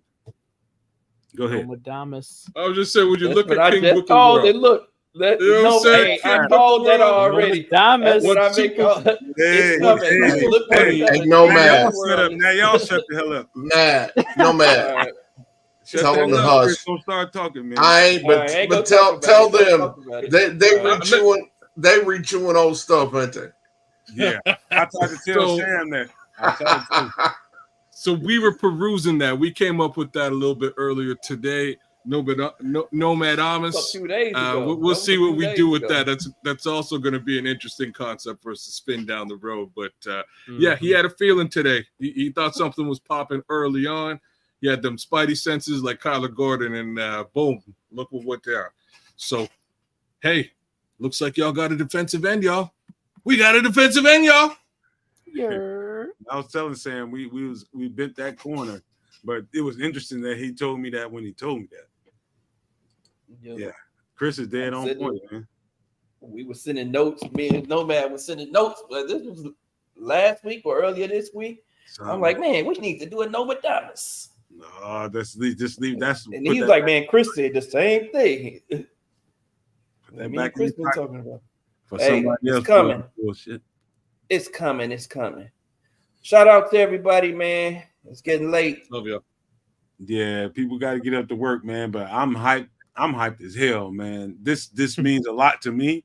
Go ahead. Nomadamos. I was just saying, would you look at King Booker? Look. I called that already. That's what I make call it. Hey, Nomad. Now y'all shut the hell up. Nomad. Tell them to hush. Don't start talking, man. I ain't, but tell them they rechewing old stuff, ain't they? Yeah, I tried to tell Sam that. So we were perusing that. We came up with that a little bit earlier today. Nomadamus. 2 days ago. We'll see what we do with that. That's also going to be an interesting concept for us to spin down the road. But yeah, he had a feeling today. He thought something was popping early on. He had them spidey senses like Kyler Gordon, and boom, look what they are. So, hey, looks like y'all got a defensive end, y'all. We got a defensive end, y'all. Yeah. I was telling Sam we bent that corner, but it was interesting that he told me that when he told me that. Yeah, Chris is dead on point, man. We were sending notes. Me and Nomad was sending notes, but this was last week or earlier this week. I'm like, man, we need to do a Nomadamos. No, just leave. That's and he's like, man, Chris said the same thing. Me and Chris been talking about. Hey, it's coming. It's coming. It's coming. Shout out to everybody, man. It's getting late. Love you. Yeah, people got to get up to work, man. But I'm hyped. I'm hyped as hell, man. This means a lot to me.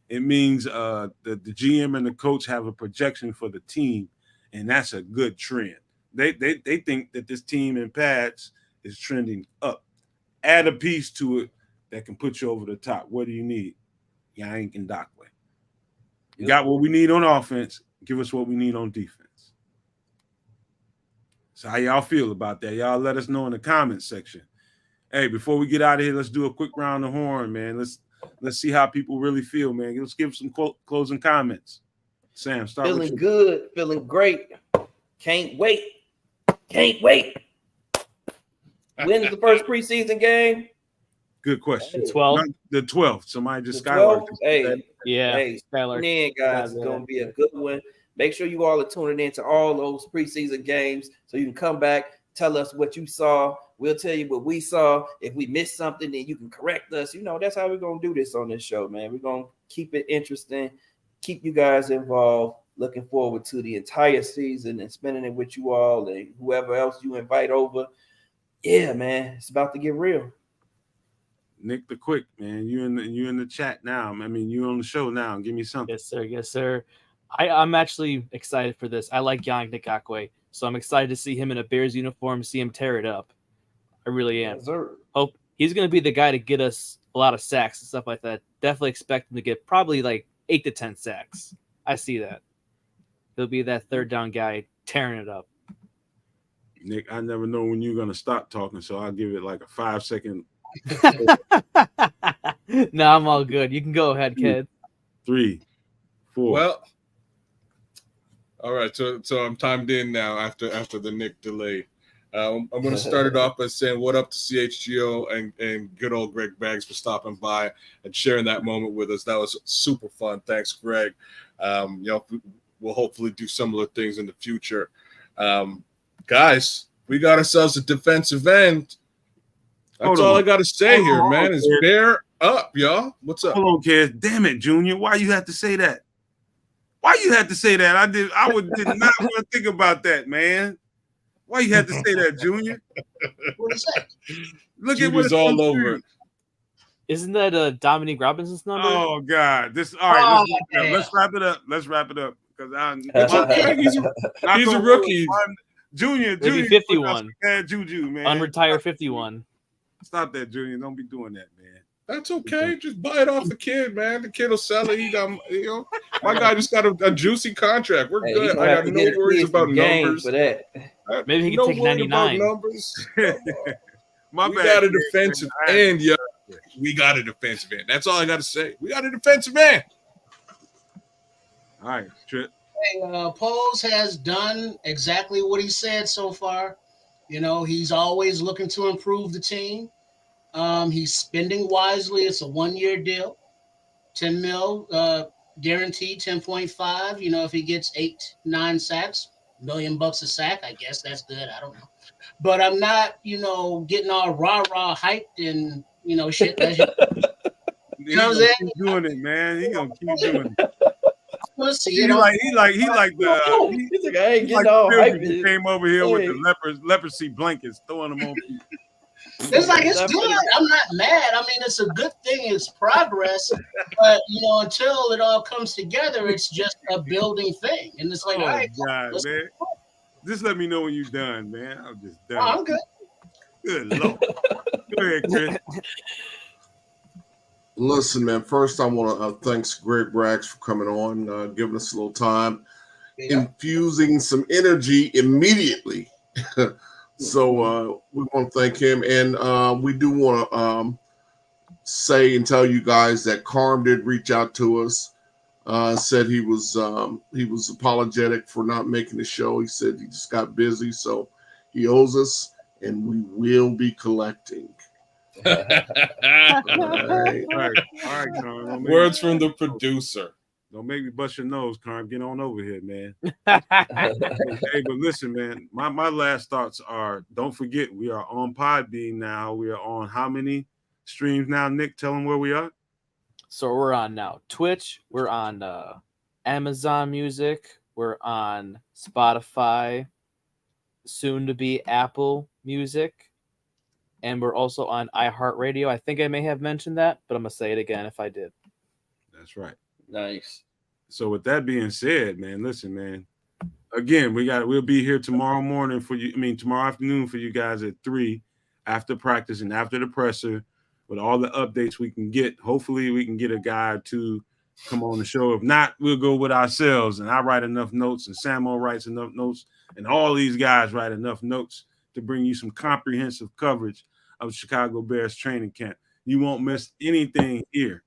It means the GM and the coach have a projection for the team, and that's a good trend. They think that this team in pads is trending up. Add a piece to it that can put you over the top. What do you need? Yank and Dockway. You got what we need on offense. Give us what we need on defense. So how y'all feel about that? Y'all let us know in the comments section. Hey, before we get out of here, let's do a quick round of horn, man. Let's see how people really feel, man. Let's give some closing comments. Sam, start with you. Feeling good, feeling great. Can't wait. When is the first preseason game? Good question. The 12th. The 12th. Somebody just The Skylark. 12th, hey, Yeah. hey, Skylark. tune in, guys. It's gonna be a good one. Make sure you all are tuning in to all those preseason games so you can come back, tell us what you saw. We'll tell you what we saw. If we missed something, then you can correct us. You know, that's how we're gonna do this on this show, man. We're gonna keep it interesting, keep you guys involved. Looking forward to the entire season and spending it with you all and whoever else you invite over. Yeah, man, it's about to get real. Nick the Quick, man. You in the chat now. I mean, you on the show now. Give me something. Yes, sir. Yes, sir. I'm actually excited for this. I like Yannick Ngakoue, so I'm excited to see him in a Bears uniform, see him tear it up. I really am. Yes, sir. Hope he's going to be the guy to get us a lot of sacks and stuff like that. Definitely expect him to get probably like 8 to 10 sacks. I see that. He'll be that third down guy tearing it up. Nick, I never know when you're gonna stop talking, so I'll give it like a 5-second. No, I'm all good. You can go ahead, kid. 3, 4. Well, all right. So I'm timed in now after the Nick delay. I'm going to start it off by saying what up to CHGO and good old Greg Baggs for stopping by and sharing that moment with us. That was super fun. Thanks, Greg. We'll hopefully do similar things in the future. Guys, we got ourselves a defensive end. That's all I got to say here, man, is bear up, y'all. What's up? Hold on, kid. Damn it, Junior. Why you have to say that? Why you had to say that? I did not want to think about that, man. Why you had to say that, Junior? What is that? Look at what's all over it. Isn't that Dominique Robinson's number? Oh God! All right. Let's wrap it up. Let's wrap it up because he's a rookie. Junior, 51. Bad juju, man. Unretire 51. Stop that, Junior. Don't be doing that, man. That's okay. Just buy it off the kid, man. The kid will sell it. He got, my guy just got a juicy contract. We're good. I got no worries about numbers. For that. Maybe he can take 99. Numbers. My we bad, got a defensive end, yeah. We got a defensive end. That's all I got to say. We got a defensive end. All right, Trip. Hey, Poles has done exactly what he said so far. He's always looking to improve the team. He's spending wisely. It's a 1-year deal, $10 million, guaranteed 10.5. If he gets 8-9 sacks, $1 million a sack, I guess that's good. I don't know, but I'm not, getting all rah hyped and shit. You know what I'm saying? Keep doing it, man. He gonna keep doing it. He like I ain't getting all hyped. He came over here with the leprosy blankets, throwing them on people. It's good. I'm not mad. I mean, it's a good thing. It's progress. But, until it all comes together, it's just a building thing. And it's like, all right, God, man. Just let me know when you're done, man. I'm just done. I'm good. Good Lord. Go ahead, Chris. Listen, man, first I want to thanks Greg Braggs for coming on, giving us a little time, infusing some energy immediately. So we want to thank him. And we do want to say and tell you guys that Carm did reach out to us, said he was apologetic for not making the show. He said he just got busy, so he owes us, and we will be collecting. All right, Carm. Words from the producer. Don't make me bust your nose, Carm. Get on over here, man. Hey, but listen, man. My last thoughts are: don't forget, we are on Podbean now. We are on how many streams now? Nick, tell them where we are. So we're on now Twitch. We're on Amazon Music. We're on Spotify. Soon to be Apple Music. And we're also on iHeartRadio. I think I may have mentioned that, but I'm going to say it again if I did. That's right. Nice. So with that being said, man, listen, man. Again, we'll be here tomorrow morning for you. Tomorrow afternoon for you guys at 3 after practice and after the presser with all the updates we can get. Hopefully we can get a guy or two come on the show. If not, we'll go with ourselves. And I write enough notes and Samo writes enough notes and all these guys write enough notes to bring you some comprehensive coverage of Chicago Bears training camp. You won't miss anything here.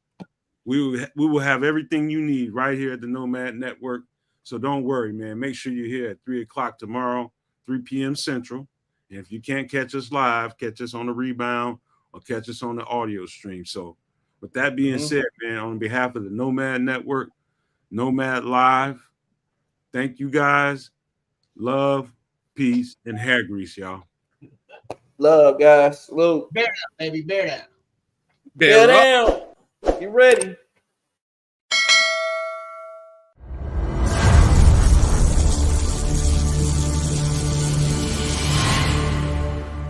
We will have everything you need right here at the Nomad Network. So don't worry, man. Make sure you're here at 3 o'clock tomorrow, 3 p.m. Central. And if you can't catch us live, catch us on the rebound or catch us on the audio stream. So with that being said, man, on behalf of the Nomad Network, Nomad Live, thank you guys. Love, peace, and hair grease, y'all. Love, guys. Salute. Bear down, baby. Bear down. Bear down. Get ready.